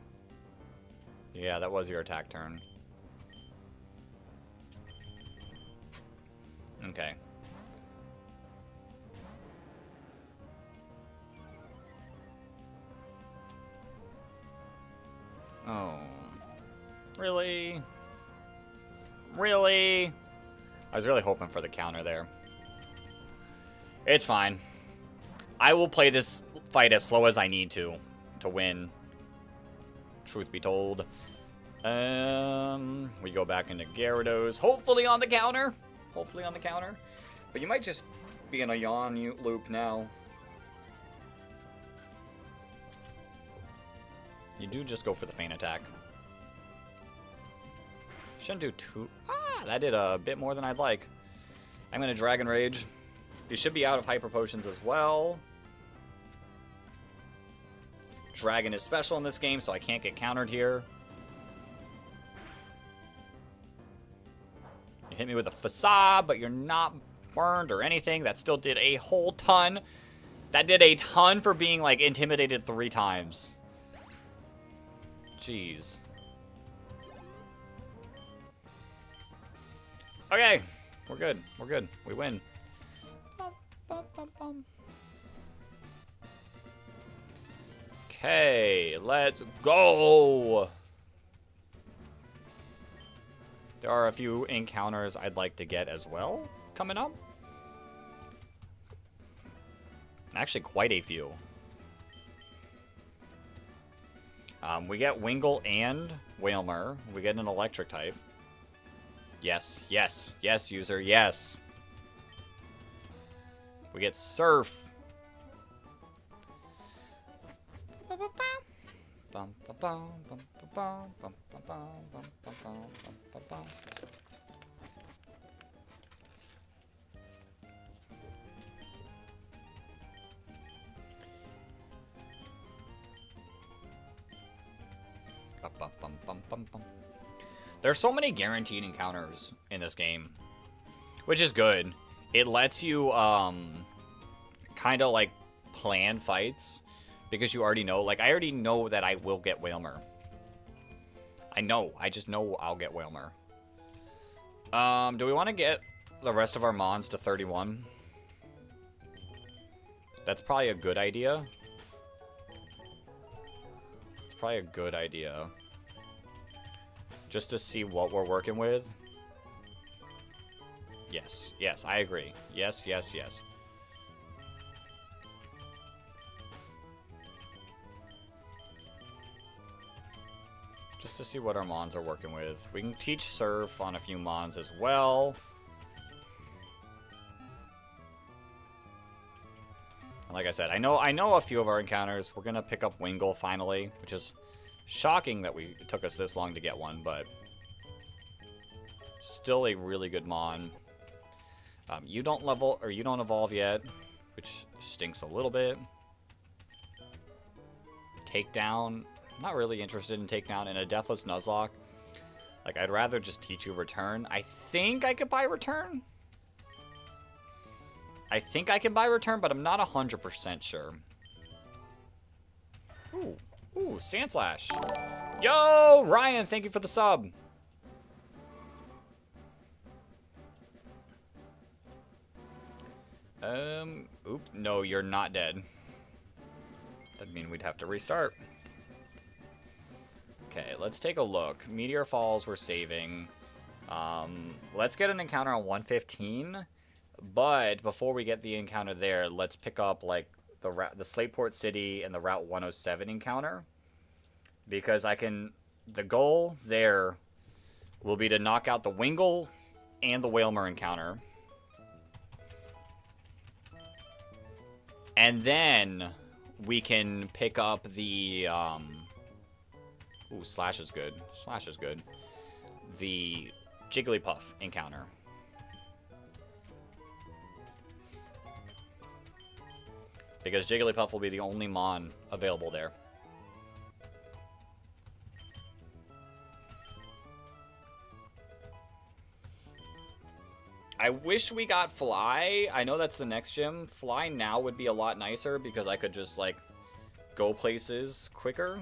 Yeah, that was your attack turn. Okay. Oh. Really? Really? I was really hoping for the counter there. It's fine. I will play this fight as slow as I need to win. Truth be told. We go back into Gyarados. Hopefully on the counter. Hopefully on the counter. But you might just be in a yawn loop now. You do just go for the feint attack. Shouldn't do too... Ah, that did a bit more than I'd like. I'm going to Dragon Rage. You should be out of hyper potions as well. Dragon is special in this game, so I can't get countered here. You hit me with a facade, but you're not burned or anything. That still did a whole ton. That did a ton for being, like, intimidated 3 times. Jeez. Okay. We're good. We're good. We win. Okay, let's go! There are a few encounters I'd like to get as well coming up. Actually, quite a few. We get Wingull and Whalmer. We get an electric type. Yes, yes, yes, user, yes. We get Surf. There's so many guaranteed encounters in this game, which is good. It lets you kind of like plan fights because you already know. Like, I already know that I will get Whalmer. I just know I'll get Whalmer. Do we want to get the rest of our mons to 31? That's probably a good idea. It's probably a good idea. Just to see what we're working with. Yes, yes, I agree. Yes, yes, yes. Just to see what our mons are working with. We can teach Surf on a few mons as well. And like I said, I know a few of our encounters. We're gonna pick up Wingull finally, which is shocking that it took us this long to get one, but still a really good mon. You don't evolve yet, which stinks a little bit. Takedown. Not really interested in takedown. And a deathless Nuzlocke. Like, I'd rather just teach you return. I think I could buy return. I think I can buy return, but I'm not 100% sure. Ooh. Ooh, Sand Slash. Yo, Ryan, thank you for the sub. Oop, no, you're not dead. That'd mean we'd have to restart. Okay, let's take a look. Meteor Falls we're saving. Let's get an encounter on 115. But before we get the encounter there, let's pick up, like, the Slateport City and the Route 107 encounter. Because the goal there will be to knock out the Wingull and the Whalmer encounter. And then we can pick up the, ooh, Slash is good. Slash is good. The Jigglypuff encounter. Because Jigglypuff will be the only mon available there. I wish we got Fly. I know that's the next gym. Fly now would be a lot nicer because I could just, like, go places quicker.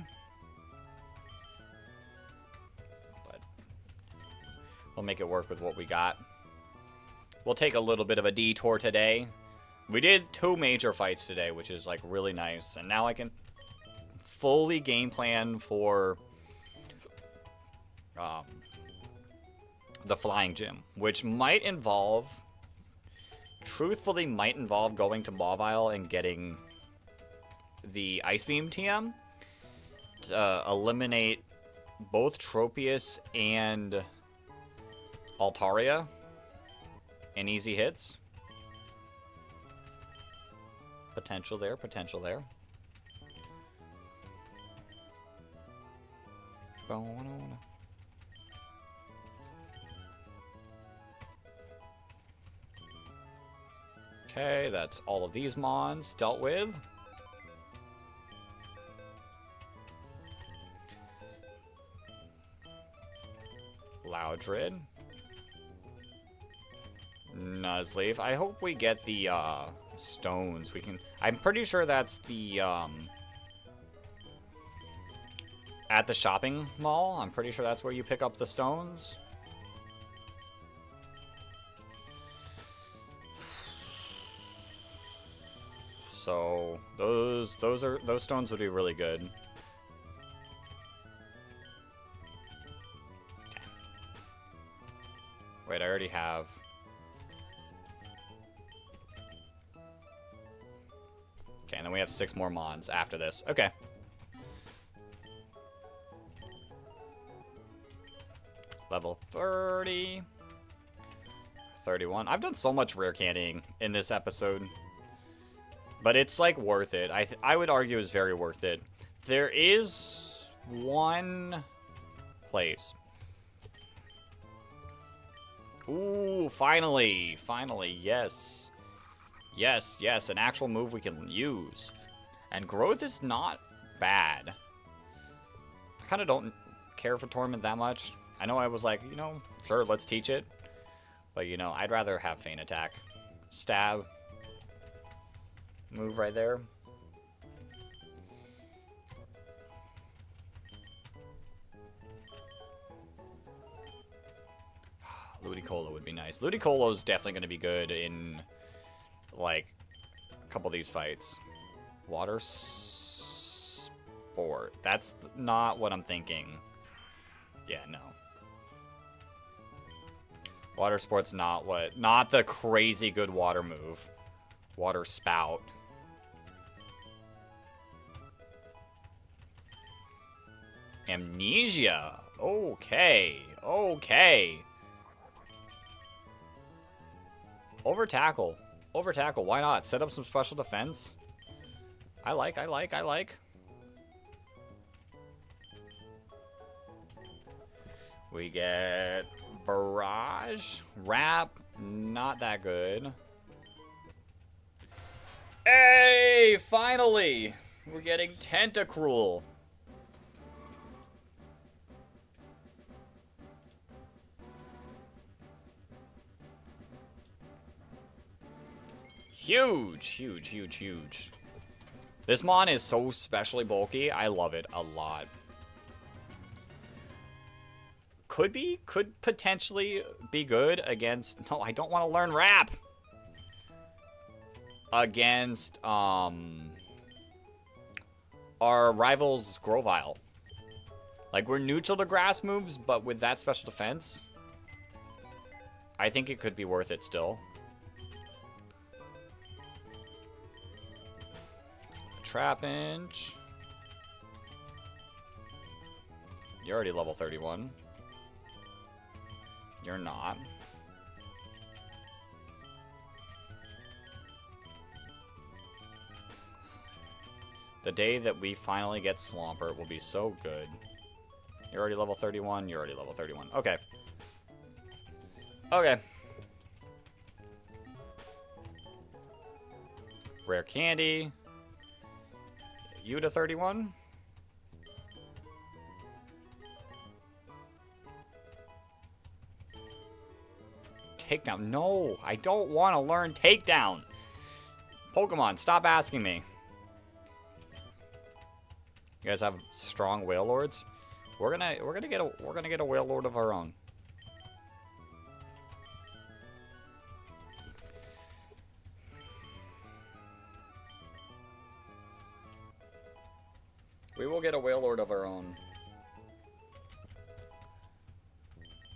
But we'll make it work with what we got. We'll take a little bit of a detour today. We did 2 major fights today, which is, like, really nice. And now I can fully game plan for the flying gym, which might involve, truthfully, might involve going to Mawile and getting the Ice Beam TM to eliminate both Tropius and Altaria in easy hits. Potential there, potential there. Okay, that's all of these mons dealt with. Loudred. Nuzleaf. I hope we get the stones. We can. I'm pretty sure that's the at the shopping mall. I'm pretty sure that's where you pick up the stones. So those stones would be really good. Okay. Wait, I already have. Okay, and then we have 6 more mons after this. Okay. Level 30. 31. I've done so much rare candying in this episode. But it's, like, worth it. I would argue it's very worth it. There is one place. Ooh, finally. Finally, yes. Yes, yes, an actual move we can use. And growth is not bad. I kind of don't care for Torment that much. I know I was like, you know, sure, let's teach it. But, you know, I'd rather have Feint Attack. Stab. Move right there. Ludicolo would be nice. Ludicolo's definitely going to be good in, like, a couple of these fights. Water Sport. That's not what I'm thinking. Yeah, no. Water Sport's not the crazy good water move. Water Spout. Amnesia. Okay. Okay. Over tackle. Over tackle. Why not? Set up some special defense. I like. We get Barrage. Wrap. Not that good. Hey! Finally! We're getting Tentacruel. Huge, huge, huge, huge. This mon is so specially bulky. I love it a lot. Could potentially be good against... No, I don't want to learn Wrap. Against, our rival's Grovyle. Like, we're neutral to grass moves, but with that special defense, I think it could be worth it still. Trapinch. You're already level 31. You're not. The day that we finally get Swampert will be so good. You're already level 31. You're already level 31. Okay. Okay. Rare candy. You to 31. Takedown. No, I don't want to learn Takedown. Pokemon, stop asking me. You guys have strong Whale Lords? We're gonna get a Whale Lord of our own. We will get a Whale Lord of our own.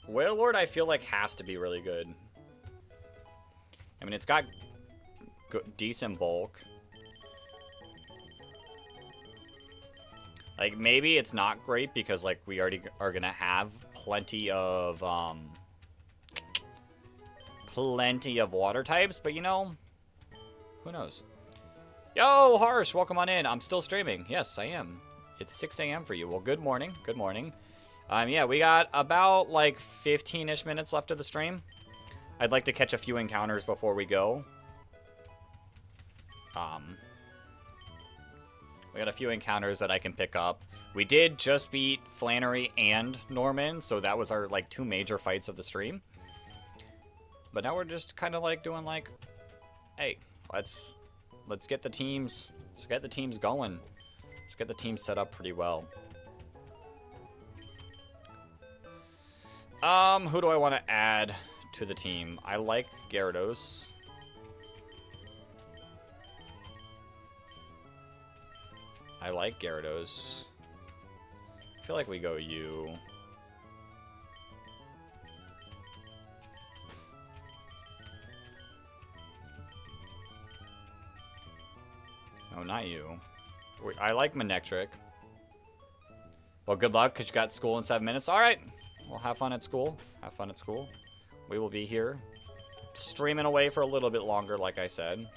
Whale Lord, I feel like, has to be really good. I mean, it's got decent bulk. Like, maybe it's not great because, like, we already are gonna have plenty of water types, but, you know, who knows? Yo, Harsh, welcome on in. I'm still streaming. Yes, I am. It's 6 a.m. for you. Well, good morning. Good morning. Yeah, we got about, like, 15-ish minutes left of the stream. I'd like to catch a few encounters before we go. We got a few encounters that I can pick up. We did just beat Flannery and Norman, so that was our like 2 major fights of the stream. But now we're just kind of like doing like, hey, let's get the teams, going. Let's get the teams set up pretty well. Who do I want to add to the team? I like Gyarados. I feel like we go you. No, not you. I like Manectric. Well, good luck, because you got school in 7 minutes. All right. Well, have fun at school. Have fun at school. We will be here streaming away for a little bit longer, like I said.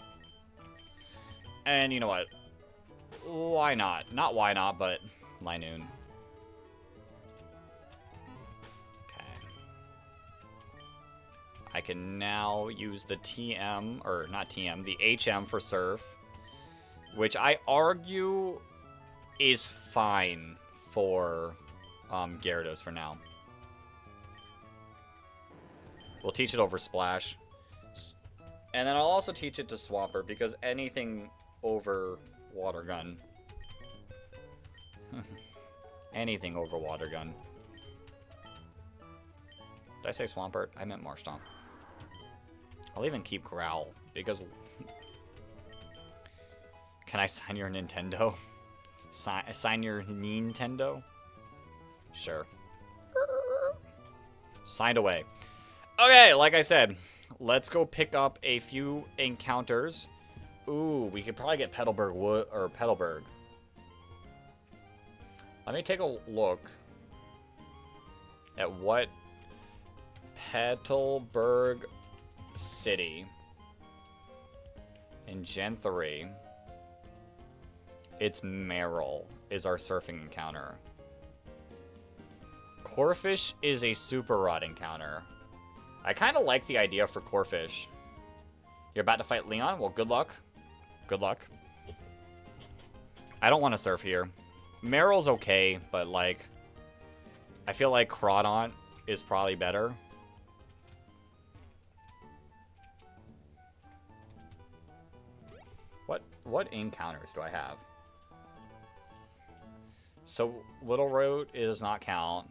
And you know what? Why not? Not why not, but my noon. Okay. I can now use the TM, or not TM, the HM for Surf, which I argue is fine for Gyarados for now. We'll teach it over Splash. And then I'll also teach it to Swampert, because anything over Water Gun. Anything over Water Gun. Did I say Swampert? I meant Marshtomp. I'll even keep Growl, because... Can I sign your Nintendo? Sign your Nintendo? Sure. Signed away. Okay, like I said, let's go pick up a few encounters. Ooh, we could probably get Petalburg Wood or Petalburg. Let me take a look at what Petalburg City in Gen 3. It's Meryl is our surfing encounter. Corphish is a Super Rod encounter. I kind of like the idea for Corphish. You're about to fight Leon? Well, good luck. Good luck. I don't want to surf here. Meryl's okay, but, like, I feel like Crawdaunt is probably better. What encounters do I have? So, Little Road does not count.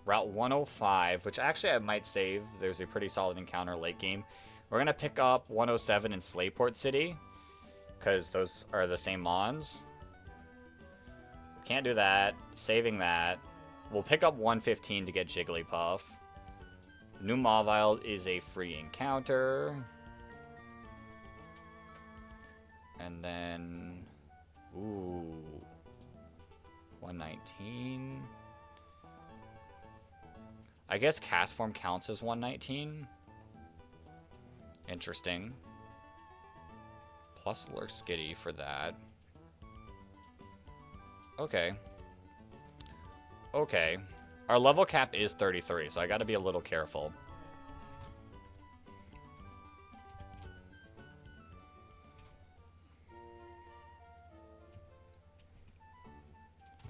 Route 105, which actually I might save. There's a pretty solid encounter late game. We're going to pick up 107 in Slayport City, because those are the same Mons. Can't do that. Saving that. We'll pick up 115 to get Jigglypuff. New Mawile is a free encounter. And then... Ooh. 119. I guess Cast Form counts as 119. Interesting. Plus Lurk Skitty for that. Okay. Okay. Our level cap is 33, so I gotta be a little careful.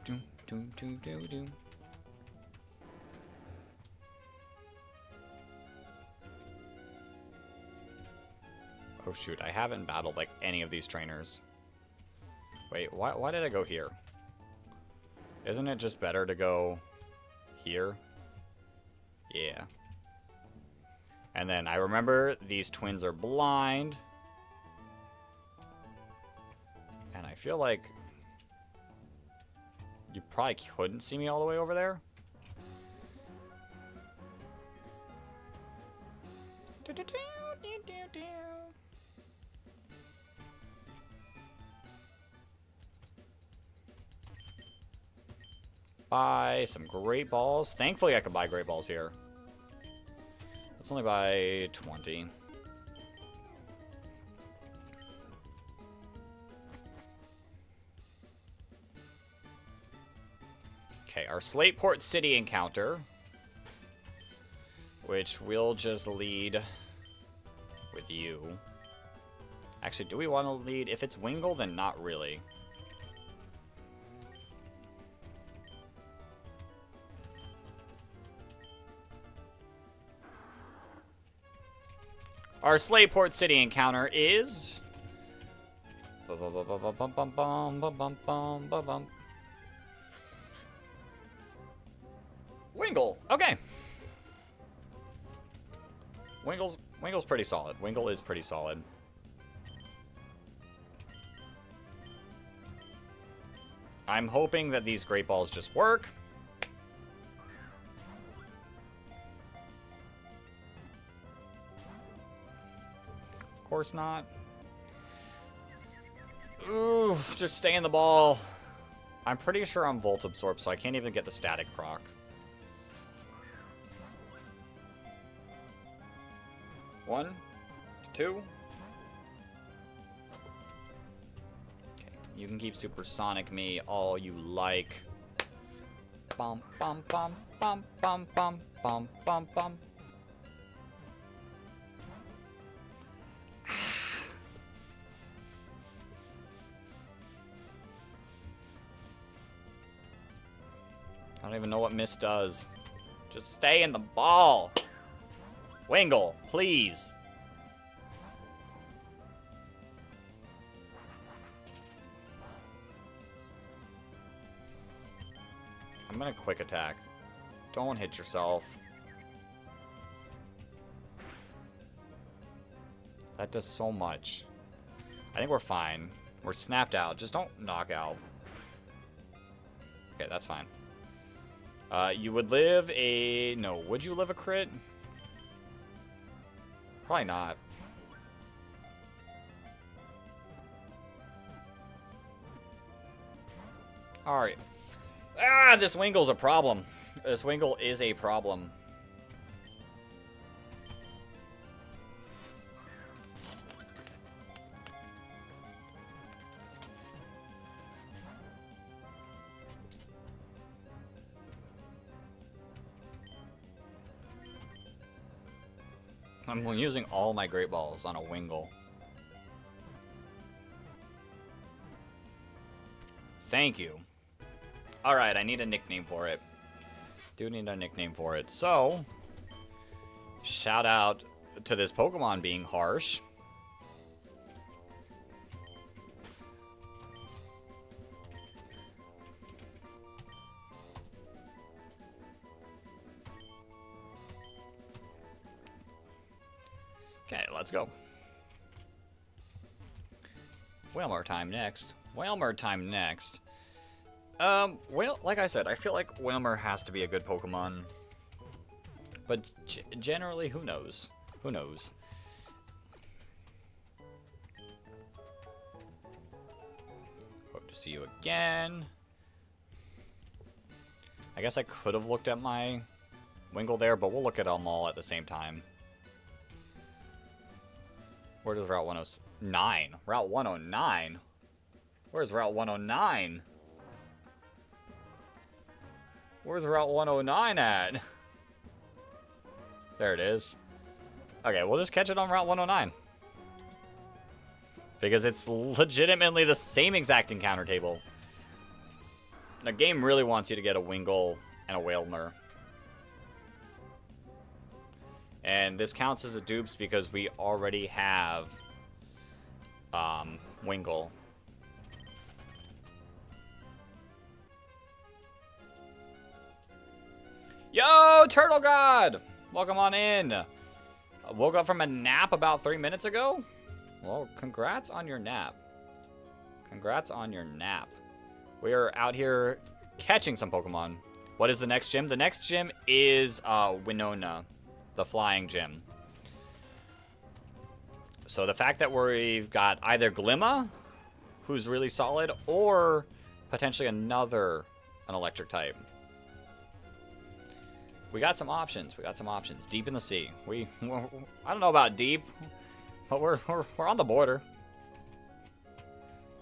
Doom, doom, doom, doom, doom. Oh shoot, I haven't battled like any of these trainers. Wait, why did I go here? Isn't it just better to go here? Yeah. And then I remember these twins are blind. And I feel like you probably couldn't see me all the way over there. Buy some great balls. Thankfully, I can buy great balls here. Let's only buy 20. Okay, our Slateport City encounter, which we'll just lead with you. Actually, do we want to lead? If it's Wingull, then not really. Our Slayport City encounter is... Wingull. Okay. Wingull's pretty solid. Wingull is pretty solid. I'm hoping that these Great Balls just work. Of course not. Ooh, just stay in the ball. I'm pretty sure I'm Volt Absorb, so I can't even get the static proc. One, two. Okay, you can keep Supersonic me all you like. Bum bum bum bum bum bum bum bum bum. I don't even know what Miss does. Just stay in the ball. Wingull, please. I'm gonna quick attack. Don't hit yourself. That does so much. I think we're fine. We're snapped out. Just don't knock out. Okay, that's fine. You would live a... No, would you live a crit? Probably not. Alright. Ah, this Wingull's a problem. This Wingull is a problem. I'm using all my Great Balls on a Wingull. Thank you. Alright, I need a nickname for it. Do need a nickname for it. So, shout out to this Pokemon being harsh. Okay, let's go. Whalmer time next. Whalmer time next. Well, like I said, I feel like Whalmer has to be a good Pokemon. But generally, who knows? Who knows? Hope to see you again. I guess I could have looked at my Wingull there, but we'll look at them all at the same time. Where does Route 109? Route 109? Where's Route 109? Where's Route 109 at? There it is. Okay, we'll just catch it on Route 109. Because it's legitimately the same exact encounter table. The game really wants you to get a Wingull and a Whalmer. And this counts as a dupes because we already have Wingull. Yo, Turtle God! Welcome on in. I woke up from a nap about 3 minutes ago. Well, congrats on your nap. Congrats on your nap. We are out here catching some Pokemon. What is the next gym? The next gym is Winona, the flying gym. So the fact that we've got either Glimma, who's really solid, or potentially an electric type. We got some options. We got some options. Deep in the sea. I don't know about deep, but we're on the border.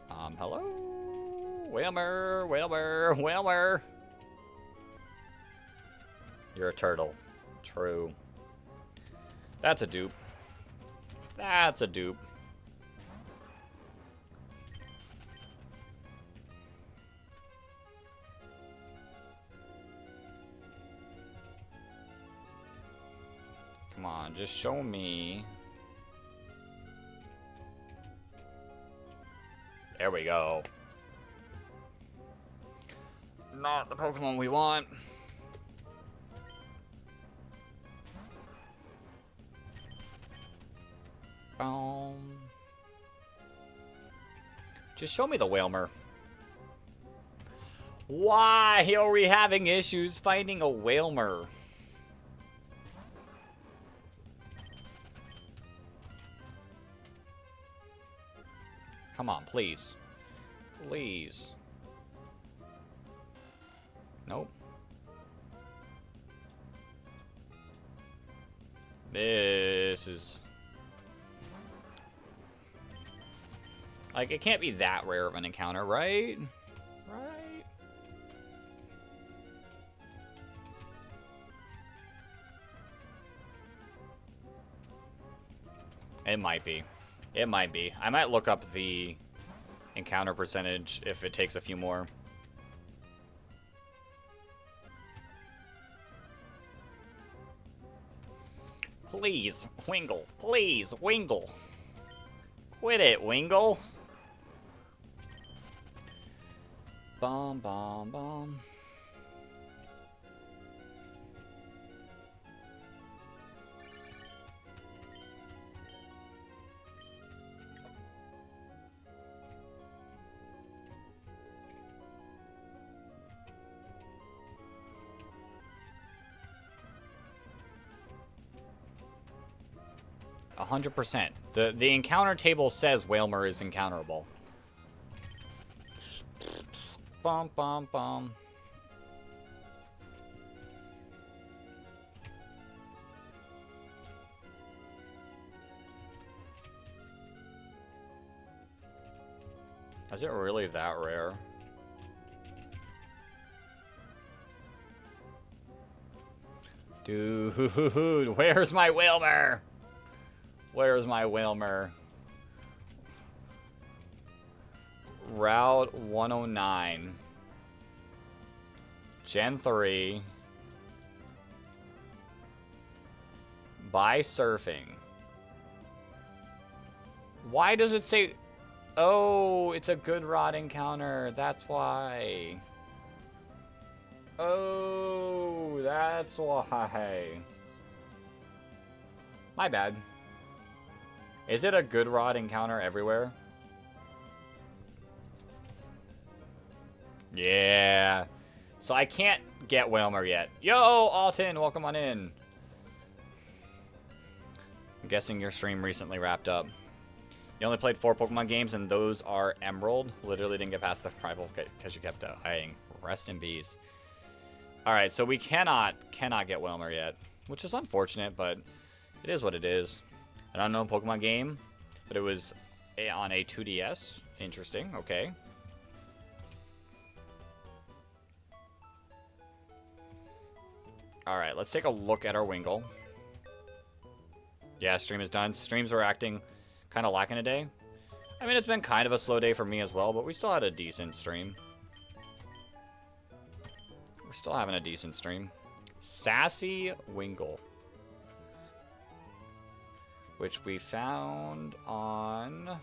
Hello? Whalmer, Whalmer, Whalmer. You're a turtle. True. That's a dupe. That's a dupe. Come on, just show me. There we go. Not the Pokemon we want. Just show me the Whalmer. Why are we having issues finding a Whalmer? Come on, please. Please. Nope. This is... like, it can't be that rare of an encounter, right? Right? It might be. It might be. I might look up the encounter percentage if it takes a few more. Please, Wingle. Please, Wingle. Quit it, Wingle. Bomb, bomb, bomb. %. The encounter table says Whalmer is encounterable. Bum, bum, bum. Is it really that rare? Dude, where's my Whalmer? Where's my Whalmer? Route 109. Gen 3. By surfing. Why does it say... oh, it's a good rod encounter. That's why. Oh, that's why. My bad. Is it a good rod encounter everywhere? Yeah. So I can't get Whalmer yet. Yo, Alton, welcome on in. I'm guessing your stream recently wrapped up. You only played 4 Pokemon games, and those are Emerald. Literally didn't get past the rival because you kept dying. Rest in peace. Alright, so we cannot get Whalmer yet, which is unfortunate, but it is what it is. An unknown Pokemon game, but it was on a 2DS. Interesting, okay. Alright, let's take a look at our Wingull. Yeah, stream is done. Streams are acting kind of lacking today. I mean, it's been kind of a slow day for me as well, but we still had a decent stream. We're still having a decent stream. Sassy Wingull, which we found on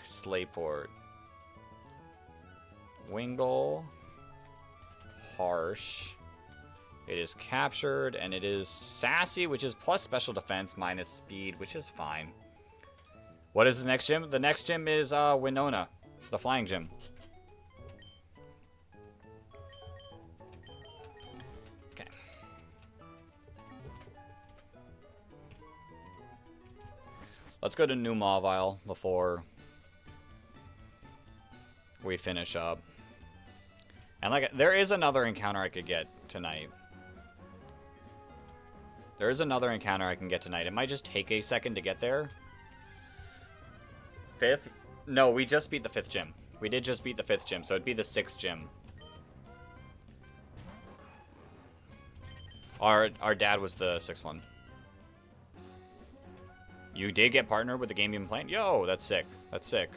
Slayport. Wingull, harsh. It is captured, and it is sassy, which is plus special defense, minus speed, which is fine. What is the next gym? The next gym is Winona, the flying gym. Okay. Let's go to New Mauville before we finish up. And like, there is another encounter I could get tonight. There is another encounter I can get tonight. It might just take a second to get there. 5th? No, we just beat the 5th gym. We did just beat the 5th gym, so it'd be the 6th gym. Our dad was the 6th one. You did get partnered with the game you've been playing? Yo, that's sick. That's sick.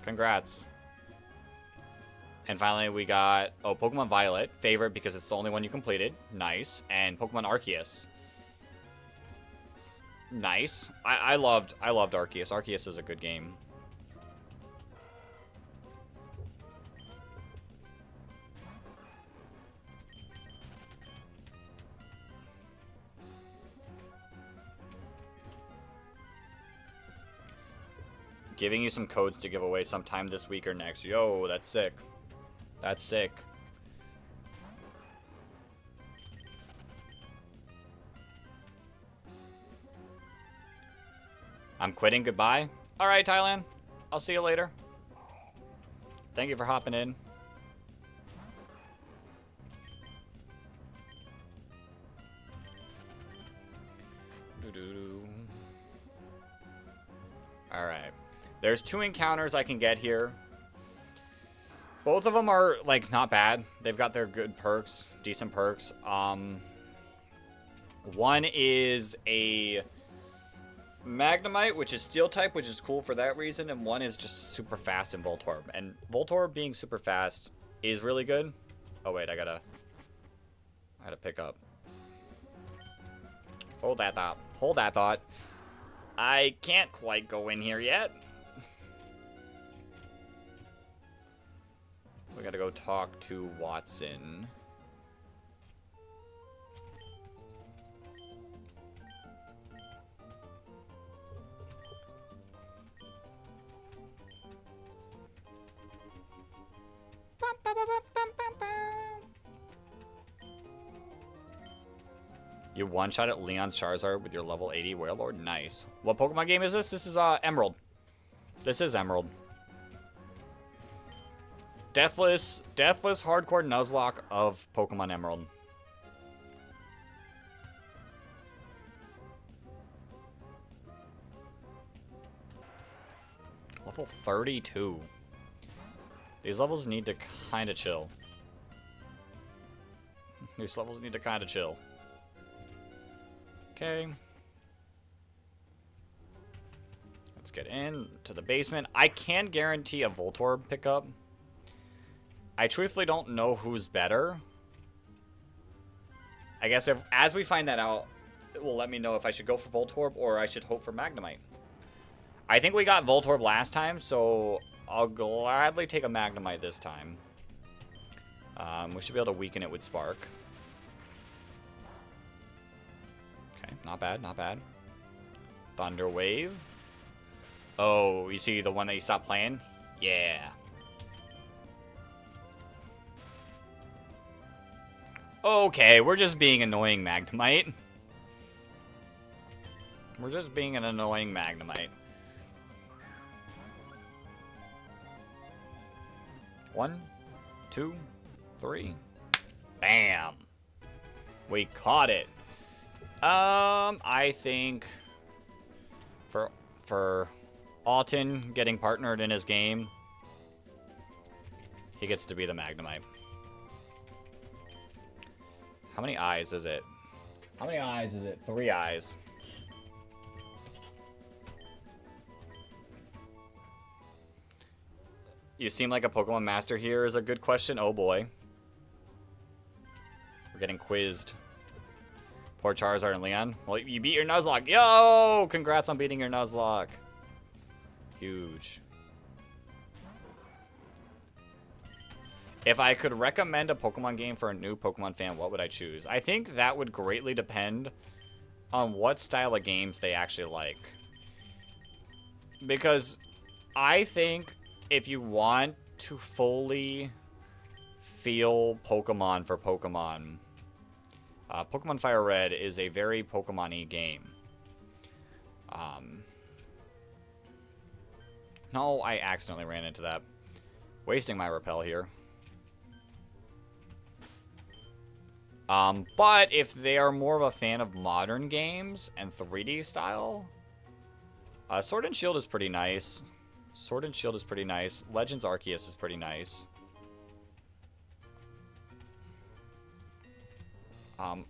Congrats. And finally, we got, oh, Pokemon Violet. Favorite because it's the only one you completed. Nice. And Pokemon Arceus. Nice. I loved Arceus. Arceus is a good game. Giving you some codes to give away sometime this week or next. Yo, that's sick. That's sick. I'm quitting. Goodbye. All right, Thailand. I'll see you later. Thank you for hopping in. All right. There's 2 encounters I can get here. Both of them are, like, not bad. They've got their good perks, decent perks. One is a Magnemite, which is Steel type, which is cool for that reason. And one is just super fast in Voltorb. And Voltorb being super fast is really good. Oh, wait, I gotta pick up. Hold that thought. Hold that thought. I can't quite go in here yet. We gotta go talk to Watson. You one-shot at Leon's Charizard with your level 80 Warlord? Nice. What Pokemon game is this? This is Emerald. This is Emerald. Deathless hardcore Nuzlocke of Pokemon Emerald. Level 32. These levels need to kind of chill. These levels need to kind of chill. Okay. Let's get into the basement. I can guarantee a Voltorb pickup. I truthfully don't know who's better. I guess as we find that out, it will let me know if I should go for Voltorb or I should hope for Magnemite. I think we got Voltorb last time, so I'll gladly take a Magnemite this time. We should be able to weaken it with Spark. Okay, not bad, not bad. Thunder Wave. Oh, you see the one that you stopped playing? Yeah. Okay, we're just being annoying Magnemite. We're just being an annoying Magnemite. 1, 2, 3. Bam. We caught it. I think for Alton getting partnered in his game, he gets to be the Magnemite. How many eyes is it? How many eyes is it? 3 eyes. You seem like a Pokemon master here is a good question. Oh boy. We're getting quizzed. Poor Charizard and Leon. Well, you beat your Nuzlocke. Yo! Congrats on beating your Nuzlocke. Huge. If I could recommend a Pokemon game for a new Pokemon fan, what would I choose? I think that would greatly depend on what style of games they actually like. Because I think if you want to fully feel Pokemon for Pokemon, Pokemon Fire Red is a very Pokemon-y game. No, I accidentally ran into that. Wasting my repel here. But if they are more of a fan of modern games and 3D style, Sword and Shield is pretty nice. Sword and Shield is pretty nice. Legends Arceus is pretty nice.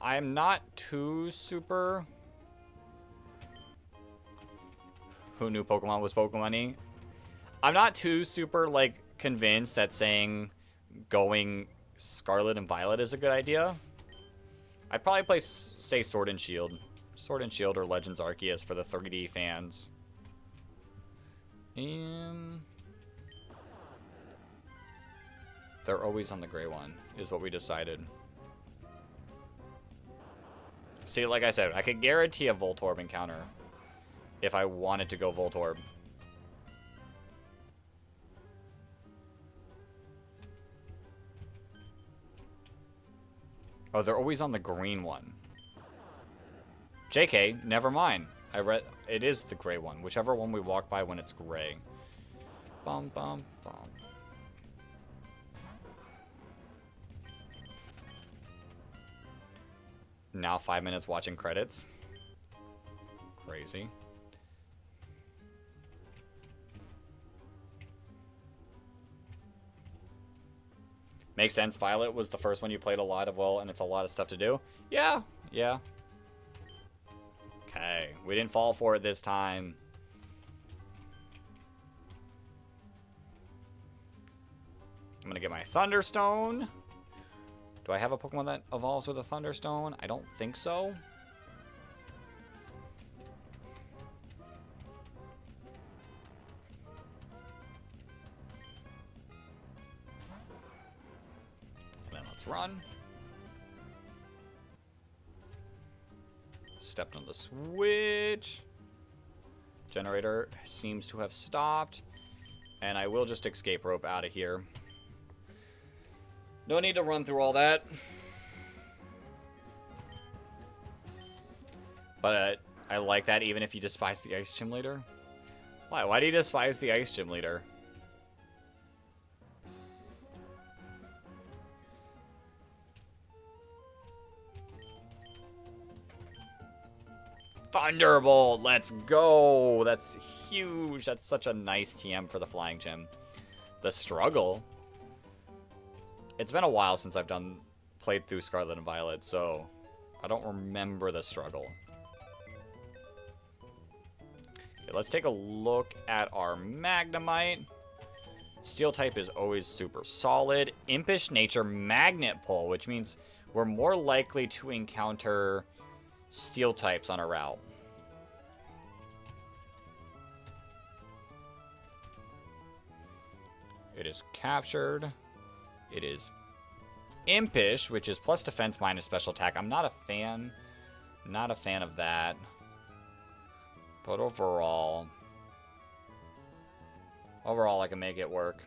I'm not too super... Who knew Pokemon was Pokemon-y? I'm not too super, like, convinced that saying going Scarlet and Violet is a good idea. I'd probably play, say, Sword and Shield. Sword and Shield or Legends Arceus for the 3D fans. They're always on the gray one, is what we decided. See, like I said, I could guarantee a Voltorb encounter if I wanted to go Voltorb. Oh, they're always on the green one. JK, never mind. I read it is the gray one. Whichever one we walk by when it's gray. Bum, bum, bum. Now 5 minutes watching credits. Crazy. Makes sense. Violet was the first one you played a lot of, well, and it's a lot of stuff to do. Yeah, yeah. Okay, we didn't fall for it this time. I'm gonna get my Thunderstone. Do I have a Pokemon that evolves with a Thunderstone? I don't think so. And then let's run. Stepped on the switch. Generator seems to have stopped. And I will just escape rope out of here. No need to run through all that. But I like that even if you despise the Ice Gym Leader. Why? Why do you despise the Ice Gym Leader? Thunderbolt! Let's go! That's huge. That's such a nice TM for the Flying Gym. The struggle. It's been a while since I've played through Scarlet and Violet, so I don't remember the struggle. Okay, let's take a look at our Magnemite. Steel type is always super solid. Impish nature, magnet pull, which means we're more likely to encounter steel types on a route. It is captured. It is impish, which is plus defense minus special attack. I'm not a fan. Not a fan of that. But overall, I can make it work.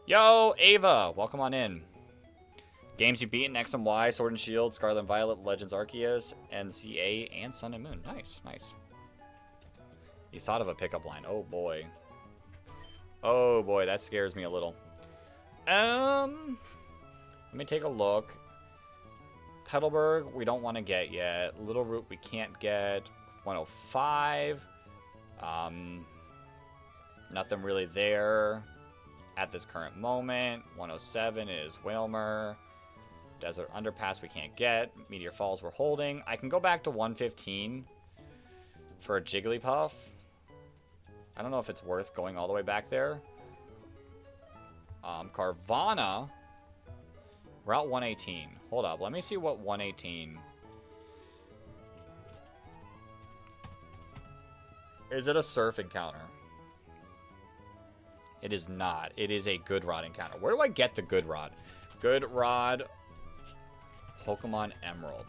Yo, Ava, welcome on in. Games you beat in X and Y, Sword and Shield, Scarlet and Violet, Legends Arceus, NCA, and Sun and Moon. Nice, nice. You thought of a pickup line. Oh boy. Oh boy, that scares me a little. Let me take a look. Petalburg, we don't want to get yet. Little Root, we can't get. 105. Nothing really there at this current moment. 107 is Whalmer. Desert Underpass, we can't get. Meteor Falls, we're holding. I can go back to 115 for a Jigglypuff. I don't know if it's worth going all the way back there. Carvana, Route 118. Hold up, let me see what 118. Is it a surf encounter? It is not. It is a Good Rod encounter. Where do I get the Good Rod? Good Rod, Pokemon Emerald.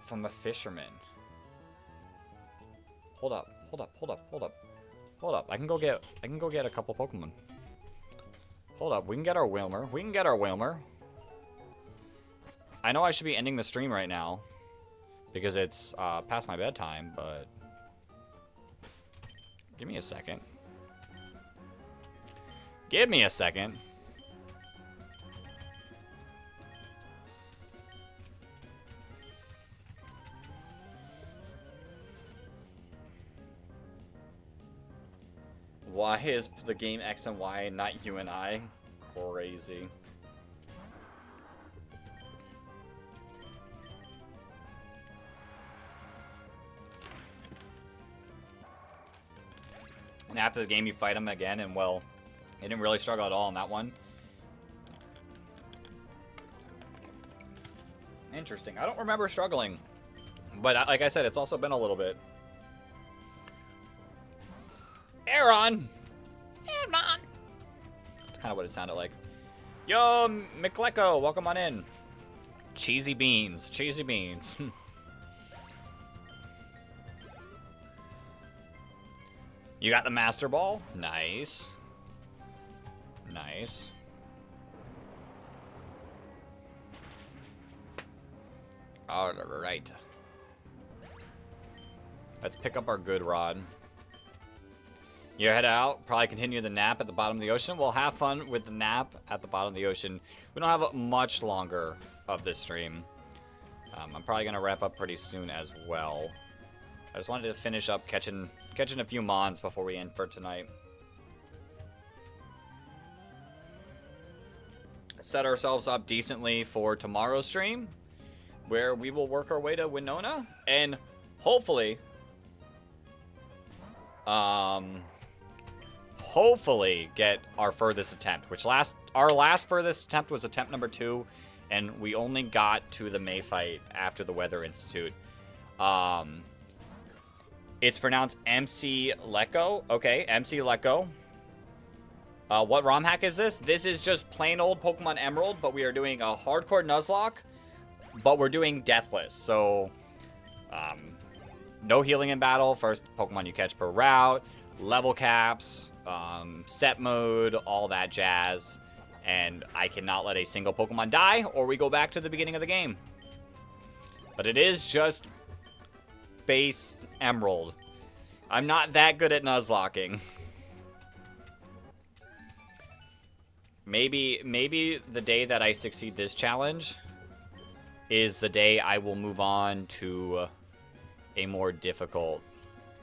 From a fisherman. Hold up, hold up, hold up, hold up. Hold up, I can go get a couple Pokemon. Hold up, we can get our Whalmer. We can get our Whalmer. I know I should be ending the stream right now because it's past my bedtime, but give me a second. Give me a second. Why is the game X and Y, not you and I? Crazy. And after the game, you fight him again, and well, he didn't really struggle at all in that one. Interesting. I don't remember struggling. But like I said, it's also been a little bit. Aaron! Aaron! That's kind of what it sounded like. Yo, McLeco, welcome on in. Cheesy beans. Cheesy beans. You got the Master Ball? Nice. Nice. Alright. Let's pick up our good rod. You head out, probably continue the nap at the bottom of the ocean. We'll have fun with the nap at the bottom of the ocean. We don't have much longer of this stream. I'm probably going to wrap up pretty soon as well. I just wanted to finish up catching a few mons before we end for tonight. Set ourselves up decently for tomorrow's stream, where we will work our way to Winona and hopefully get our furthest attempt, which our last furthest attempt was attempt number 2, and we only got to the May fight after the Weather Institute. It's pronounced MC Lecco. Okay, MC Lecco. What ROM hack is this? This is just plain old Pokemon Emerald, but we are doing a hardcore Nuzlocke, but we're doing deathless. So, no healing in battle. First Pokemon you catch per route. Level caps, set mode, all that jazz. And I cannot let a single Pokemon die, or we go back to the beginning of the game. But it is just base Emerald. I'm not that good at Nuzlocking. Maybe the day that I succeed this challenge is the day I will move on to a more difficult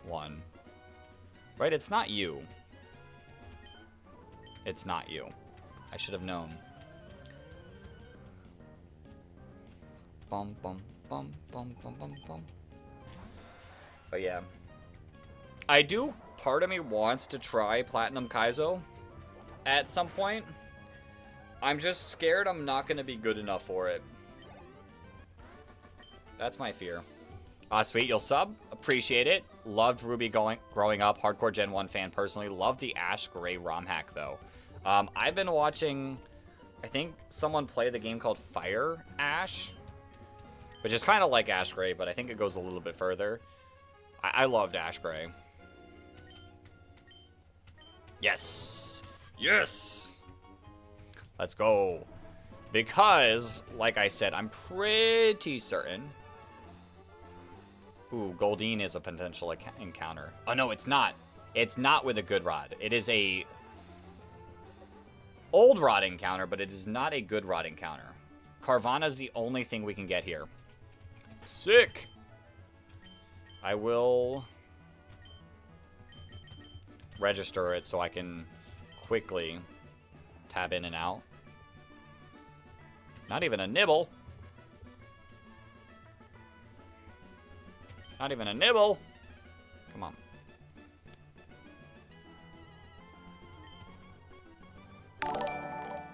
one. Right, it's not you. It's not you. I should have known. Bum, bum, bum, bum, bum, bum, bum. But yeah. Part of me wants to try Platinum Kaizo at some point. I'm just scared I'm not going to be good enough for it. That's my fear. Sweet, you'll sub. Appreciate it. Loved Ruby growing up. Hardcore Gen 1 fan personally. Love the Ash Gray ROM hack, though. I've been watching, I think, someone play the game called Fire Ash, which is kind of like Ash Gray, but I think it goes a little bit further. I loved Ash Gray. Yes! Yes! Let's go. Because, like I said, I'm pretty certain... Ooh, Goldeen is a potential encounter. Oh, no, it's not. It's not with a good rod. It is a old rod encounter, but it is not a good rod encounter. Carvana's the only thing we can get here. Sick! I will register it so I can quickly tab in and out. Not even a nibble. Not even a nibble. Come on.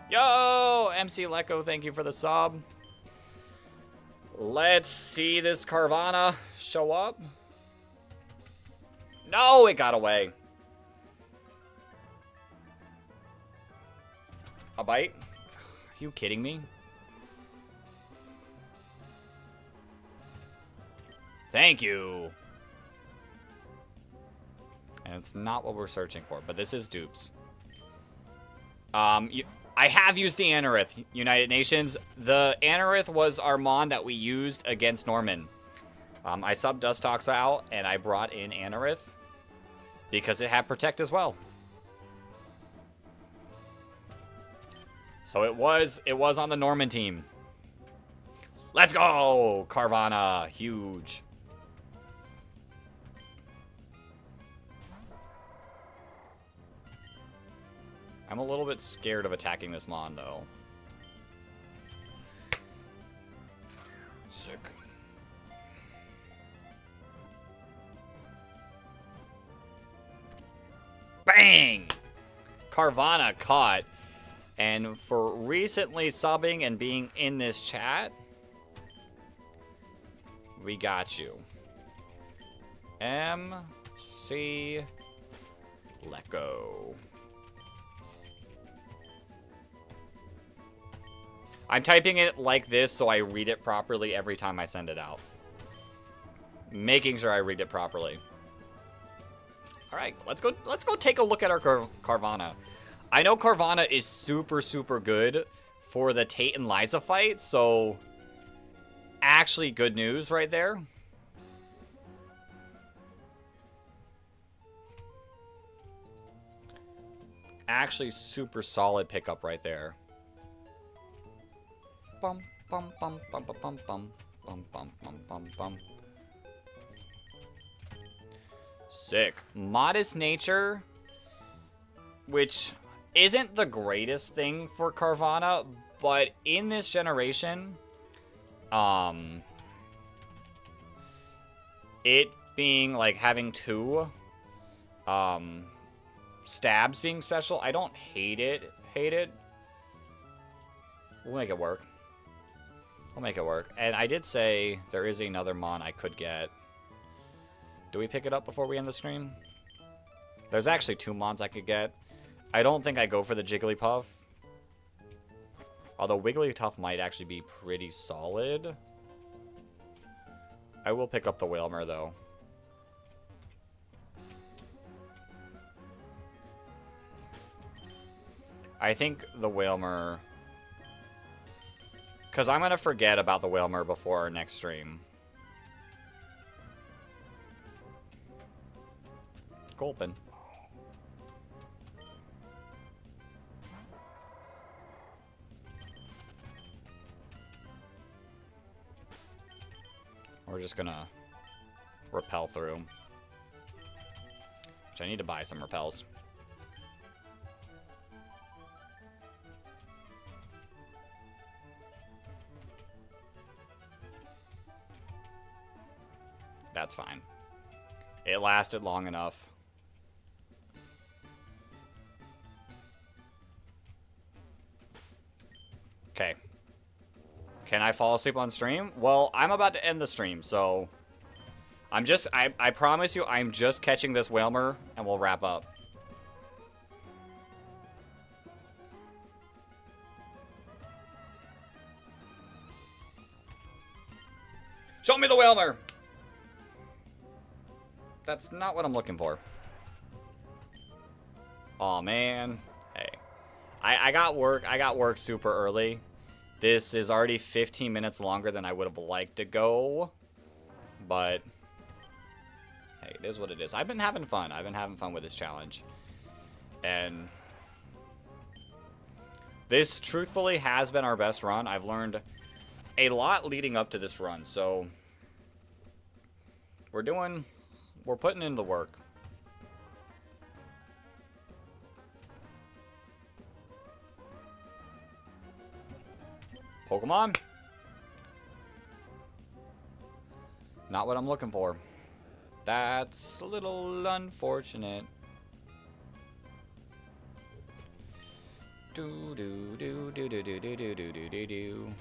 Yo, MC Lecco, thank you for the sub. Let's see this Carvana show up. No, it got away. A bite? Are you kidding me? Thank you. And it's not what we're searching for, but this is dupes. I have used the Anorith, United Nations. The Anorith was our mon that we used against Norman. I subbed Dustox out, and I brought in Anorith because it had Protect as well. So it was on the Norman team. Let's go, Carvana, huge. I'm a little bit scared of attacking this mon, though. Sick. Bang! Carvana caught. And for recently subbing and being in this chat, we got you. MC Let Go. I'm typing it like this so I read it properly every time I send it out. Making sure I read it properly. All right, let's go take a look at our Carvana. I know Carvana is super, super good for the Tate and Liza fight, so actually good news right there. Actually super solid pickup right there. Bum, bum, bum, bum, bum, bum, bum, bum, bum, bum, bum, bum. Sick. Modest Nature, which isn't the greatest thing for Carvana, but in this generation, it being like having two stabs being special, I don't hate it. We'll make it work. We'll make it work. And I did say there is another mon I could get. Do we pick it up before we end the stream? There's actually 2 mons I could get. I don't think I go for the Jigglypuff. Although Wigglytuff might actually be pretty solid. I will pick up the Whalmer, though. I think the Whalmer... because I'm going to forget about the Whalmer before our next stream. Gulpin. We're just gonna repel through. Which I need to buy some repels. That's fine. It lasted long enough. Okay. Can I fall asleep on stream? Well, I'm about to end the stream, so... I promise you, I'm just catching this Whalmer, and we'll wrap up. Show me the Whalmer! That's not what I'm looking for. Aw, man. Hey. I got work super early. This is already 15 minutes longer than I would have liked to go. But, hey, it is what it is. I've been having fun. I've been having fun with this challenge. And this, truthfully, has been our best run. I've learned a lot leading up to this run. So, we're putting in the work. Pokemon? Not what I'm looking for. That's a little unfortunate. Do do do do do do do do do do do do.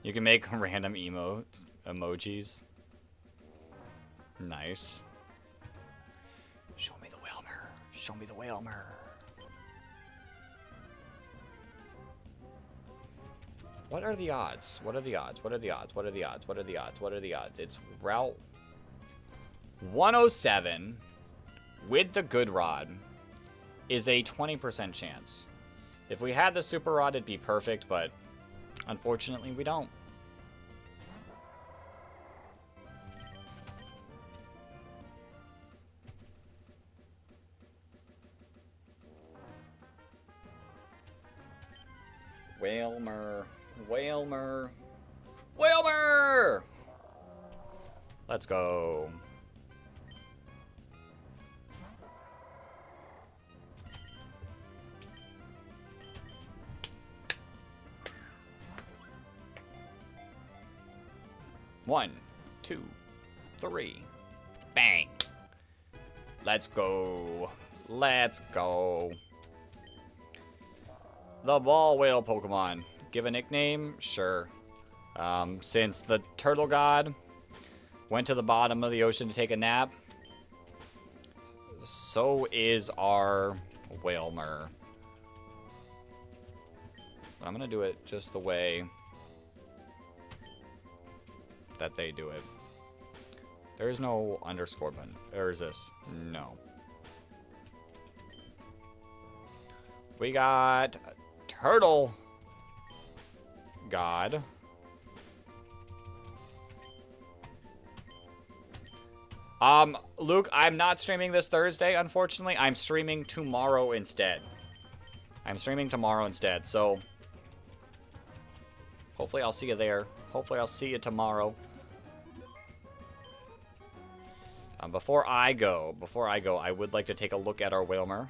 You can make random emojis. Nice. Show me the Whalmer. Show me the Whalmer. What are the odds? What are the odds? What are the odds? What are the odds? What are the odds? What are the odds? It's Route 107 with the Good Rod is a 20% chance. If we had the Super Rod, it'd be perfect, but unfortunately we don't. Whalmer. Whalmer. Whalmer! Let's go. One, two, three. Bang. Let's go. Let's go. The ball whale Pokemon. Give a nickname? Sure. Since the turtle god went to the bottom of the ocean to take a nap, so is our Whalmer. But I'm going to do it just the way that they do it. There is no underscore button. Or is this? No. We got Turtle God. Luke, I'm not streaming this Thursday, unfortunately. I'm streaming tomorrow instead. So hopefully I'll see you there. Hopefully I'll see you tomorrow. Before I go, I would like to take a look at our Whalmer.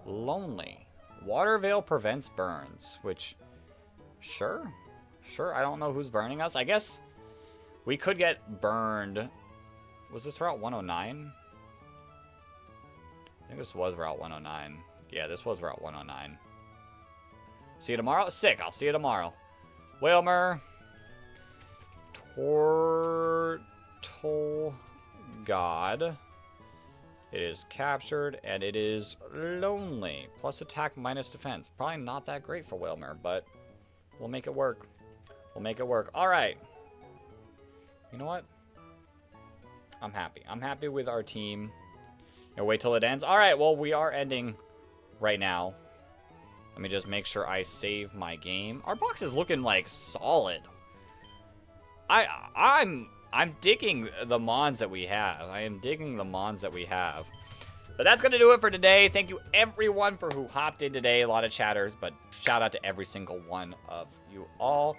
Lonely. Water Veil prevents burns, which, sure, I don't know who's burning us. I guess we could get burned. Was this Route 109? I think this was Route 109. Yeah, this was Route 109. See you tomorrow? Sick, I'll see you tomorrow. Whalmer. Turtle God. It is captured, and it is lonely. Plus attack, minus defense. Probably not that great for Whalmer, but we'll make it work. We'll make it work. All right. You know what? I'm happy. I'm happy with our team. Wait till it ends. All right, well, we are ending right now. Let me just make sure I save my game. Our box is looking, like, solid. I'm digging the mons that we have. I am digging the mons that we have. But that's going to do it for today. Thank you, everyone, for who hopped in today. A lot of chatters, but shout out to every single one of you all.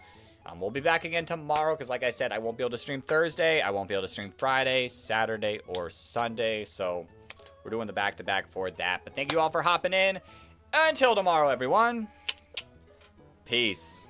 We'll be back again tomorrow because, like I said, I won't be able to stream Thursday. I won't be able to stream Friday, Saturday, or Sunday. So we're doing the back-to-back for that. But thank you all for hopping in. Until tomorrow, everyone. Peace.